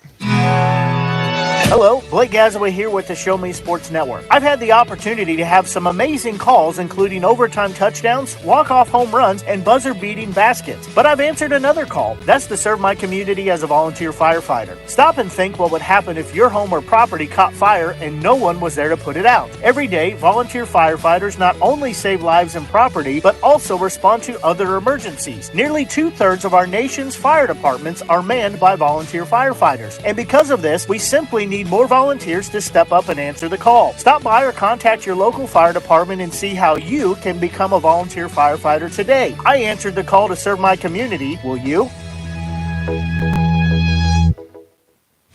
[SPEAKER 12] Hello, Blake Gazaway here with the Show Me Sports Network. I've had the opportunity to have some amazing calls, including overtime touchdowns, walk-off home runs, and buzzer-beating baskets. But I've answered another call. That's to serve my community as a volunteer firefighter. Stop and think what would happen if your home or property caught fire and no one was there to put it out. Every day, volunteer firefighters not only save lives and property, but also respond to other emergencies. Nearly 2/3 of our nation's fire departments are manned by volunteer firefighters. And because of this, we simply need more volunteers to step up and answer the call. Stop by or contact your local fire department and see how you can become a volunteer firefighter today. I answered the call to serve my community. Will you?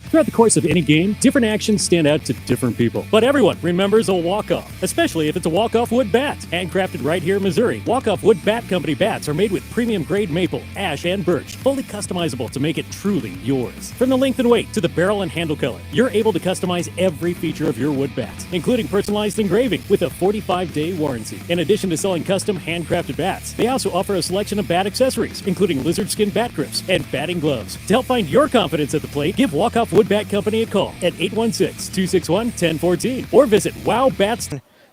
[SPEAKER 21] Throughout the course of any game, different actions stand out to different people. But everyone remembers a walk-off, especially if it's a walk-off wood bat. Handcrafted right here in Missouri, walk-off wood bat company bats are made with premium-grade maple, ash, and birch, fully customizable to make it truly yours. From the length and weight to the barrel and handle color, you're able to customize every feature of your wood bat, including personalized engraving with a 45-day warranty. In addition to selling custom handcrafted bats, they also offer a selection of bat accessories, including lizard skin bat grips and batting gloves. To help find your confidence at the plate, give Walk-Off Wood Bat Company a call at 816-261-1014 or visit Wow Bats.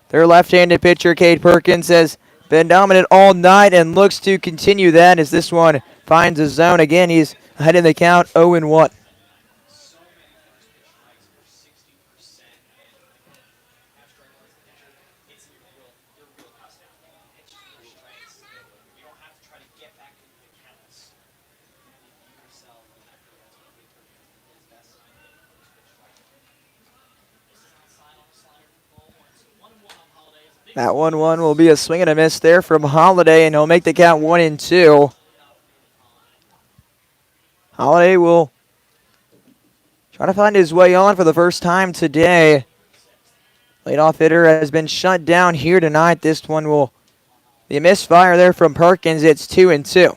[SPEAKER 4] Their left-handed pitcher, Cade Perkins, has been dominant all night and looks to continue that as this one finds a zone. Again, he's ahead in the count, 0-1. That 1-1 will be a swing and a miss there from Holiday, and he'll make the count 1-2. Holiday will try to find his way on for the first time today. Leadoff hitter has been shut down here tonight. This one will be a misfire there from Perkins. It's 2-2.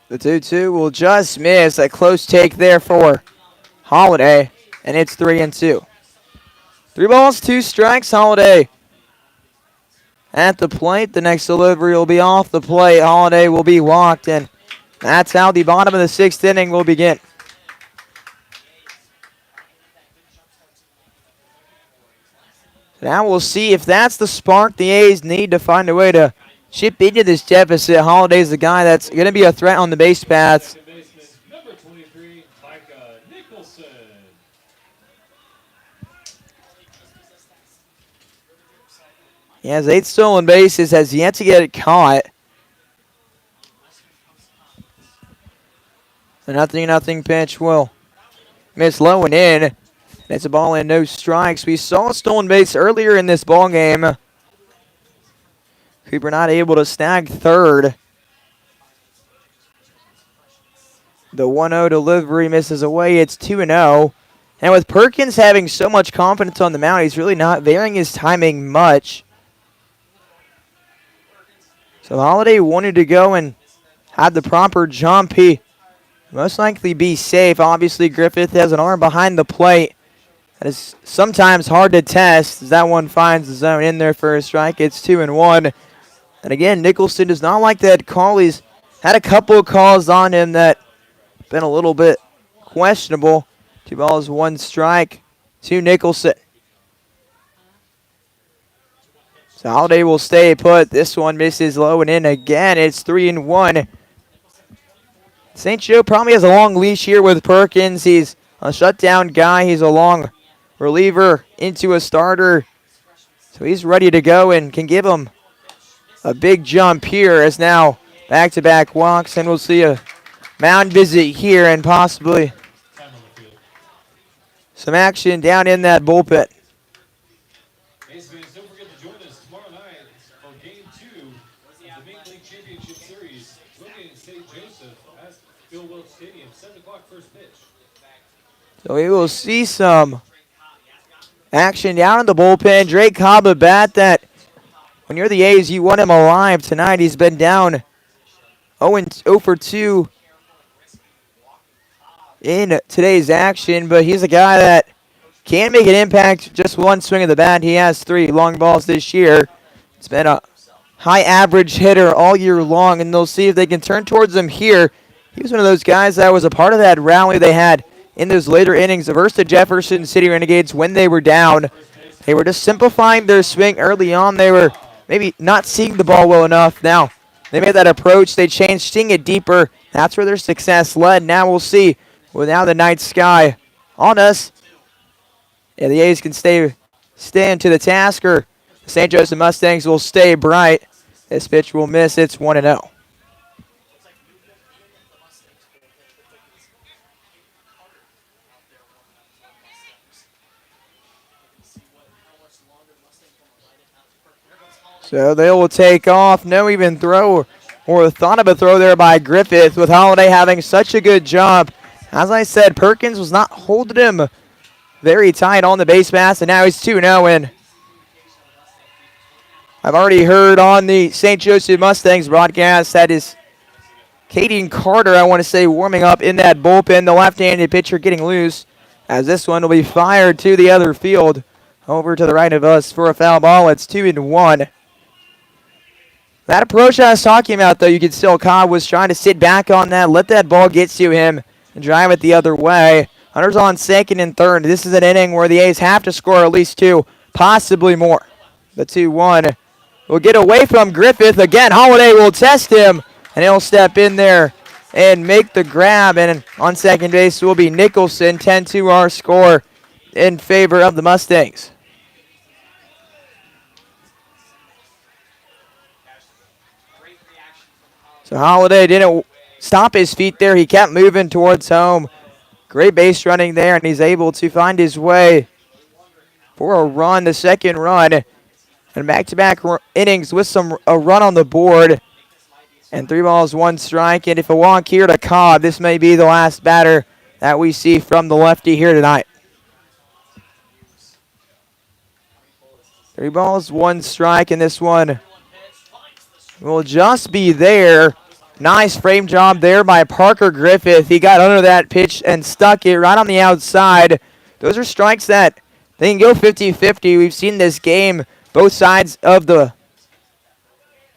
[SPEAKER 4] The 2-2 will just miss. A close take there for Holiday, and it's 3-2. 3 balls, 2 strikes. Holiday at the plate. The next delivery will be off the plate. Holiday will be walked, and that's how the bottom of the 6th inning will begin. Now we'll see if that's the spark the A's need to find a way to chip into this deficit. Holiday's the guy that's going to be a threat on the base paths. He has 8 stolen bases, has yet to get it caught. The 0-0 pitch will miss low and in. It's a ball and no strikes. We saw a stolen base earlier in this ball game. Cooper not able to snag third. The 1-0 delivery misses away. It's 2-0. And with Perkins having so much confidence on the mound, he's really not varying his timing much. So Holiday wanted to go and have the proper jump. He most likely be safe. Obviously, Griffith has an arm behind the plate. That is sometimes hard to test as that one finds the zone in there for a strike. It's 2-1. And again, Nicholson does not like that call. He's had a couple of calls on him that been a little bit questionable. 2 balls, 1 strike to Nicholson. So Holiday will stay put. This one misses low and in again. It's 3-1. St. Joe probably has a long leash here with Perkins. He's a shutdown guy. He's a long reliever into a starter. So he's ready to go and can give him a big jump here as now back-to-back walks, and we'll see a mound visit here and possibly some action down in that bullpen.
[SPEAKER 5] A's fans, don't forget to join us tomorrow night for Game 2 of the MINK League Championship Series. Located in St. Joseph at Bill Welch Stadium, 7 o'clock first pitch.
[SPEAKER 4] So we will see some action down in the bullpen. Drake Cobb, a bat that when you're the A's, you want him alive. Tonight he's been down 0 for 2 in today's action, but he's a guy that can make an impact just one swing of the bat. He has 3 long balls this year. It's been a high average hitter all year long, and they'll see if they can turn towards him here. He was one of those guys that was a part of that rally they had in those later innings versus the Jefferson City Renegades when they were down. They were just simplifying their swing early on. They were maybe not seeing the ball well enough. Now, they made that approach. They changed, seeing it deeper. That's where their success led. Now we'll see. Well, now the night sky on us. Yeah, the A's can stand to the task, or the St. Joseph Mustangs will stay bright. This pitch will miss. It's 1-0. So they will take off. No even throw or thought of a throw there by Griffith, with Holiday having such a good job. As I said, Perkins was not holding him very tight on the base pass, and now he's 2-0 in. I've already heard on the St. Joseph Mustangs broadcast that is Caden Carter, I want to say, warming up in that bullpen. The left-handed pitcher getting loose, as this one will be fired to the other field over to the right of us for a foul ball. It's 2-1. That approach I was talking about, though, you could still, Cobb was trying to sit back on that, let that ball get to him, and drive it the other way. Hunters on second and third. This is an inning where the A's have to score at least 2, possibly more. The 2-1 will get away from Griffith. Again, Holiday will test him, and he'll step in there and make the grab. And on second base will be Nicholson. 10-2 our score in favor of the Mustangs. So Holiday didn't stop his feet there. He kept moving towards home. Great base running there, and he's able to find his way for a run, the second run. And back-to-back innings with a run on the board. And 3 balls, 1 strike. And if a walk here to Cobb, this may be the last batter that we see from the lefty here tonight. 3 balls, 1 strike, and this one will just be there. Nice frame job there by Parker Griffith. He got under that pitch and stuck it right on the outside. Those are strikes that they can go 50-50. We've seen this game, both sides of the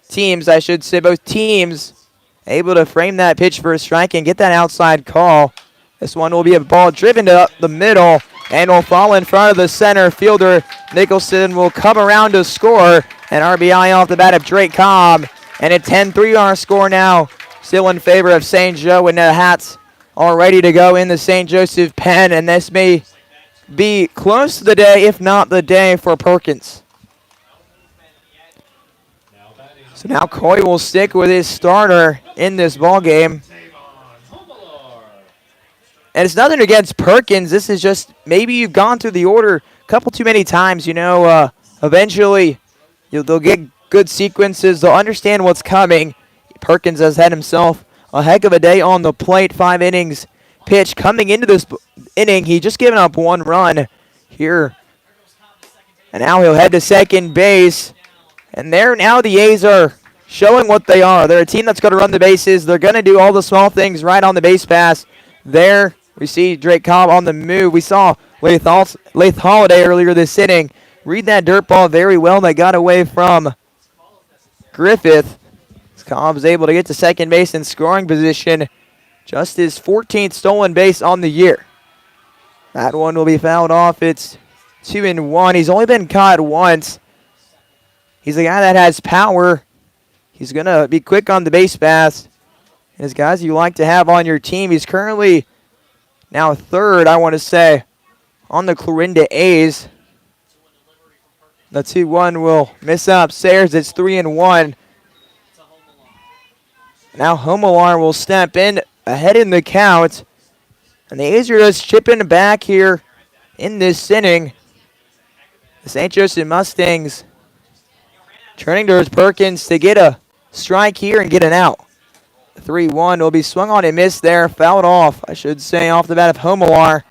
[SPEAKER 4] teams, I should say, both teams able to frame that pitch for a strike and get that outside call. This one will be a ball driven up the middle and will fall in front of the center fielder. Nicholson will come around to score. An RBI off the bat of Drake Cobb. And a 10-3 our score now. Still in favor of St. Joe, and the hats all ready to go in the St. Joseph pen. And this may be close to the day, if not the day, for Perkins. So now Coy will stick with his starter in this ball game. And it's nothing against Perkins. This is just maybe you've gone through the order a couple too many times. You know, eventually they'll get good sequences. They'll understand what's coming. Perkins has had himself a heck of a day on the plate. 5 innings pitch coming into this inning. He just given up 1 run here. And now he'll head to second base. And there now the A's are showing what they are. They're a team that's going to run the bases. They're going to do all the small things right on the base pass. There we see Drake Cobb on the move. We saw Lath Holiday earlier this inning read that dirt ball very well. They got away from Griffith. Cobb's able to get to second base in scoring position. Just his 14th stolen base on the year. That one will be fouled off. It's 2-1. He's only been caught once. He's a guy that has power. He's going to be quick on the base pass. His guys you like to have on your team. He's currently now 3rd, I want to say, on the Clarinda A's. The 2-1 will miss upstairs. It's 3-1. Now Homelar will step in ahead in the count. And the A's are just chipping back here in this inning. The St. Joseph Mustangs turning towards Perkins to get a strike here and get an out. 3-1 will be swung on and missed there. Fouled off, I should say, off the bat of Homelar.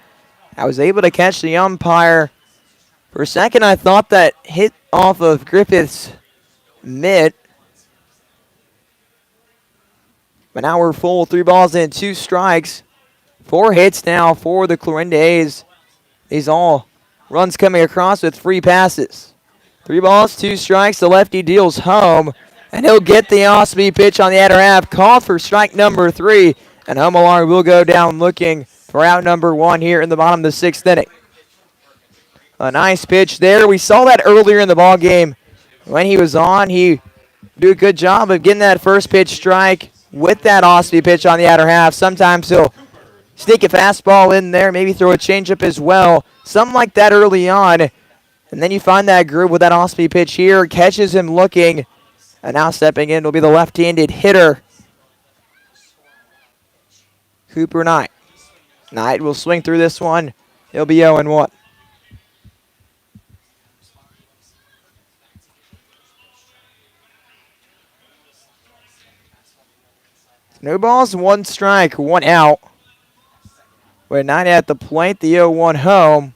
[SPEAKER 4] I was able to catch the umpire. For a second, I thought that hit off of Griffith's mitt. But now we're full, 3 balls and 2 strikes. 4 hits now for the Clarinda A's. These all runs coming across with 3 passes. 3 balls, 2 strikes. The lefty deals home, and he'll get the off-speed pitch on the outer half. Called for strike number 3, and Homelar will go down looking for out number 1 here in the bottom of the 6th inning. A nice pitch there. We saw that earlier in the ball game when he was on. He did a good job of getting that first pitch strike with that off-speed pitch on the outer half. Sometimes he'll sneak a fastball in there, maybe throw a changeup as well. Something like that early on. And then you find that groove with that off-speed pitch here. Catches him looking. And now stepping in will be the left-handed hitter, Cooper Knight. Knight will swing through this one. He'll be 0-1. No balls, 1 strike, 1 out. With Knight at the plate, the 0-1 home.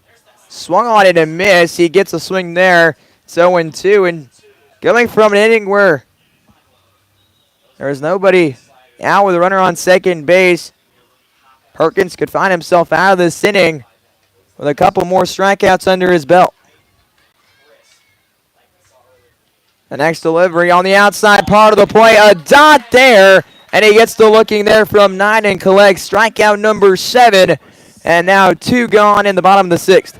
[SPEAKER 4] Swung on it and missed. He gets a swing there. It's 0-2. And going from an inning where there's nobody out with a runner on second base, Perkins could find himself out of this inning with a couple more strikeouts under his belt. The next delivery on the outside part of the play. A dot there. And he gets to looking there from 9 and collects strikeout number 7. And now 2 gone in the bottom of the 6th.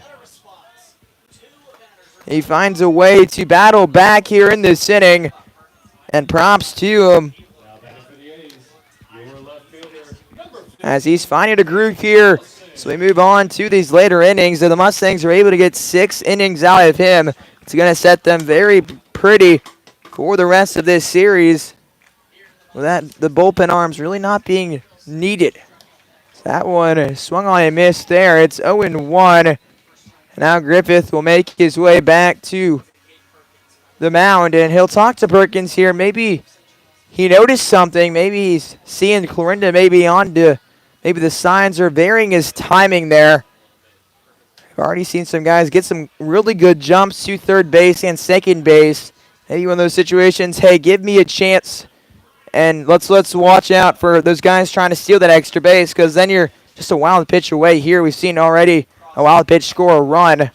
[SPEAKER 4] He finds a way to battle back here in this inning. And props to him as he's finding a groove here. So we move on to these later innings. And the Mustangs are able to get 6 innings out of him. It's going to set them very pretty for the rest of this series. That the bullpen arms really not being needed. So that one swung on and missed there. It's 0-1. Now Griffith will make his way back to the mound, and he'll talk to Perkins here. Maybe he noticed something. Maybe he's seeing Clarinda maybe maybe the signs are varying his timing there. I've already seen some guys get some really good jumps to third base and second base. Maybe one of those situations, hey, give me a chance. And let's watch out for those guys trying to steal that extra base, because then you're just a wild pitch away here. We've seen already a wild pitch score a run.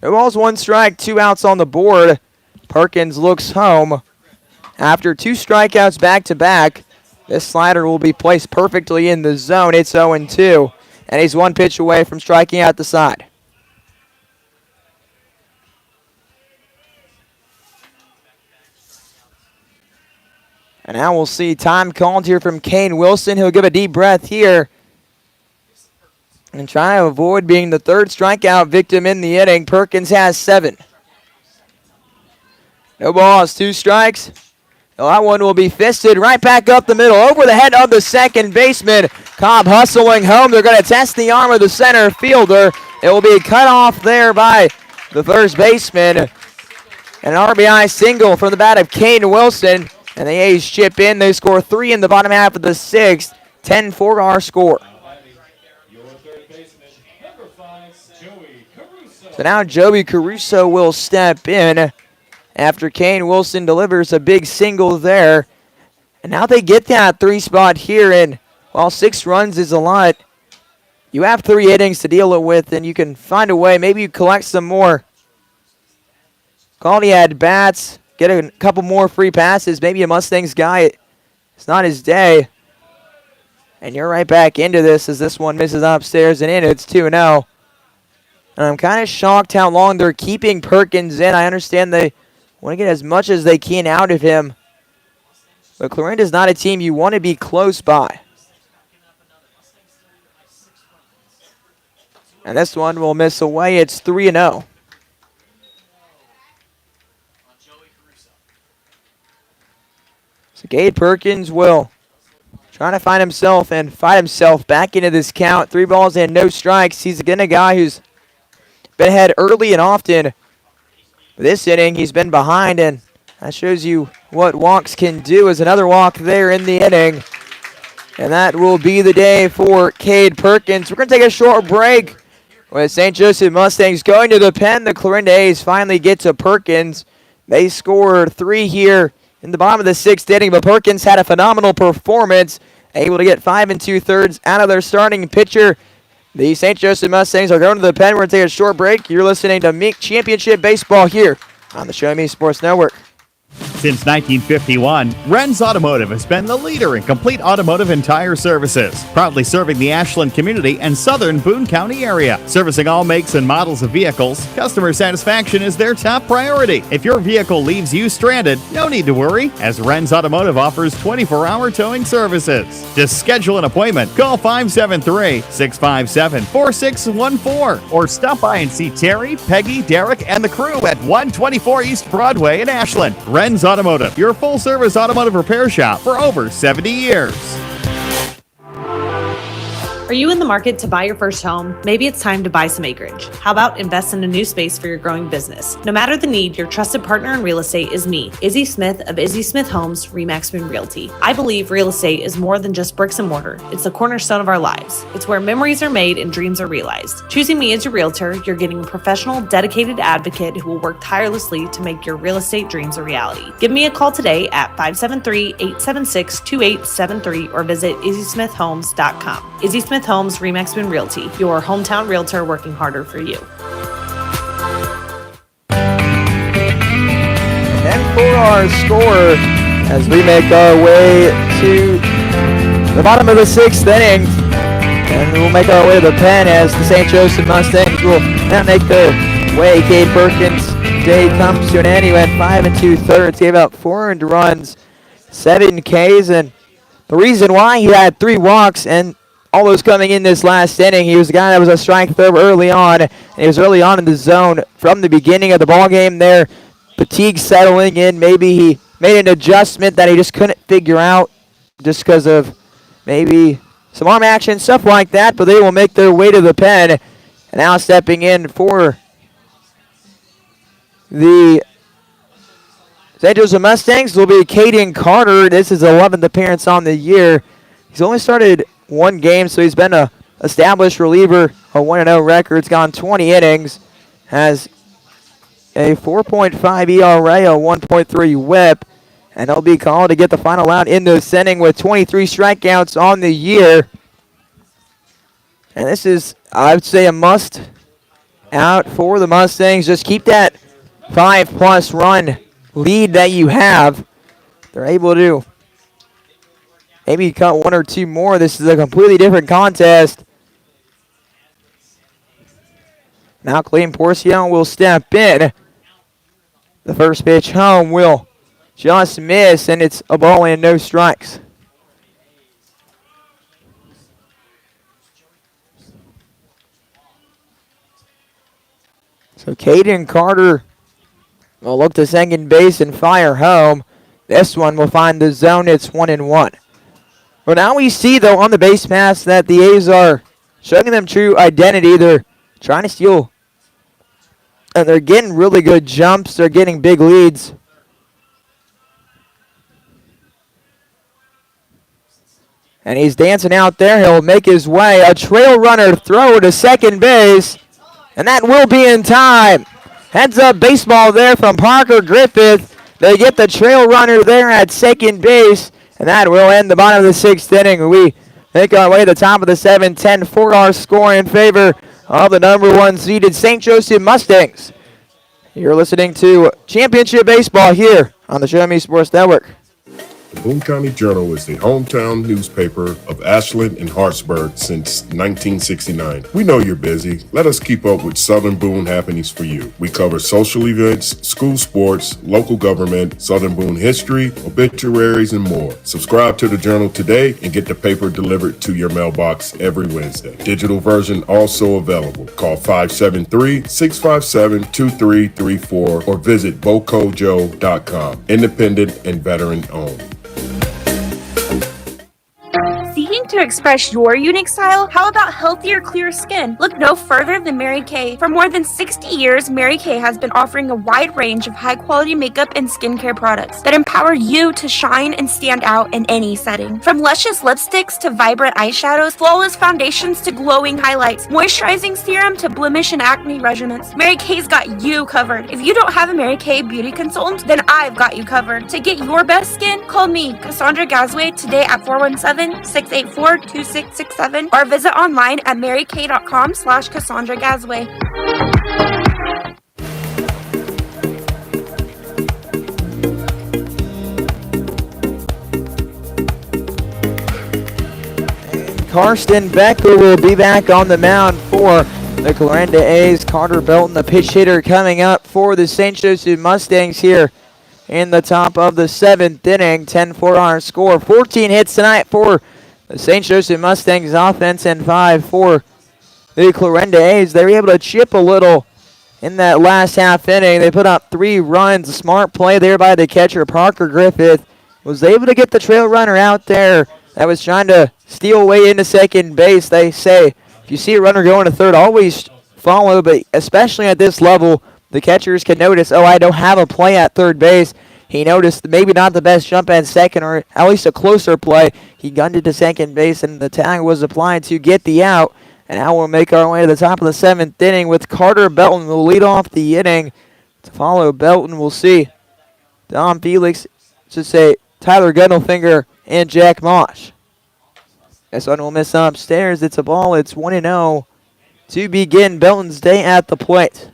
[SPEAKER 4] No balls, 1 strike, 2 outs on the board. Perkins looks home. After 2 strikeouts back-to-back, this slider will be placed perfectly in the zone. It's 0-2, and he's 1 pitch away from striking out the side. And now we'll see time called here from Kane Wilson. He'll give a deep breath here and try to avoid being the 3rd strikeout victim in the inning. Perkins has 7. No balls, 2 strikes. Well, that one will be fisted right back up the middle over the head of the second baseman. Cobb hustling home. They're going to test the arm of the center fielder. It will be cut off there by the first baseman. An RBI single from the bat of Kane Wilson. And the A's chip in. They score 3 in the bottom half of the 6th. 10-4 our score. So now Joey Caruso will step in after Kane Wilson delivers a big single there. And now they get that 3 spot here. And while 6 runs is a lot, you have 3 innings to deal it with, and you can find a way. Maybe you collect some more quality at-bats. Get a couple more free passes. Maybe a Mustangs guy, it's not his day. And you're right back into this as this one misses upstairs and in. It's 2-0. And I'm kind of shocked how long they're keeping Perkins in. I understand they want to get as much as they can out of him. But Clarinda's not a team you want to be close by. And this one will miss away. It's 3-0. So Cade Perkins will try to find himself and fight himself back into this count. 3 balls and no strikes. He's again a guy who's been ahead early and often. This inning, he's been behind, and that shows you what walks can do. As another walk there in the inning. And that will be the day for Cade Perkins. We're going to take a short break. With St. Joseph Mustangs going to the pen, the Clarinda A's finally get to Perkins. They scored 3 here in the bottom of the 6th inning, but Perkins had a phenomenal performance, able to get 5 2/3 out of their starting pitcher. The St. Joseph Mustangs are going to the pen. We're going to take a short break. You're listening to MINK Championship Baseball here on the Show Me Sports Network.
[SPEAKER 1] Since 1951, Ren's Automotive has been the leader in complete automotive and tire services, proudly serving the Ashland community and southern Boone County area. Servicing all makes and models of vehicles, customer satisfaction is their top priority. If your vehicle leaves you stranded, no need to worry, as Ren's Automotive offers 24-hour towing services. Just schedule an appointment. Call 573-657-4614 or stop by and see Terry, Peggy, Derek, and the crew at 124 East Broadway in Ashland. Ren's Automotive, your full-service automotive repair shop for over 70 years.
[SPEAKER 2] Are you in the market to buy your first home? Maybe it's time to buy some acreage. How about invest in a new space for your growing business? No matter the need, your trusted partner in real estate is me, Izzy Smith of Izzy Smith Homes, Remax Boone Realty. I believe real estate is more than just bricks and mortar. It's the cornerstone of our lives. It's where memories are made and dreams are realized. Choosing me as your realtor, you're getting a professional, dedicated advocate who will work tirelessly to make your real estate dreams a reality. Give me a call today at 573-876-2873 or visit izzysmithhomes.com. Izzy Smith Homes, Remax Boone Realty, your hometown realtor working harder for you.
[SPEAKER 4] And for our score, as we make our way to the bottom of the 6th inning, and we'll make our way to the pen as the St. Joseph Mustangs will now make their way. Cade Perkins' day comes to an end. He went 5 2/3, gave up 4 earned runs, 7 Ks, and the reason why he had 3 walks and all those coming in this last inning, he was a guy that was a strike thrower early on, and he was early on in the zone from the beginning of the ball game there. Fatigue settling in. Maybe he made an adjustment that he just couldn't figure out just because of maybe some arm action, stuff like that, but they will make their way to the pen. And now stepping in for the St. Joseph Mustangs will be Caden Carter. This is his 11th appearance on the year. He's only started 1 game, so he's been a established reliever, a 1-0 record. It's gone 20 innings, has a 4.5 ERA, a 1.3 whip, and he'll be called to get the final out in this inning with 23 strikeouts on the year. And this is, I would say, a must out for the Mustangs. Just keep that 5+ run lead that you have. They're able to maybe cut 1 or 2 more. This is a completely different contest. Now Clayton Porcion will step in. The first pitch home will just miss, and it's a ball and no strikes. So Caden Carter will look to second base and fire home. This one will find the zone. It's 1-1. Well, now we see, though, on the base pass that the A's are showing them true identity. They're trying to steal, and they're getting really good jumps. They're getting big leads. And he's dancing out there. He'll make his way. A trail runner throw to second base, and that will be in time. Heads up baseball there from Parker Griffith. They get the trail runner there at second base. And that will end the bottom of the 6th inning. We make our way to the top of the 7-10 for our score in favor of the number 1 seeded St. Joseph Mustangs. You're listening to Championship Baseball here on the Show Me Sports Network.
[SPEAKER 14] The Boone County Journal is the hometown newspaper of Ashland and Hartsburg since 1969. We know you're busy. Let us keep up with Southern Boone happenings for you. We cover social events, school sports, local government, Southern Boone history, obituaries, and more. Subscribe to the Journal today and get the paper delivered to your mailbox every Wednesday. Digital version also available. Call 573-657-2334 or visit bocojo.com. Independent and veteran owned.
[SPEAKER 3] Seeking to express your unique style? How about healthier, clear skin? Look no further than Mary Kay. For more than 60 years, Mary Kay has been offering a wide range of high-quality makeup and skincare products that empower you to shine and stand out in any setting. From luscious lipsticks to vibrant eyeshadows, flawless foundations to glowing highlights, moisturizing serum to blemish and acne regimens, Mary Kay's got you covered. If you don't have a Mary Kay beauty consultant, then I've got you covered. To get your best skin, call me, Cassandra Gazway, today at 417-684-2667 or visit online at marykay.com/Cassandra Gazway.
[SPEAKER 4] Karsten Becker will be back on the mound for the Clarinda A's. Carter Belton, the pitch hitter, coming up for the St. Joseph Mustangs here in the top of the 7th inning. 10-4 on our score. 14 hits tonight for the St. Joseph Mustangs offense and 5 for the Clarinda A's. They were able to chip a little in that last half inning. They put up 3 runs. A smart play there by the catcher, Parker Griffith. Was able to get the trail runner out there that was trying to steal away into second base. They say if you see a runner going to third, always follow, but especially at this level, the catchers can notice, oh, I don't have a play at third base. He noticed maybe not the best jump at second, or at least a closer play. He gunned it to second base, and the tag was applied to get the out. And now we'll make our way to the top of the 7th inning with Carter Belton will lead off the inning. To follow Belton, we'll see Dom Felix, should say Tyler Gundelfinger, and Jack Mosh. This one will miss upstairs. It's a ball. It's 1-0 to begin Belton's day at the plate.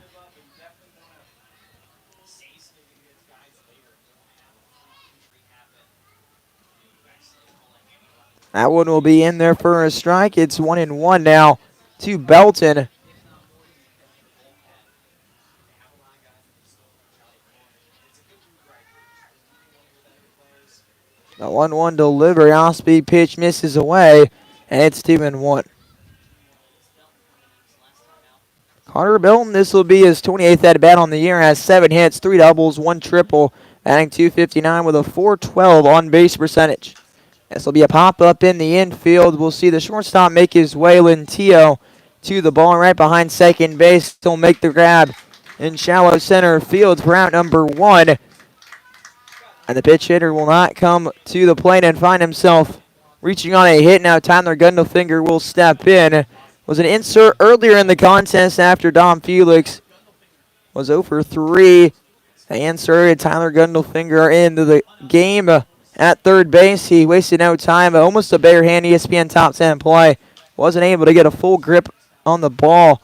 [SPEAKER 4] That one will be in there for a strike. It's 1-1 now to Belton. The 1-1 delivery, off-speed pitch misses away, and it's 2-1. Carter Belton, this will be his 28th at-bat on the year, has 7 hits, 3 doubles, 1 triple, batting .259 with a .412 on-base percentage. This will be a pop-up in the infield. We'll see the shortstop make his way, Lentio, to the ball right behind second base. He'll make the grab in shallow center field for out number 1. And the pitch hitter will not come to the plate and find himself reaching on a hit. Now Tyler Gundelfinger will step in. Was an insert earlier in the contest after Dom Felix was 0 for 3. They inserted Tyler Gundelfinger into the game at third base. He wasted no time. Almost a bare hand ESPN top 10 play. Wasn't able to get a full grip on the ball.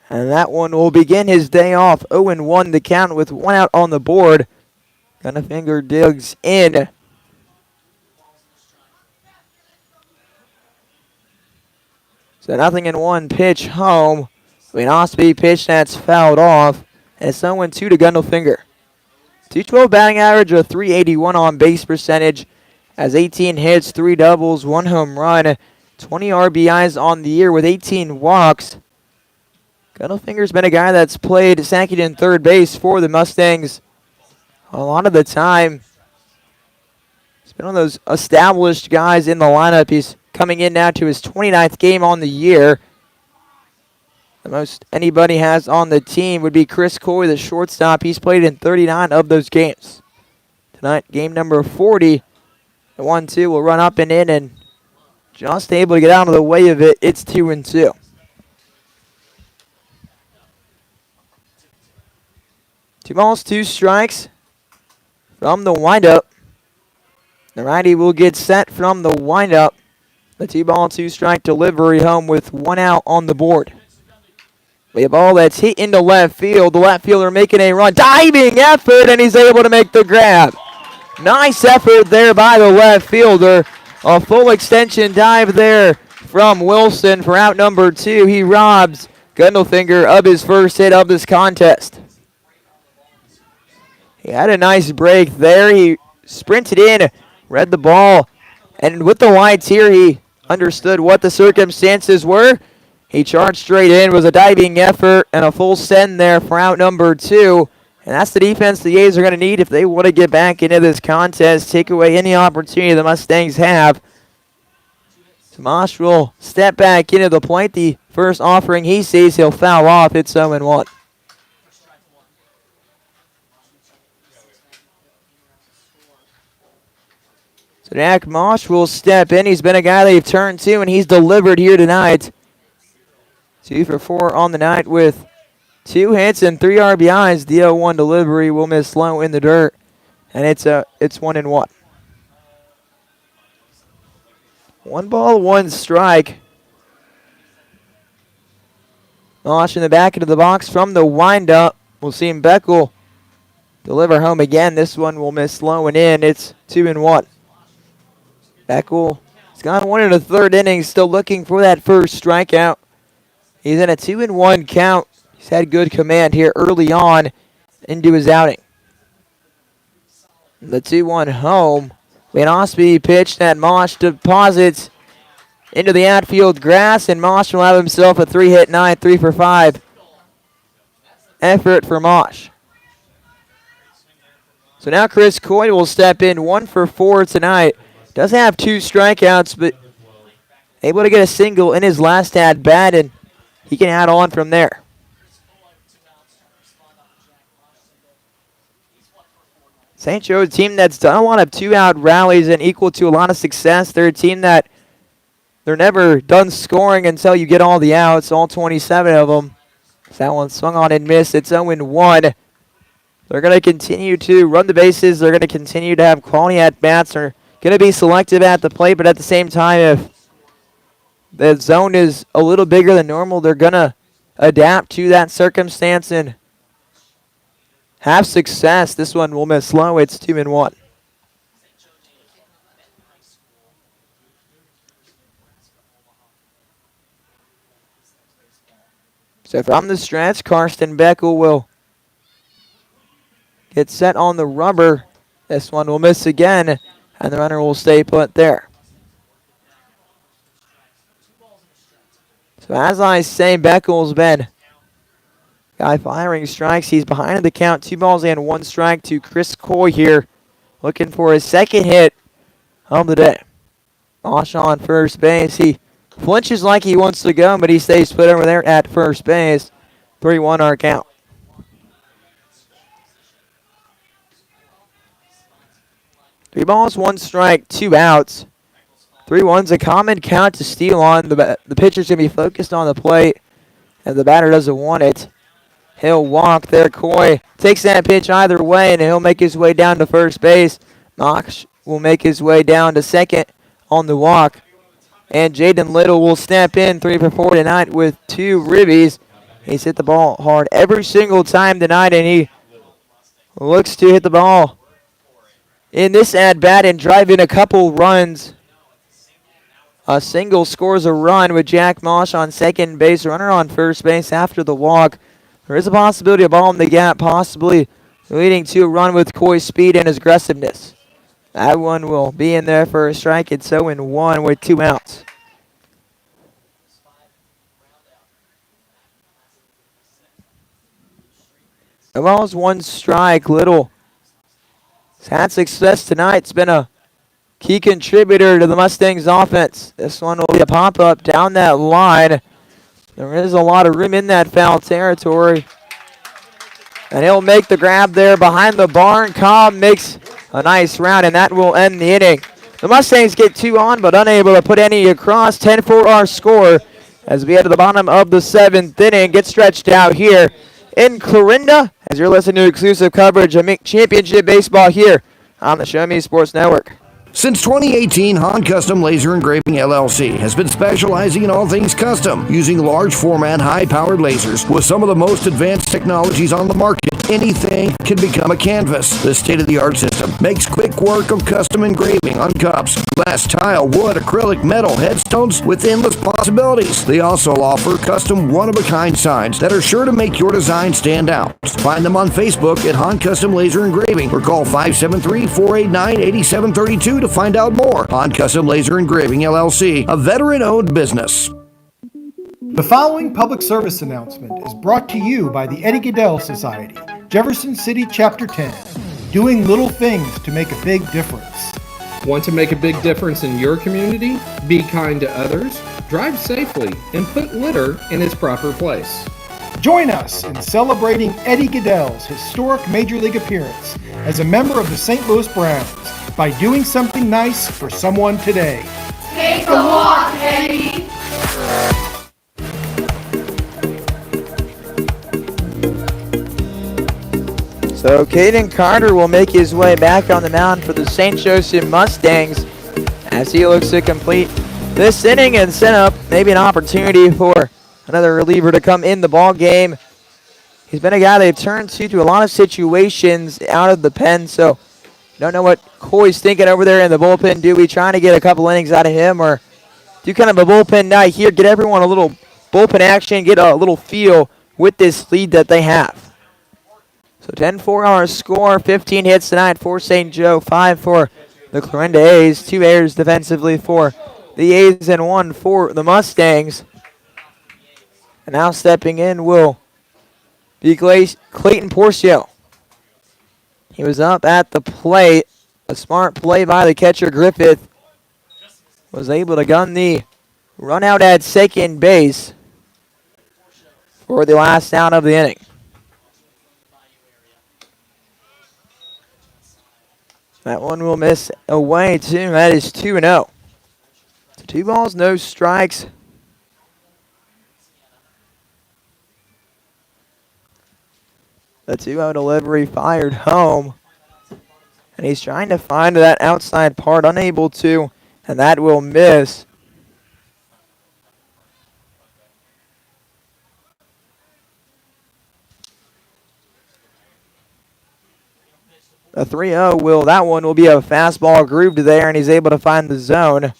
[SPEAKER 4] And that one will begin his day off. 0-1 the count with 1 out on the board. Gundelfinger digs in. So 0-1 pitch home. An off-speed pitch that's fouled off. And it's 0-2 to Gundelfinger. 212 batting average, a .381 on base percentage. Has 18 hits, 3 doubles, 1 home run. 20 RBIs on the year with 18 walks. Gundelfinger's been a guy that's played second and third base for the Mustangs a lot of the time. He's been one of those established guys in the lineup. He's coming in now to his 29th game on the year. The most anybody has on the team would be Chris Coy, the shortstop. He's played in 39 of those games. Tonight, game number 40. The 1-2 will run up and in, and just able to get out of the way of it. It's 2-2. Two balls, 2 strikes from the windup. The righty will get set from the windup. The 2-ball, 2-strike delivery home with 1 out on the board. A ball that's hit into left field. The left fielder making a run. Diving effort, and he's able to make the grab. Nice effort there by the left fielder. A full extension dive there from Wilson for out number 2. He robs Gundelfinger of his first hit of this contest. He had a nice break there. He sprinted in, read the ball, and with the lights here, he understood what the circumstances were. He charged straight in, was a diving effort, and a full send there for out number 2. And that's the defense the A's are going to need if they want to get back into this contest, take away any opportunity the Mustangs have So Mosh will step back into the point. The first offering he sees, he'll foul off. It's 0-1. So Jack Mosh will step in. He's been a guy they've turned to, and he's delivered here tonight. 2 for 4 on the night with 2 hits and 3 RBIs. The 0-1 delivery will miss low in the dirt, and it's 1-1. 1 ball, 1 strike. Mosh in the back into the box from the windup. We'll see him Beckel deliver home again. This one will miss low and in. It's 2-1. Beckel has gone 1 1/3 innings, still looking for that first strikeout. He's in a 2-1 count. He's had good command here early on into his outing. The 2-1 home. Van Osby pitched that Mosh deposits into the outfield grass, and Mosh will have himself a 3-hit night, 3 for 5 effort for Mosh. So now Chris Coy will step in, 1 for 4 tonight. Does have 2 strikeouts, but able to get a single in his last at bat, and he can add on from there. St. Joe's a team that's done a lot of 2-out rallies and equal to a lot of success. They're a team that they're never done scoring until you get all the outs, all 27 of them. So that one swung on and missed. It's 0-1. They're going to continue to run the bases. They're going to continue to have quality at-bats. They're going to be selective at the plate, but at the same time, if the zone is a little bigger than normal, they're going to adapt to that circumstance and have success. This one will miss low. It's 2-1. So from the stretch, Karsten Beckel will get set on the rubber. This one will miss again, and the runner will stay put there. So as I say, Beckel's been guy firing strikes. He's behind in the count. 2 balls and 1 strike to Chris Coy here, looking for his second hit of the day. Mosh on first base. He flinches like he wants to go, but he stays put over there at first base. 3-1 our count. Three balls, 1 strike, 2 outs. 3-1's a common count to steal on. The pitcher's going to be focused on the plate, and the batter doesn't want it. He'll walk there. Coy takes that pitch either way, and he'll make his way down to first base. Mosh will make his way down to second on the walk. And Jaden Little will snap in 3 for 4 tonight with 2 ribbies. He's hit the ball hard every single time tonight, and he looks to hit the ball in this at-bat and drive in a couple runs. A single scores a run with Jack Mosh on second base, runner on first base after the walk. There is a possibility of ball in the gap, possibly leading to a run with Coy's speed and his aggressiveness. That one will be in there for a strike. It's 0-1 with 2 outs. The ball's 1 strike. Little has had success tonight. It's been a key contributor to the Mustangs offense. This one will be a pop-up down that line. There is a lot of room in that foul territory. And he'll make the grab there behind the barn. Cobb makes a nice round, and that will end the inning. The Mustangs get 2 on, but unable to put any across. 10-4 our score as we head to the bottom of the 7th inning. Get stretched out here in Clarinda as you're listening to exclusive coverage of MINK Championship Baseball here on the Show Me Sports Network.
[SPEAKER 8] Since 2018, Han Custom Laser Engraving LLC has been specializing in all things custom, using large format, high-powered lasers with some of the most advanced technologies on the market. Anything can become a canvas. This state-of-the-art system makes quick work of custom engraving on cups, glass, tile, wood, acrylic, metal, headstones with endless possibilities. They also offer custom one-of-a-kind signs that are sure to make your design stand out. Find them on Facebook at Han Custom Laser Engraving or call 573-489-8732 to find out more. Han Custom Laser Engraving LLC, a veteran-owned business.
[SPEAKER 9] The following public service announcement is brought to you by the Eddie Gaedel Society, Jefferson City Chapter 10, doing little things to make a big difference.
[SPEAKER 10] Want to make a big difference in your community? Be kind to others, drive safely, and put litter in its proper place.
[SPEAKER 9] Join us in celebrating Eddie Goodell's historic Major League appearance as a member of the St. Louis Browns by doing something nice for someone today.
[SPEAKER 11] Take a walk, Eddie.
[SPEAKER 4] So Caden Carter will make his way back on the mound for the St. Joseph Mustangs as he looks to complete this inning and set up maybe an opportunity for another reliever to come in the ball game. He's been a guy they've turned to a lot of situations out of the pen, so don't know what Coy's thinking over there in the bullpen. Do we trying to get a couple innings out of him, or do kind of a bullpen night here, get everyone a little bullpen action, get a little feel with this lead that they have? So 10-4 our score, 15 hits tonight for St. Joe, 5 for the Clarinda A's, 2 errors defensively for the A's and 1 for the Mustangs. And now stepping in will be Clayton Porcio. He was up at the plate. A smart play by the catcher Griffith was able to gun the run out at second base for the last out of the inning. That one will miss away too. That is 2-0. So 2 balls, no strikes. The 2-0 delivery fired home. And he's trying to find that outside part, unable to, and that will miss. A 3-0 that one will be a fastball grooved there, and he's able to find the zone.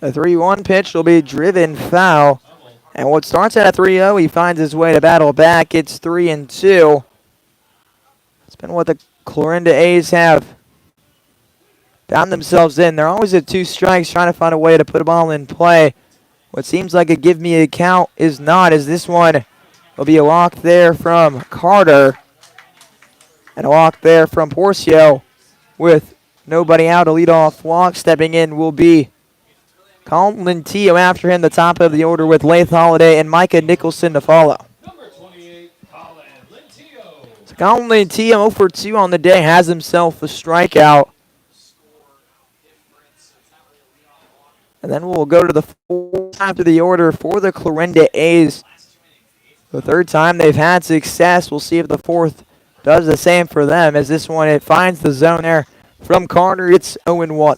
[SPEAKER 4] A 3-1 pitch will be driven foul. And what starts at a 3-0, he finds his way to battle back. It's 3-2. It's been what the Clarinda A's have found themselves in. They're always at 2 strikes, trying to find a way to put a ball in play. What seems like a give me a count is not, as this one will be a walk there from Carter. And a walk there from Porcio with nobody out. A leadoff walk. Stepping in will be Colin Teo after him, the top of the order with Lath Holiday and Micah Nicholson to follow.
[SPEAKER 5] Number 28, Colin Teo.
[SPEAKER 4] So Colin Teo 0 for 2 on the day, has himself a strikeout. And then we'll go to the 4th after the order for the Clarinda A's. The 3rd time they've had success. We'll see if the 4th does the same for them, as this one, it finds the zone there from Carter. It's 0-1.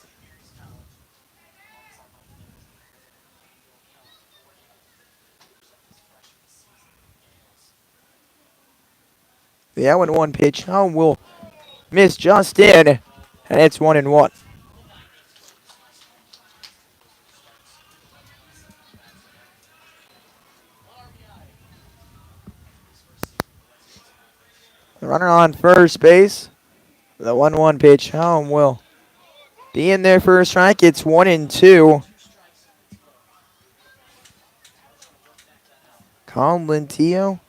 [SPEAKER 4] The 0-1 pitch home will miss just in, and it's 1-1. The runner on first base. The 1-1 pitch home will be in there for a strike. It's 1-2. Colin Teo,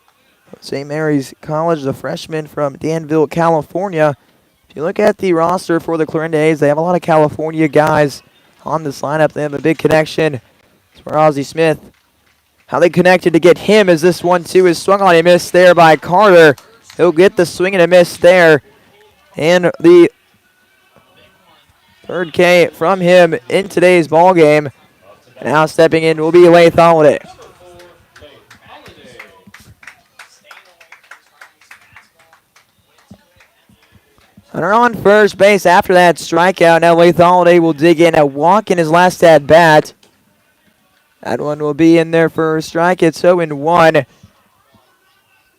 [SPEAKER 4] St. Mary's College, the freshman from Danville, California. If you look at the roster for the Clarinda A's, they have a lot of California guys on this lineup. They have a big connection for Ozzie Smith. How they connected to get him as this 1-2 is swung on a miss there by Carter. He'll get the swing and a miss there. And the 3rd K from him in today's ball game. And now stepping in will be Lath Holiday. Runner on first base after that strikeout. Now Lath Holiday will dig in a walk in his last at bat. That one will be in there for a strike. It's 0-1.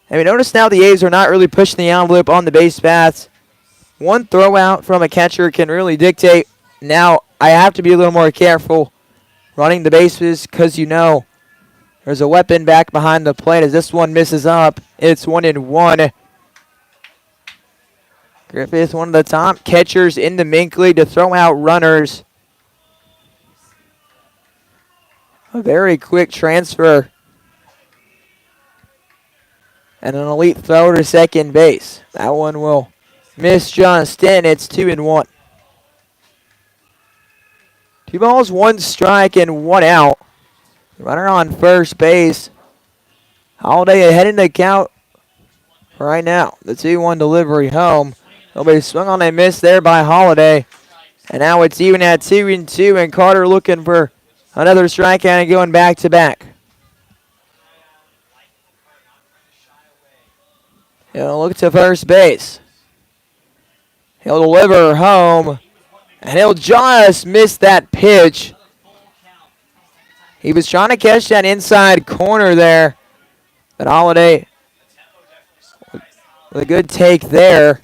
[SPEAKER 4] And we notice now the A's are not really pushing the envelope on the base paths. One throw out from a catcher can really dictate. Now I have to be a little more careful running the bases because you know there's a weapon back behind the plate as this one misses up. It's 1-1. Griffith, one of the top catchers in the MINK League to throw out runners. A very quick transfer and an elite throw to second base. That one will miss just in. It's 2-1. 2 balls, 1 strike, and 1 out. Runner on first base. Holiday ahead in the count right now. The 2-1 delivery home. It'll be swung on and missed there by Holiday. And now it's even at 2-2, and Carter looking for another strikeout and going back to back. He'll look to first base. He'll deliver home, and he'll just miss that pitch. He was trying to catch that inside corner there, but Holiday with a good take there.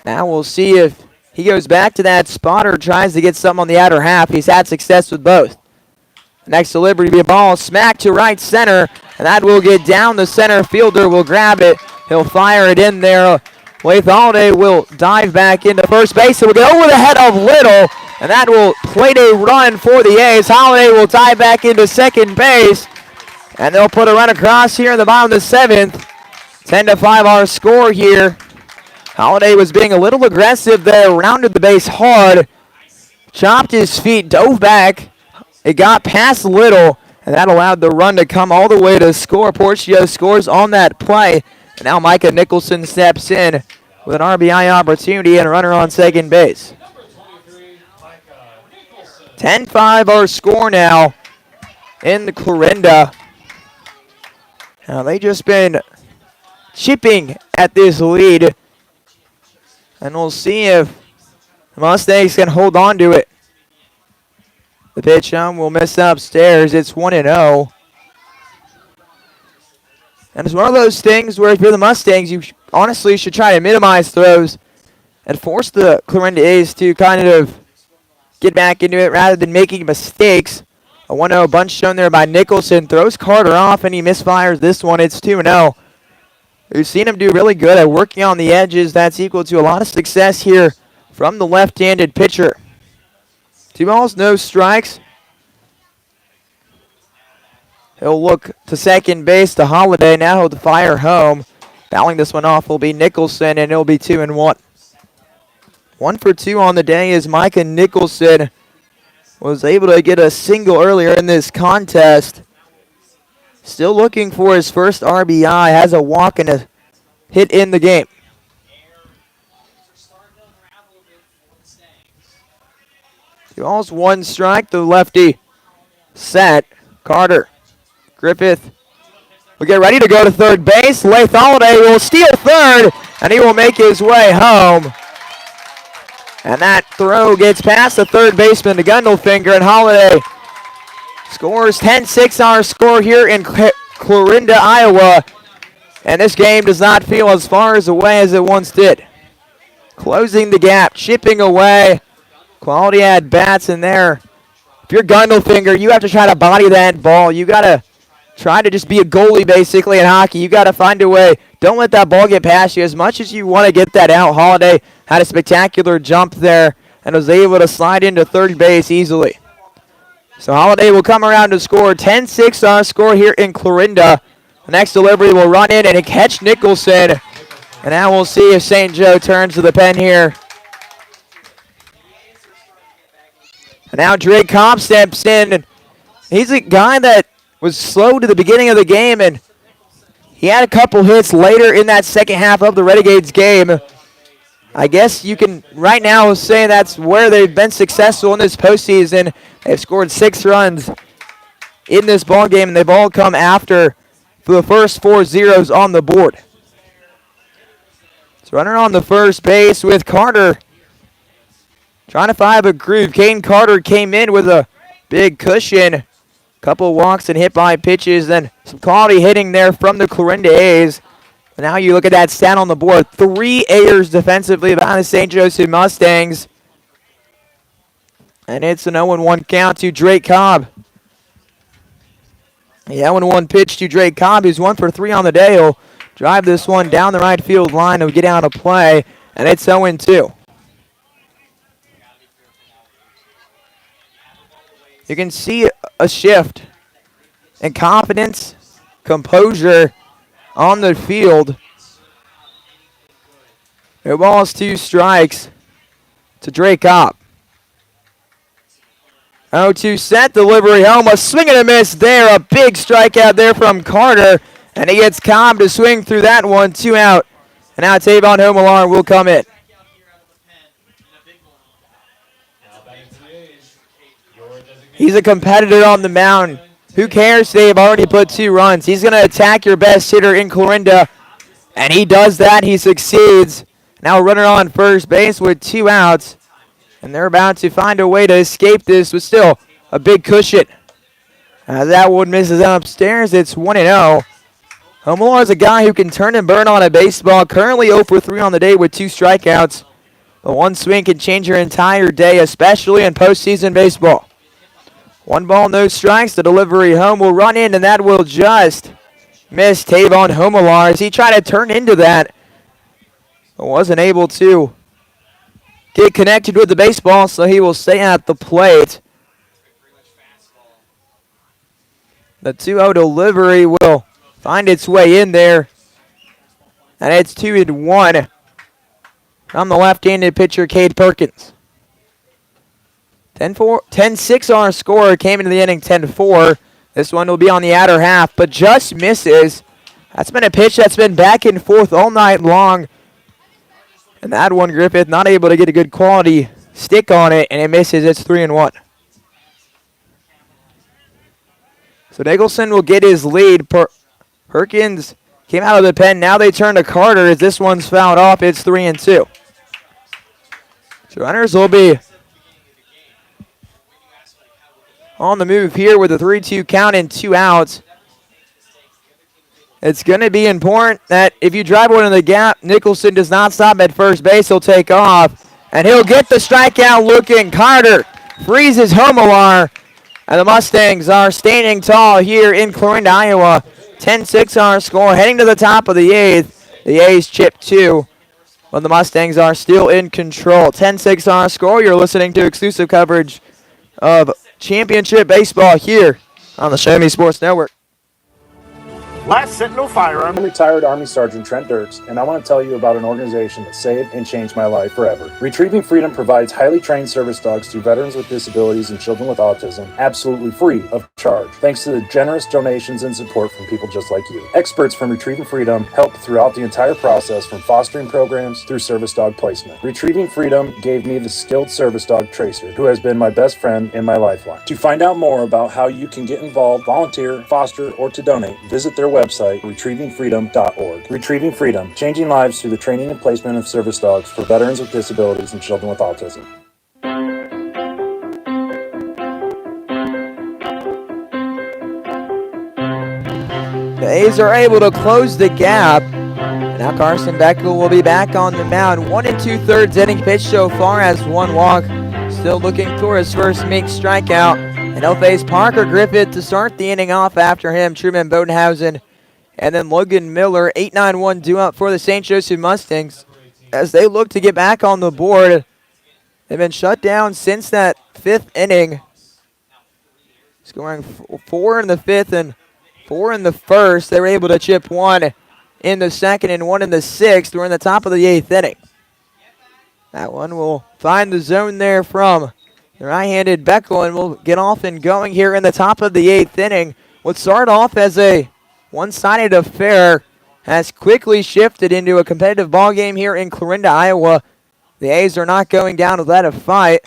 [SPEAKER 4] Now we'll see if he goes back to that spot or tries to get something on the outer half. He's had success with both. Next delivery will be a ball smack to right center, and that will get down. The center fielder will grab it. He'll fire it in there. Leith Holiday will dive back into first base. It will get over the head of Little, and that will plate a run for the A's. Holiday will dive back into second base, and they'll put a run across here in the bottom of the 7th. 10-5 our score here. Holiday was being a little aggressive there, rounded the base hard, chopped his feet, dove back. It got past Little, and that allowed the run to come all the way to score. Porcio scores on that play, and now Micah Nicholson steps in with an RBI opportunity and a runner on second base. 10-5 our score now in the Clarinda. Now they just been chipping at this lead, and we'll see if the Mustangs can hold on to it. The pitch will miss upstairs. It's 1-0. And it's one of those things where if you're the Mustangs, you honestly should try to minimize throws and force the Clarinda A's to kind of get back into it rather than making mistakes. A 1-0 bunch shown there by Nicholson. Throws Carter off, and he misfires this one. It's 2-0. We've seen him do really good at working on the edges. That's equal to a lot of success here from the left-handed pitcher. 2 balls, no strikes. He'll look to second base to Holiday. Now he'll fire home. Fouling this one off will be Nicholson, and it'll be 2-1. 1 for 2 on the day as Micah Nicholson was able to get a single earlier in this contest. Still looking for his first RBI. Has a walk and a hit in the game. Two balls, 1 strike. The lefty set. Carter. Griffith will get ready to go to third base. Leith Holiday will steal third, and he will make his way home. And that throw gets past the third baseman to Gundelfinger, and Holiday scores 10-6 our score here in Clarinda, Iowa. And this game does not feel as far as away as it once did. Closing the gap, chipping away. Quality at bats in there. If you're Gundelfinger, you have to try to body that ball. You got to try to just be a goalie, basically, in hockey. You got to find a way. Don't let that ball get past you. As much as you want to get that out, Holiday had a spectacular jump there and was able to slide into third base easily. So Holiday will come around to score 10-6 on score here in Clarinda. The next delivery will run in and catch Nicholson. And now we'll see if St. Joe turns to the pen here. And now Drake Cobb steps in. And he's a guy that was slow to the beginning of the game, and he had a couple hits later in that second half of the Renegades game. I guess you can right now say that's where they've been successful in this postseason. They've scored 6 runs in this ball game, and they've all come after for the first 4 zeros on the board. It's runner on the first base with Carter trying to find a groove. Kane Carter came in with a big cushion. Couple walks and hit by pitches, then some quality hitting there from the Clarinda A's. And now you look at that stat on the board. 3 errors defensively behind the St. Joseph Mustangs. And it's an 0-1 count to Drake Cobb. The 0-1 pitch to Drake Cobb, who's 1 for 3 on the day. He'll drive this one down the right field line. He'll get out of play, and it's 0-2. You can see a shift in confidence, composure on the field. No balls, 2 strikes to Drake Kopp. 0-2 set, delivery home, a swing and a miss there. A big strikeout there from Carter, and he gets Cobb to swing through that one. 2 out, and now Tavon Homelar will come in. He's a competitor on the mound. Who cares? They've already put 2 runs. He's going to attack your best hitter in Clarinda, and he does that. He succeeds. Now a runner on first base with 2 outs, and they're about to find a way to escape this with still a big cushion. That one misses upstairs. It's 1-0. Homelar is a guy who can turn and burn on a baseball. Currently 0 for 3 on the day with 2 strikeouts. But one swing can change your entire day, especially in postseason baseball. 1 ball, no strikes. The delivery home will run in, and that will just miss Tavon Homelar as he tried to turn into that, but wasn't able to get connected with the baseball, so he will stay at the plate. The 2-0 delivery will find its way in there, and it's 2-1 from the left-handed pitcher, Cade Perkins. 10-6 on our score. Came into the inning 10-4. This one will be on the outer half, but just misses. That's been a pitch that's been back and forth all night long. And that one, Griffith, not able to get a good quality stick on it, and it misses. It's 3-1. So Nicholson will get his lead. Perkins came out of the pen. Now they turn to Carter as this one's fouled off. It's 3-2. So runners will be on the move here with a 3-2 count and 2 outs. It's going to be important that if you drive one in the gap, Nicholson does not stop at first base. He'll take off, and he'll get the strikeout looking. Carter freezes Homelar, and the Mustangs are standing tall here in Clarinda, Iowa. 10-6 our score, heading to the top of the 8th. The A's chip 2, but the Mustangs are still in control. 10-6 our score. You're listening to exclusive coverage of championship baseball here on the Show Me Sports Network.
[SPEAKER 12] Last Sentinel Firearm.
[SPEAKER 13] I'm retired Army Sergeant Trent Dirks, and I want to tell you about an organization that saved and changed my life forever. Retrieving Freedom provides highly trained service dogs to veterans with disabilities and children with autism, absolutely free of charge, thanks to the generous donations and support from people just like you. Experts from Retrieving Freedom help throughout the entire process, from fostering programs through service dog placement. Retrieving Freedom gave me the skilled service dog Tracer, who has been my best friend and my lifeline. To find out more about how you can get involved, volunteer, foster, or to donate, visit their website, retrievingfreedom.org. Retrieving Freedom, changing lives through the training and placement of service dogs for veterans with disabilities and children with autism.
[SPEAKER 4] The A's are able to close the gap. Now Carson Beckel will be back on the mound. 1 2/3 inning pitch so far, has 1 walk. Still looking for his first MINK strikeout. And he'll face Parker Griffith to start the inning off after him. Truman Bodenhausen and then Logan Miller. 8-9-1 due up for the St. Joseph Mustangs as they look to get back on the board. They've been shut down since that 5th inning, scoring 4 in the 5th and 4 in the 1st. They were able to chip 1 in the 2nd and 1 in the 6th. We're in the top of the 8th inning. That one will find the zone there from the right-handed Beckel, and we'll get off and going here in the top of the 8th inning. What started off as a one-sided affair has quickly shifted into a competitive ball game here in Clarinda, Iowa. The A's are not going down without a fight.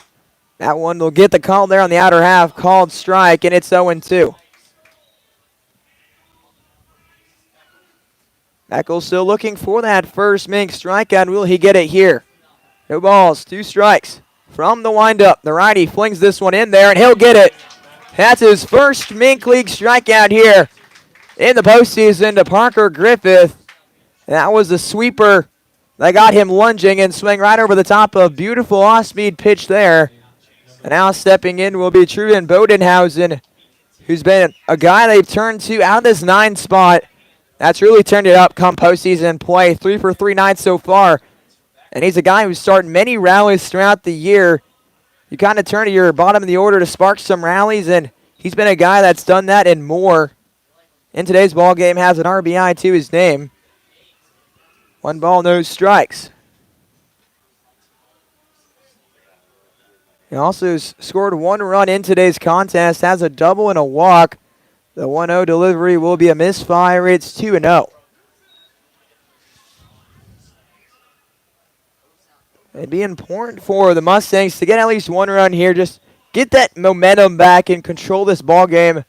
[SPEAKER 4] That one will get the call there on the outer half, called strike, and it's 0-2. Beckel still looking for that first MINK strikeout. Will he get it here? No balls, 2 strikes from the windup. The righty flings this one in there, and he'll get it. That's his first MINK League strikeout here in the postseason to Parker Griffith. And that was the sweeper that got him lunging and swing right over the top of beautiful off-speed pitch there. And now stepping in will be Truman Bodenhausen, who's been a guy they've turned to out of this 9 spot. That's really turned it up come postseason play. 3 for 3 nights so far. And he's a guy who's started many rallies throughout the year. You kind of turn to your bottom of the order to spark some rallies, and he's been a guy that's done that and more. in today's ball game has an RBI to his name. 1 ball, no strikes. He also scored 1 run in today's contest, has a double and a walk. The 1-0 delivery will be a misfire. It's 2-0. It'd be important for the Mustangs to get at least 1 run here, just get that momentum back and control this ball game.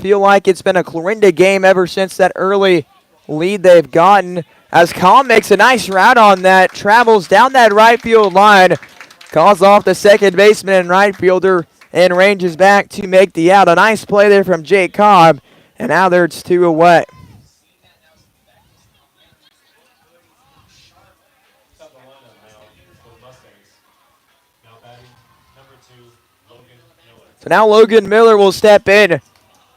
[SPEAKER 4] Feel like it's been a Clarinda game ever since that early lead they've gotten. As Colm makes a nice route on that, travels down that right field line, calls off the second baseman and right fielder, and ranges back to make the out. A nice play there from Jake Cobb, and now there's 2 away. So now Logan Miller will step in.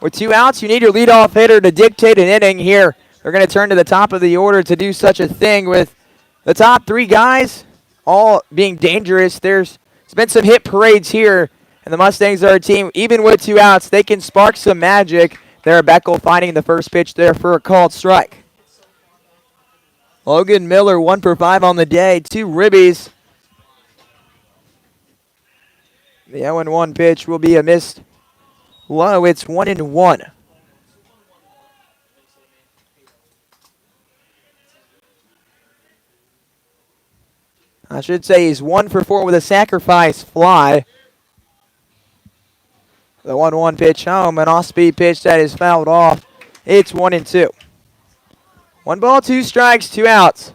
[SPEAKER 4] With 2 outs, you need your leadoff hitter to dictate an inning here. They're going to turn to the top of the order to do such a thing with the top 3 guys all being dangerous. There's been some hit parades here, and the Mustangs are a team, even with 2 outs, they can spark some magic. There, Beckel finding the first pitch there for a called strike. Logan Miller, 1 for 5 on the day, 2 ribbies. The 0-1 pitch will be a missed low. It's 1-1. I should say he's 1 for 4 with a sacrifice fly. The 1-1 pitch home, an off-speed pitch that is fouled off. It's 1-2. 1 ball, 2 strikes, 2 outs.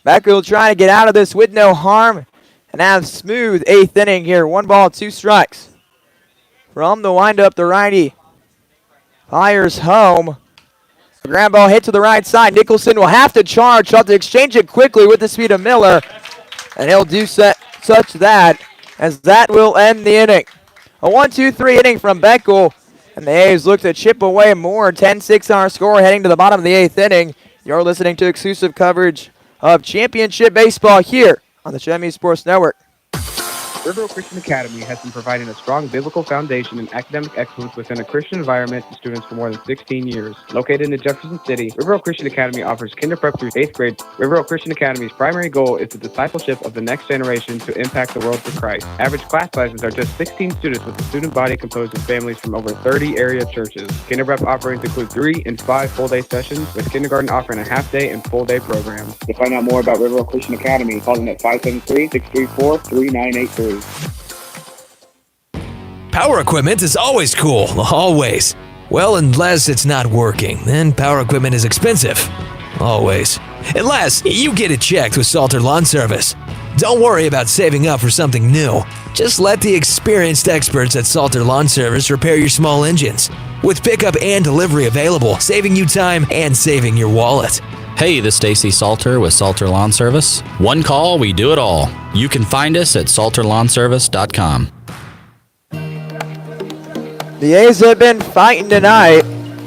[SPEAKER 4] Becker will try to get out of this with no harm and have smooth 8th inning here. 1 ball, 2 strikes. From the windup, the righty fires home. A ground ball hit to the right side. Nicholson will have to charge. He'll have to exchange it quickly with the speed of Miller. And he'll do such that, as that will end the inning. A 1-2-3 inning from Beckel. And the A's look to chip away more. 10-6 our score heading to the bottom of the 8th inning. You're listening to exclusive coverage of championship baseball here on the Show Me Sports Network.
[SPEAKER 15] Riverville Christian Academy has been providing a strong biblical foundation and academic excellence within a Christian environment to students for more than 16 years. Located in Jefferson City, Riverville Christian Academy offers kinder prep through 8th grade. Riverville Christian Academy's primary goal is the discipleship of the next generation to impact the world for Christ. Average class sizes are just 16 students, with a student body composed of families from over 30 area churches. Kinder prep offerings include 3 and 5 full-day sessions, with kindergarten offering a half-day and full-day program. To find out more about Riverville Christian Academy, call them at 573-634-3983.
[SPEAKER 16] Power equipment is always cool, always. Well, unless it's not working, then power equipment is expensive. Always. Unless you get it checked with Salter Lawn Service. Don't worry about saving up for something new. Just let the experienced experts at Salter Lawn Service repair your small engines. With pickup and delivery available, saving you time and saving your wallet.
[SPEAKER 17] Hey, this is Stacy Salter with Salter Lawn Service. 1 call, we do it all. You can find us at salterlawnservice.com.
[SPEAKER 4] The A's have been fighting tonight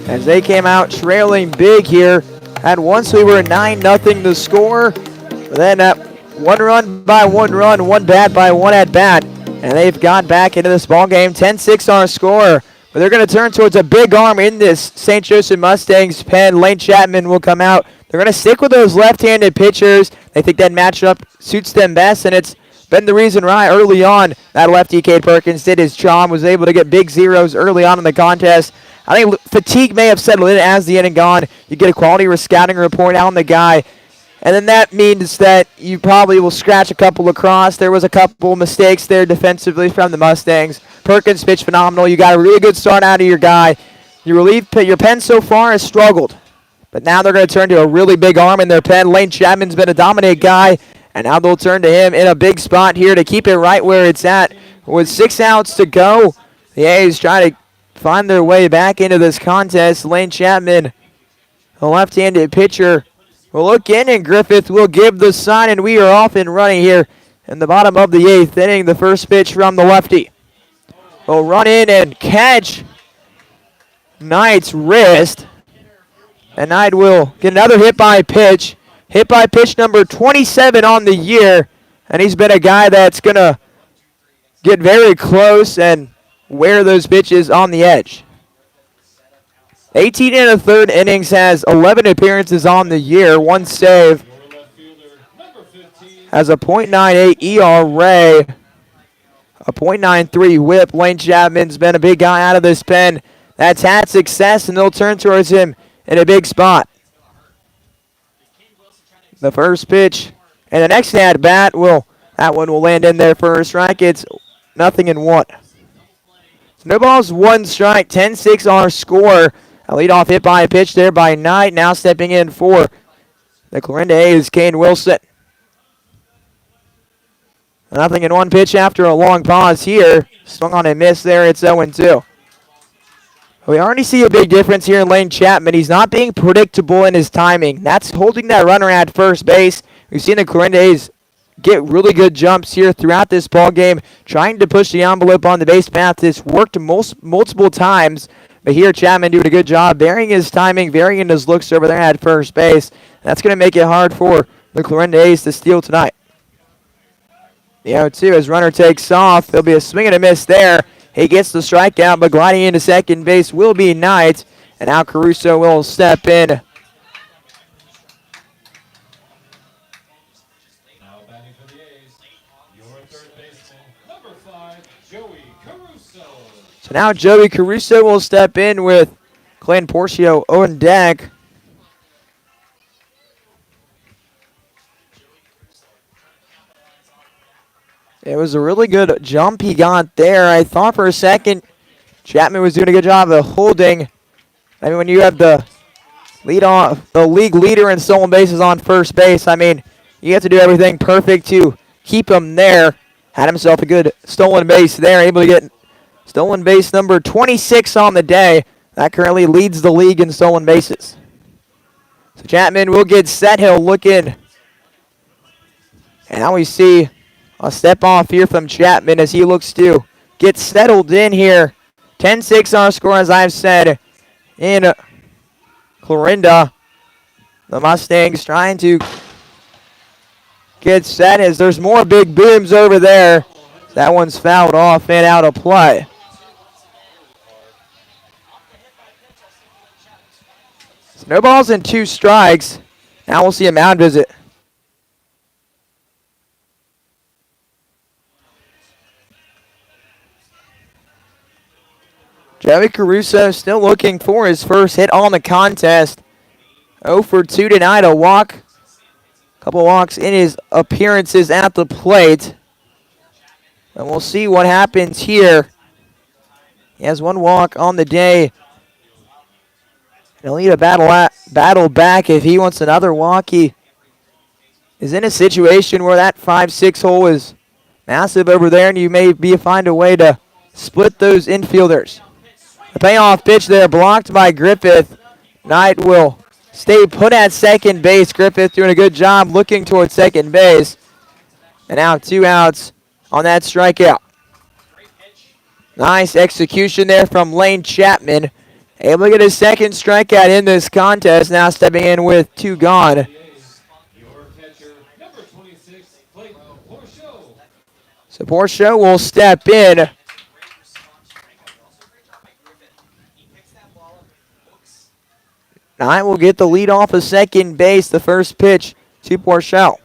[SPEAKER 4] as they came out trailing big here. At once we were 9-0 to score. Then 1 run by 1 run, 1 bat by 1 at bat. And they've gone back into this ball game. 10-6 our score. But they're going to turn towards a big arm in this St. Joseph Mustangs pen. Lane Chapman will come out. They're going to stick with those left-handed pitchers. They think that matchup suits them best, and it's been the reason why early on that lefty Cade Perkins did his job, was able to get big zeros early on in the contest. I think fatigue may have settled in as the inning gone. You get a quality scouting report out on the guy, and then that means that you probably will scratch a couple across. There was a couple mistakes there defensively from the Mustangs. Perkins pitched phenomenal. You got a really good start out of your guy. Your pen so far has struggled, but now they're going to turn to a really big arm in their pen. Lane Chapman's been a dominant guy, and now they'll turn to him in a big spot here to keep it right where it's at. With 6 outs to go, the A's try to find their way back into this contest. Lane Chapman, a left-handed pitcher, will look in, and Griffith will give the sign, and we are off and running here in the bottom of the 8th inning. The first pitch from the lefty will run in and catch Knight's wrist, and Knight will get another hit by pitch. Hit by pitch number 27 on the year, and he's been a guy that's going to get very close and wear those pitches on the edge. 18 and a third innings, has 11 appearances on the year, 1 save. Has a .98 ERA, a .93 whip. Lane Chapman's been a big guy out of this pen. That's had success, and they'll turn towards him in a big spot. The first pitch, and the next at bat that one will land in there for a strike. It's 0-1. So no balls, 1 strike, 10-6 our score. A leadoff hit by a pitch there by Knight. Now stepping in for the Clarinda A's, Kane Wilson. 0-1 pitch after a long pause here. Swung on and missed there. It's 0-2. We already see a big difference here in Lane Chapman. He's not being predictable in his timing. That's holding that runner at first base. We've seen the Clarinda A's get really good jumps here throughout this ball game, trying to push the envelope on the base path. It's worked multiple times, but here Chapman doing a good job, varying his timing, varying his looks over there at first base. That's going to make it hard for the Clarinda A's to steal tonight. The 0-2 as runner takes off. There'll be a swing and a miss there. He gets the strikeout, but gliding into second base will be Knight, and now Caruso will step in. So now Joey Caruso will step in with Clayton Porcio on deck. It was a really good jump he got there. I thought for a second Chapman was doing a good job of holding. I mean, when you have the league leader in stolen bases on first base, I mean, you have to do everything perfect to keep him there. Had himself a good stolen base there, able to get stolen base number 26 on the day. That currently leads the league in stolen bases. So Chapman will get set. He'll look in. And now we see a step off here from Chapman as he looks to get settled in here. 10-6 our score, as I've said, in Clarinda. The Mustangs trying to get set as there's more big booms over there. That one's fouled off and out of play. So no balls and 2 strikes. Now we'll see a mound visit. Joey Caruso still looking for his first hit on the contest. 0 for 2 tonight, a walk. Couple walks in his appearances at the plate. And we'll see what happens here. He has 1 walk on the day. He'll need a battle back if he wants another walk. He is in a situation where that 5-6 hole is massive over there, and you may find a way to split those infielders. The payoff pitch there blocked by Griffith. Knight will stay put at second base. Griffith doing a good job looking towards second base. And now 2 outs on that strikeout. Nice execution there from Lane Chapman. Able to get his second strikeout in this contest. Now stepping in with 2 gone. So Porcio will step in. Knight will get the lead off of second base. The first pitch to Porcio.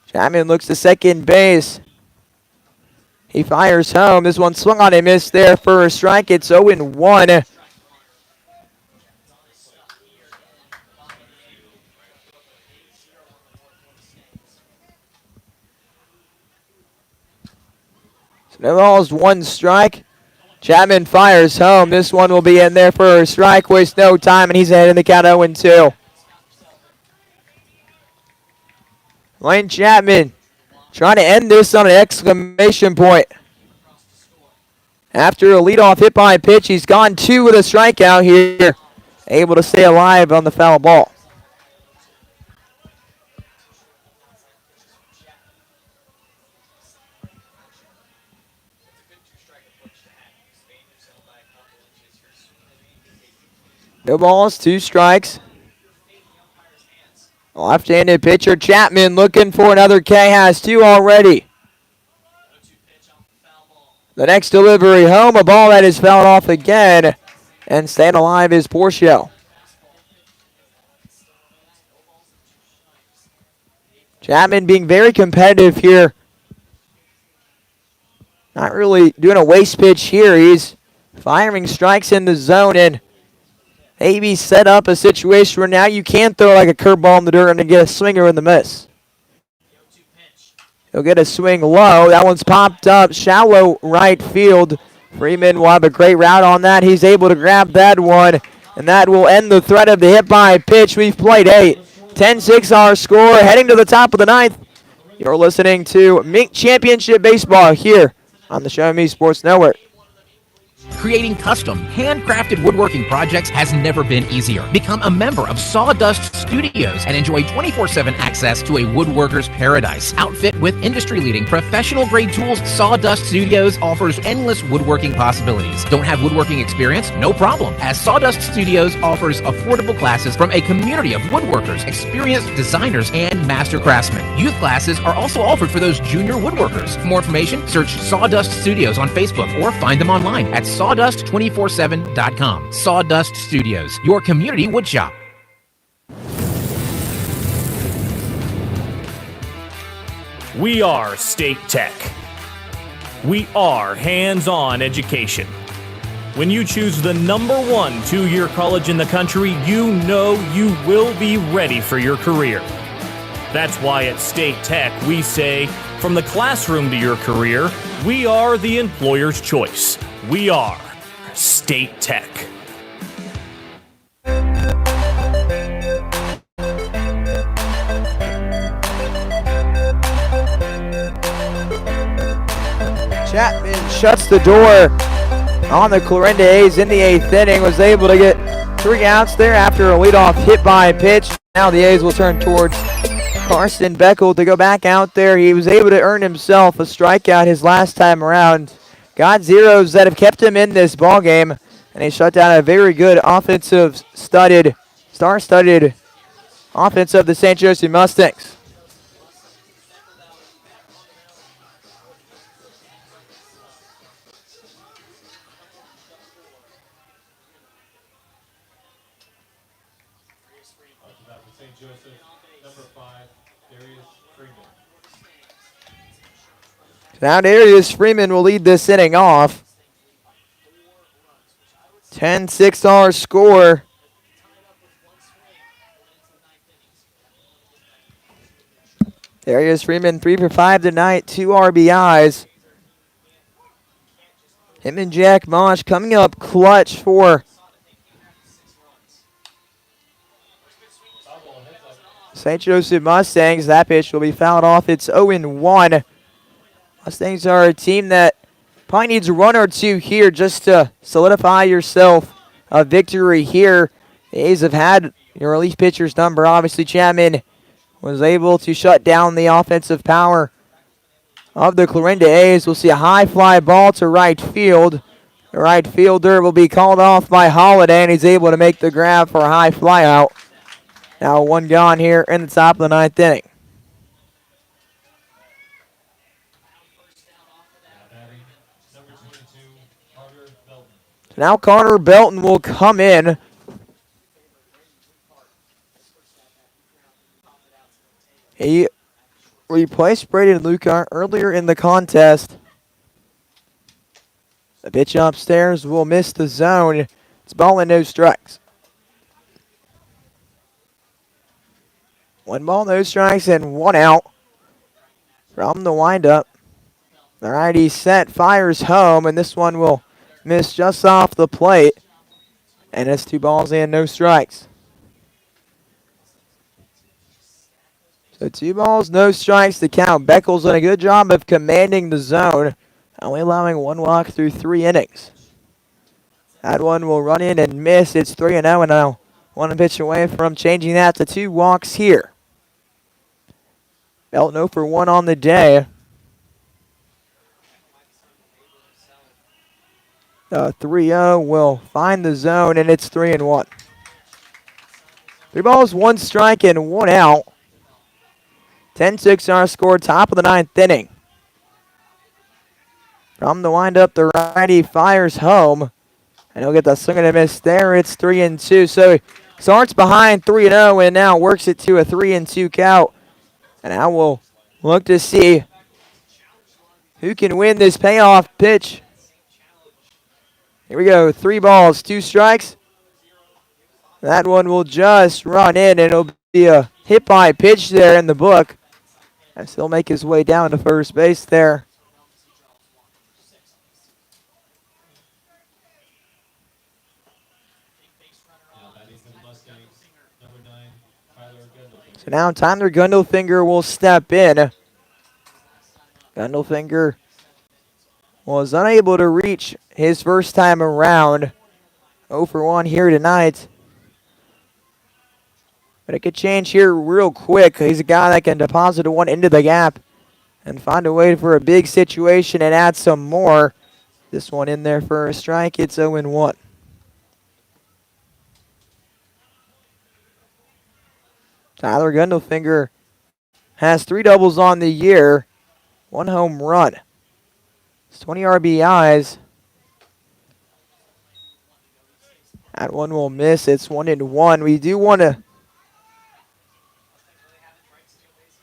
[SPEAKER 4] Chapman looks to second base. He fires home. This one swung on and missed there for a strike. It's 0-1. So no balls, 1 strike. Chapman fires home. This one will be in there for a strike. Wastes no time, and he's ahead in the count 0-2. Lane Chapman trying to end this on an exclamation point. After a leadoff hit by a pitch, he's gone 2 with a strikeout here. Able to stay alive on the foul ball. No balls, 2 strikes. Left-handed pitcher Chapman looking for another K. Has 2 already. The next delivery home, a ball that is fouled off again. And staying alive is Portia. Chapman being very competitive here. Not really doing a waste pitch here. He's firing strikes in the zone and maybe set up a situation where now you can throw like a curveball in the dirt and get a swinger in the miss. He'll get a swing low. That one's popped up. Shallow right field. Freeman will have a great route on that. He's able to grab that one. And that will end the threat of the hit by pitch. We've played 8. 10-6 our score. Heading to the top of the 9th. You're listening to MINK Championship Baseball here on the Show Me Sports Network.
[SPEAKER 18] Creating custom, handcrafted woodworking projects has never been easier. Become a member of Sawdust Studios and enjoy 24/7 access to a woodworker's paradise. Outfit with industry-leading professional-grade tools, Sawdust Studios offers endless woodworking possibilities. Don't have woodworking experience? No problem, as Sawdust Studios offers affordable classes from a community of woodworkers, experienced designers, and master craftsmen. Youth classes are also offered for those junior woodworkers. For more information, search Sawdust Studios on Facebook or find them online at sawdust247.com. Sawdust Studios, your community woodshop.
[SPEAKER 19] We are State Tech. We are hands-on education. When you choose the #1 two-year college in the country, you know you will be ready for your career. That's why at State Tech we say, from the classroom to your career, we are the employer's choice. We are State Tech.
[SPEAKER 4] Chapman shuts the door on the Clarinda A's in the 8th inning. Was able to get 3 outs there after a leadoff hit by a pitch. Now the A's will turn towards Carson Beckel to go back out there. He was able to earn himself a strikeout his last time around. Got zeros that have kept him in this ball game, and he shut down a very good offensive star-studded offense of the St. Joseph Mustangs. Now Darius Freeman will lead this inning off. 10-6 our score. Darius Freeman 3 for 5 tonight, 2 RBIs. Him and Jack Mosh coming up clutch for St. Joseph Mustangs. That pitch will be fouled off. It's 0-1. Mustangs are a team that probably needs a run or two here just to solidify yourself a victory here. The A's have had your relief pitcher's number. Obviously, Chapman was able to shut down the offensive power of the Clarinda A's. We'll see a high fly ball to right field. The right fielder will be called off by Holiday, and he's able to make the grab for a high fly out. Now 1 gone here in the top of the 9th inning. Now Carter Belton will come in. He replaced Braden Lucar earlier in the contest. The pitch upstairs will miss the zone. It's ball and no strikes. 1 ball, no strikes, and 1 out from the windup. The righty set, fires home, and this one will miss just off the plate. And it's 2 balls and no strikes. So 2 balls, no strikes to count. Beckel's done a good job of commanding the zone, only allowing 1 walk through 3 innings. That one will run in and miss. It's 3-0, and now 1 pitch away from changing that to 2 walks here. Belton 0 for 1 on the day. 3-0 will find the zone, and it's 3-1. 3 balls, 1 strike, and 1 out. 10-6 our score, top of the 9th inning. From the windup, the righty fires home. And he'll get the swing and a miss there. It's 3-2. So he starts behind 3-0 and now works it to a 3-2 count. And now we'll look to see who can win this payoff pitch. Here we go. 3 balls, 2 strikes. That one will just run in, and it'll be a hit by pitch there in the book. And he'll make his way down to first base there. So now Tyler Gundelfinger will step in. Gundelfinger was unable to reach his first time around. 0 for 1 here tonight. But it could change here real quick. He's a guy that can deposit one into the gap and find a way for a big situation and add some more. This one in there for a strike. It's 0-1. Tyler Gundelfinger has 3 doubles on the year, 1 home run. It's 20 RBIs. That one will miss. It's 1-1. We do want to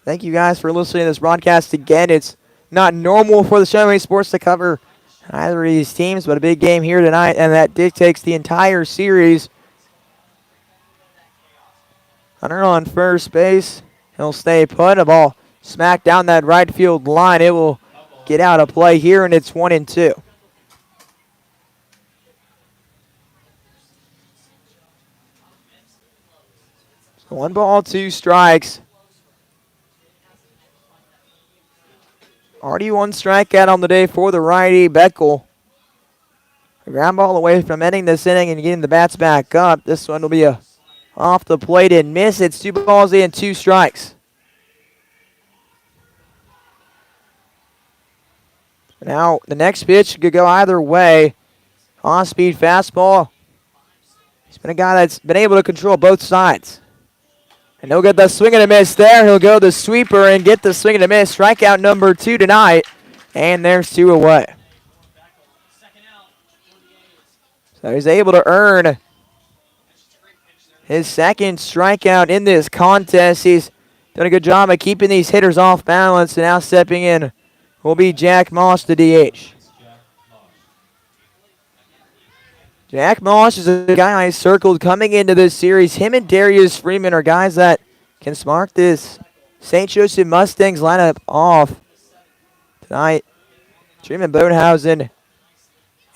[SPEAKER 4] thank you guys for listening to this broadcast again. It's not normal for the Show Me Sports to cover either of these teams, but a big game here tonight, and that dictates the entire series. Hunter on first base. He'll stay put. A ball smacked down that right field line. It will get out of play here, and it's 1-2. So 1 ball, 2 strikes. Already 1 strikeout on the day for the righty, Beckel. A ground ball away from ending this inning and getting the bats back up. This one will be a off the plate and miss. It's 2 balls and 2 strikes. Now, the next pitch could go either way. Off-speed fastball. He's been a guy that's been able to control both sides. And he'll get the swing and a miss there. He'll go the sweeper and get the swing and a miss. Strikeout number 2 tonight. And there's 2 away. So he's able to earn his 2nd strikeout in this contest. He's done a good job of keeping these hitters off balance. And now stepping in will be Jack Moss, the DH. Jack Moss is a guy I circled coming into this series. Him and Darius Freeman are guys that can spark this St. Joseph Mustangs lineup off tonight. Truman Bodenhausen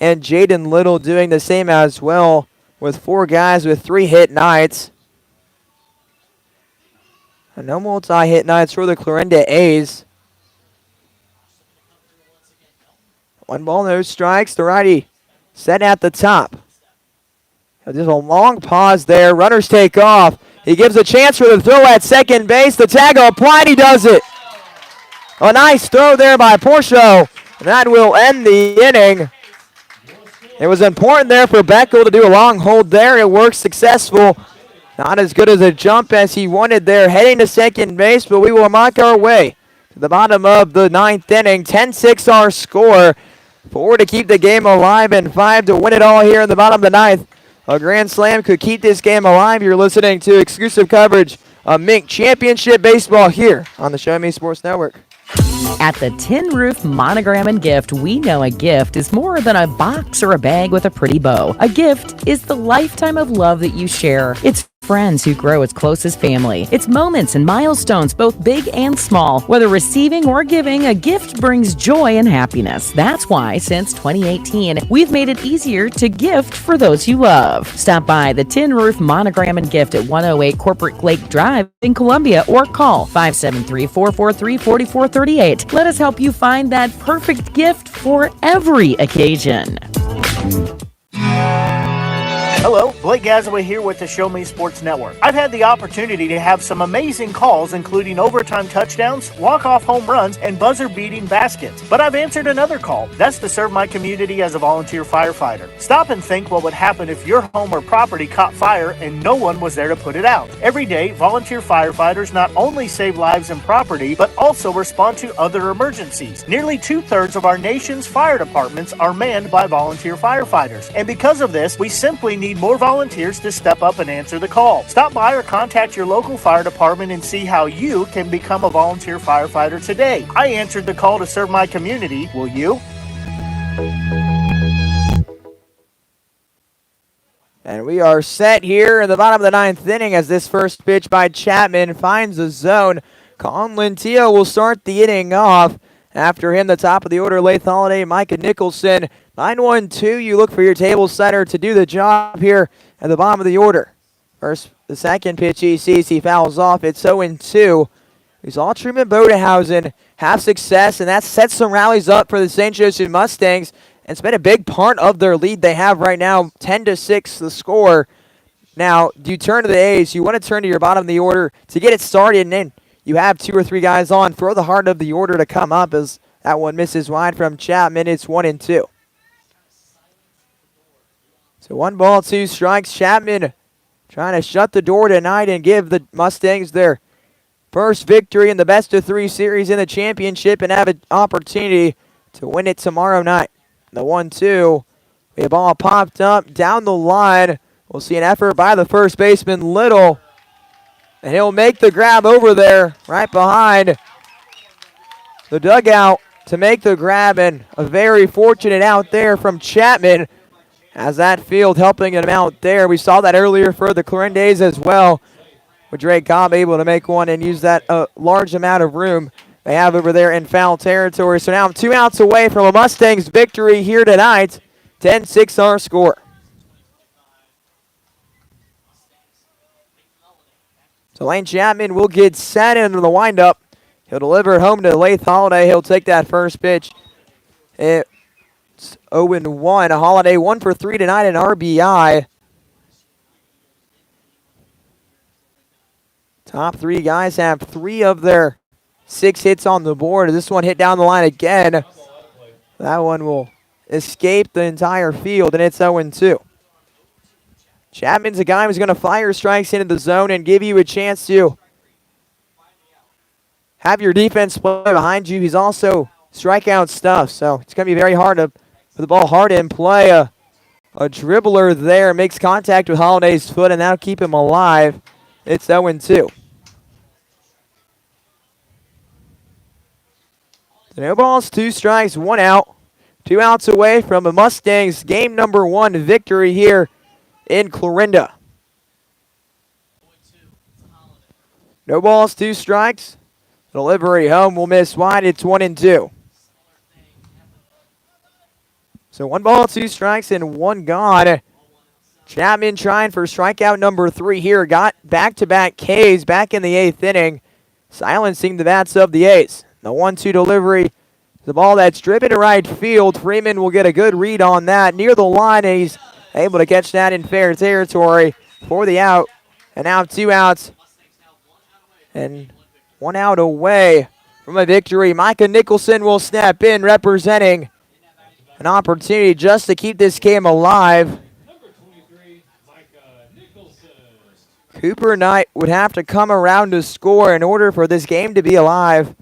[SPEAKER 4] and Jaden Little doing the same as well, with 4 guys with 3 hit nights. And no multi-hit nights for the Clarinda A's. 1 ball, no strikes. The righty set at the top. Just a long pause there. Runners take off. He gives a chance for the throw at second base. The tag applied. He does it. A nice throw there by Porcio. That will end the inning. It was important there for Beckel to do a long hold there. It worked successful. Not as good as a jump as he wanted there, heading to second base, but we will mark our way to the bottom of the 9th inning. 10-6 our score. 4 to keep the game alive and 5 to win it all here in the bottom of the 9th. A grand slam could keep this game alive. You're listening to exclusive coverage of MINK Championship Baseball here on the Show Me Sports Network.
[SPEAKER 20] At the Tin Roof Monogram and Gift, we know a gift is more than a box or a bag with a pretty bow. A gift is the lifetime of love that you share. It's friends who grow as close as family. It's moments and milestones, both big and small. Whether receiving or giving, a gift brings joy and happiness. That's why, since 2018, we've made it easier to gift for those you love. Stop by the Tin Roof Monogram and Gift at 108 Corporate Lake Drive in Columbia or call 573-443-4438. Let us help you find that perfect gift for every occasion.
[SPEAKER 12] Hello, Blake Gazaway here with the Show Me Sports Network. I've had the opportunity to have some amazing calls, including overtime touchdowns, walk-off home runs, and buzzer-beating baskets. But I've answered another call. That's to serve my community as a volunteer firefighter. Stop and think what would happen if your home or property caught fire and no one was there to put it out. Every day, volunteer firefighters not only save lives and property, but also respond to other emergencies. Nearly 2/3 of our nation's fire departments are manned by volunteer firefighters. And because of this, we simply need more volunteers to step up and answer the call. Stop by or contact your local fire department and see how you can become a volunteer firefighter today. I answered the call to serve my community. Will you?
[SPEAKER 4] And we are set here in the bottom of the 9th inning as this first pitch by Chapman finds the zone. Conlon Teo will start the inning off. After him, the top of the order, Lath Holiday, Micah Nicholson. 9-1-2, you look for your table setter to do the job here at the bottom of the order. The second pitch he sees, he fouls off. It's 0-2. We saw Truman Bodehausen have success, and that sets some rallies up for the St. Joseph Mustangs. And it's been a big part of their lead they have right now, 10-6 the score. Now, do you turn to the A's? You want to turn to your bottom of the order to get it started, and then you have 2 or 3 guys on. Throw the heart of the order to come up as that one misses wide from Chapman. It's 1-2. So 1 ball, 2 strikes. Chapman trying to shut the door tonight and give the Mustangs their first victory in the best-of-3 series in the championship and have an opportunity to win it tomorrow night. The 1-2. The ball popped up down the line. We'll see an effort by the first baseman, Little. And he'll make the grab over there right behind the dugout to make the grab. And a very fortunate out there from Chapman as that field helping him out there. We saw that earlier for the Clarinda A's as well, with Drake Cobb able to make one and use that large amount of room they have over there in foul territory. So now 2 outs away from a Mustangs victory here tonight. 10-6 our score. So Lane Chapman will get set into the windup. He'll deliver it home to Lath Holiday. He'll take that first pitch. It's 0-1. Holiday 1 for 3 tonight in RBI. Top 3 guys have 3 of their 6 hits on the board. This one hit down the line again. That one will escape the entire field, and it's 0-2. Chapman's a guy who's going to fire strikes into the zone and give you a chance to have your defense play behind you. He's also strikeout stuff, so it's going to be very hard to put the ball hard in play. A dribbler there makes contact with Holiday's foot, and that'll keep him alive. It's 0-2. So no balls, 2 strikes, 1 out. 2 outs away from the Mustangs' game number 1 victory here in Clarinda. No balls, 2 strikes. Delivery home will miss wide. It's 1-2. So 1 ball, 2 strikes, and 1 gone. Chapman trying for strikeout number 3 here. Got back-to-back Ks back in the 8th inning, silencing the bats of the A's. The 1-2 delivery. The ball that's driven to right field. Freeman will get a good read on that near the line, and he's able to catch that in fair territory for the out. And now 2 outs and 1 out away from a victory. Micah Nicholson will step in, representing an opportunity just to keep this game alive. Cooper Knight would have to come around to score in order for this game to be alive.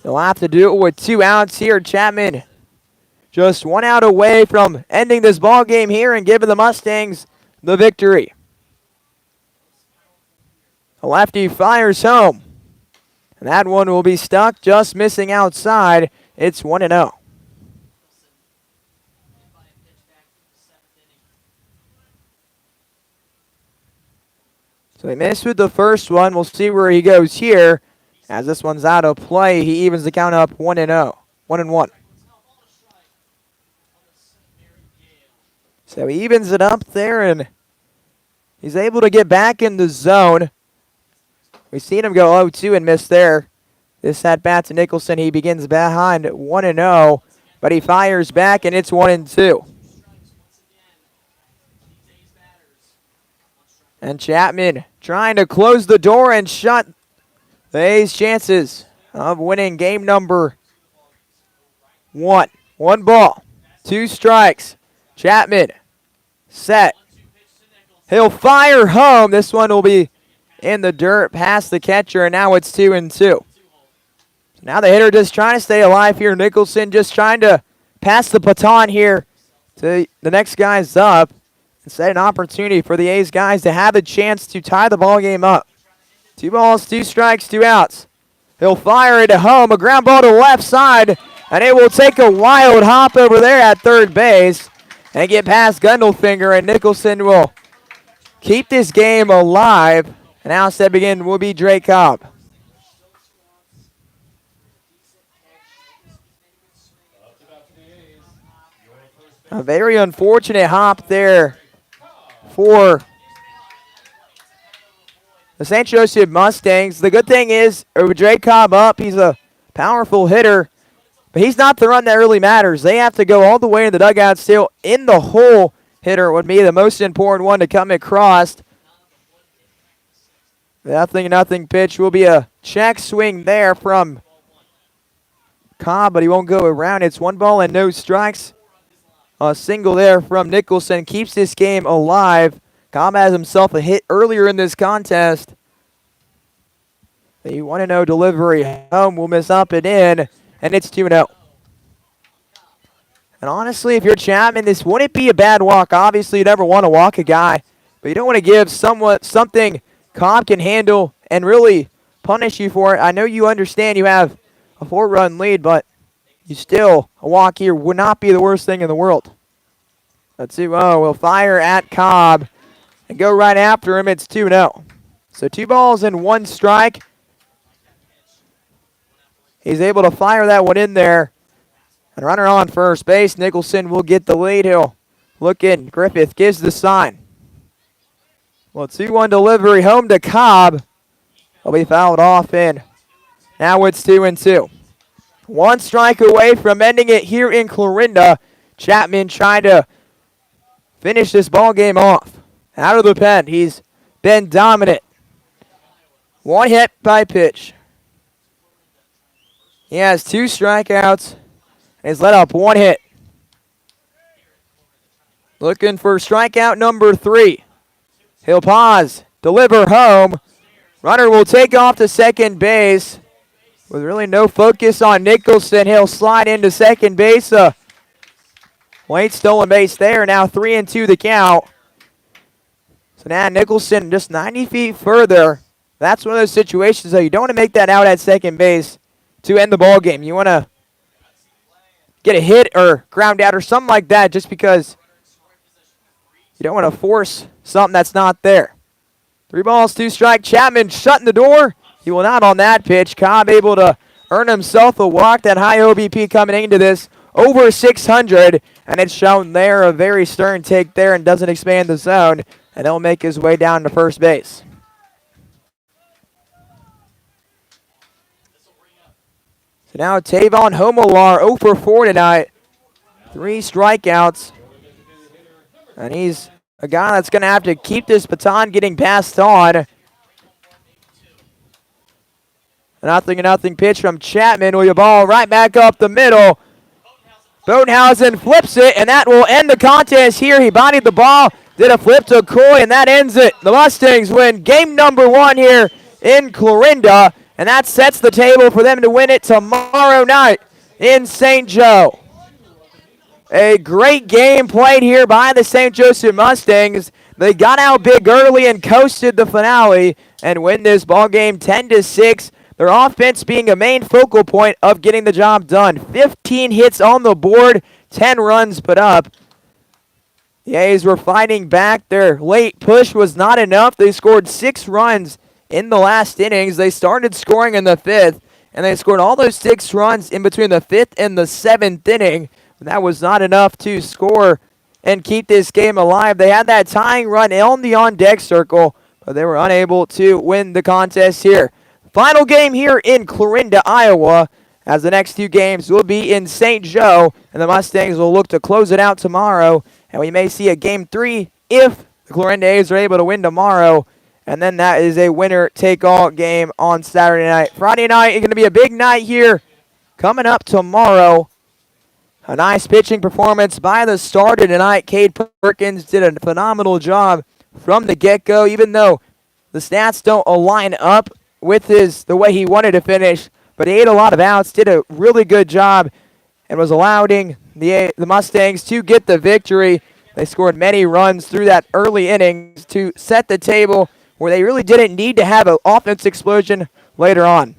[SPEAKER 4] They'll have to do it with 2 outs here. Chapman just 1 out away from ending this ball game here and giving the Mustangs the victory. The lefty fires home. And that one will be stuck, just missing outside. It's 1-0. So he missed with the first one. We'll see where he goes here. As this one's out of play, he evens the count up 1-0. 1-1. So he evens it up there, and he's able to get back in the zone. We've seen him go 0-2 and miss there. This at bat to Nicholson. He begins behind 1-0, but he fires back, and it's 1-2. And Chapman trying to close the door and shut the A's chances of winning game number 1. 1 ball, 2 strikes. Chapman set. He'll fire home. This one will be in the dirt past the catcher, and now it's 2-2. So now the hitter just trying to stay alive here. Nicholson just trying to pass the baton here to the next guys up and set an opportunity for the A's guys to have a chance to tie the ball game up. 2 balls, 2 strikes, 2 outs. He'll fire it home, a ground ball to left side, and it will take a wild hop over there at third base and get past Gundelfinger, and Nicholson will keep this game alive. And now stepping in will be Drake Cobb. A very unfortunate hop there for the St. Joseph Mustangs. The good thing is, with Drake Cobb up, he's a powerful hitter, but he's not the run that really matters. They have to go all the way in the dugout still. In the hole hitter would be the most important one to come across. 0-0 pitch will be a check swing there from Cobb, but he won't go around. It's 1 ball and no strikes. A single there from Nicholson keeps this game alive. Cobb has himself a hit earlier in this contest. The 1-0 delivery home will miss up and in, and it's 2-0. And honestly, if you're Chapman, this wouldn't be a bad walk. Obviously, you never want to walk a guy, but you don't want to give something Cobb can handle and really punish you for it. I know you understand you have a 4-run lead, but a walk here would not be the worst thing in the world. Let's see. We'll fire at Cobb and go right after him. It's 2-0. So 2 balls and 1 strike. He's able to fire that one in there. And runner on first base. Nicholson will get the lead. He'll look in. Griffith gives the sign. Well, 2-1 delivery home to Cobb. He'll be fouled off in. Now it's 2-2. 1 strike away from ending it here in Clarinda. Chapman trying to finish this ball game off. Out of the pen, he's been dominant. 1 hit by pitch. He has 2 strikeouts. And he's let up 1 hit. Looking for strikeout number 3. He'll pause, deliver home. Runner will take off to second base. With really no focus on Nicholson, he'll slide into second base. Late stolen base there. Now 3-2 the count. So now Nicholson just 90 feet further. That's one of those situations that you don't want to make that out at second base to end the ball game. You want to get a hit or ground out or something like that just because you don't want to force something that's not there. 3 balls, 2 strikes. Chapman shutting the door. He will not on that pitch. Cobb able to earn himself a walk. That high OBP coming into this over 600. And it's shown there a very stern take there and doesn't expand the zone. And he'll make his way down to first base. So now Tavon Homolar 0 for 4 tonight. 3 strikeouts. And he's a guy that's going to have to keep this baton getting passed on. 0-0 pitch from Chapman. With a ball right back up the middle. Bodenhausen flips it, and that will end the contest here. He bodied the ball, did a flip to Coy, and that ends it. The Mustangs win game number 1 here in Clarinda, and that sets the table for them to win it tomorrow night in St. Joe. A great game played here by the St. Joseph Mustangs. They got out big early and coasted the finale and win this ball game 10-6. Their offense being a main focal point of getting the job done. 15 hits on the board, 10 runs put up. The A's were fighting back. Their late push was not enough. They scored 6 runs in the last innings. They started scoring in the 5th, and they scored all those 6 runs in between the 5th and the 7th inning. That was not enough to score and keep this game alive. They had that tying run on the on-deck circle, but they were unable to win the contest here. Final game here in Clarinda, Iowa, as the next 2 games will be in St. Joe, and the Mustangs will look to close it out tomorrow, and we may see a Game 3 if the Clarinda A's are able to win tomorrow. And then that is a winner-take-all game on Saturday night. Friday night is going to be a big night here. Coming up tomorrow, a nice pitching performance by the starter tonight. Cade Perkins did a phenomenal job from the get-go, even though the stats don't align up with the way he wanted to finish. But he ate a lot of outs, did a really good job, and was allowing the Mustangs to get the victory. They scored many runs through that early innings to set the table where they really didn't need to have an offense explosion later on.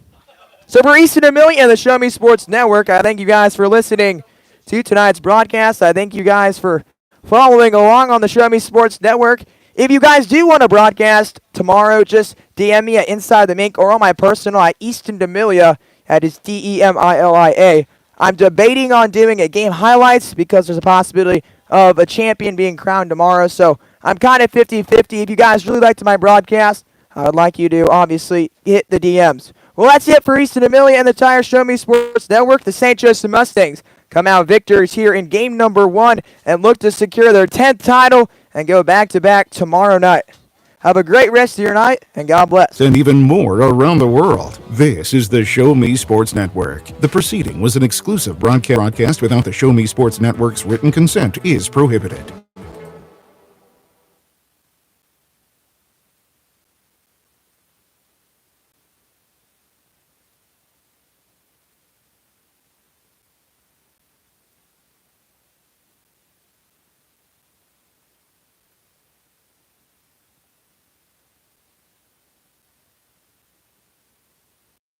[SPEAKER 4] So for Easton Amelia and the Show Me Sports Network, I thank you guys for listening to tonight's broadcast. I thank you guys for following along on the Show Me Sports Network. If you guys do want to broadcast tomorrow, just DM me at Inside the Mink or on my personal at Easton Demilia, that is Demilia. I'm debating on doing a game highlights because there's a possibility of a champion being crowned tomorrow. So I'm kind of 50-50. If you guys really liked my broadcast, I would like you to obviously hit the DMs. Well, that's it for Easton Amelia and the Tire Show Me Sports Network. The St. Joseph Mustangs come out victors here in game number 1 and look to secure their 10th title and go back-to-back tomorrow night. Have a great rest of your night, and God bless.
[SPEAKER 7] And even more around the world. This is the Show Me Sports Network. The proceeding was an exclusive broadcast without the Show Me Sports Network's written consent is prohibited.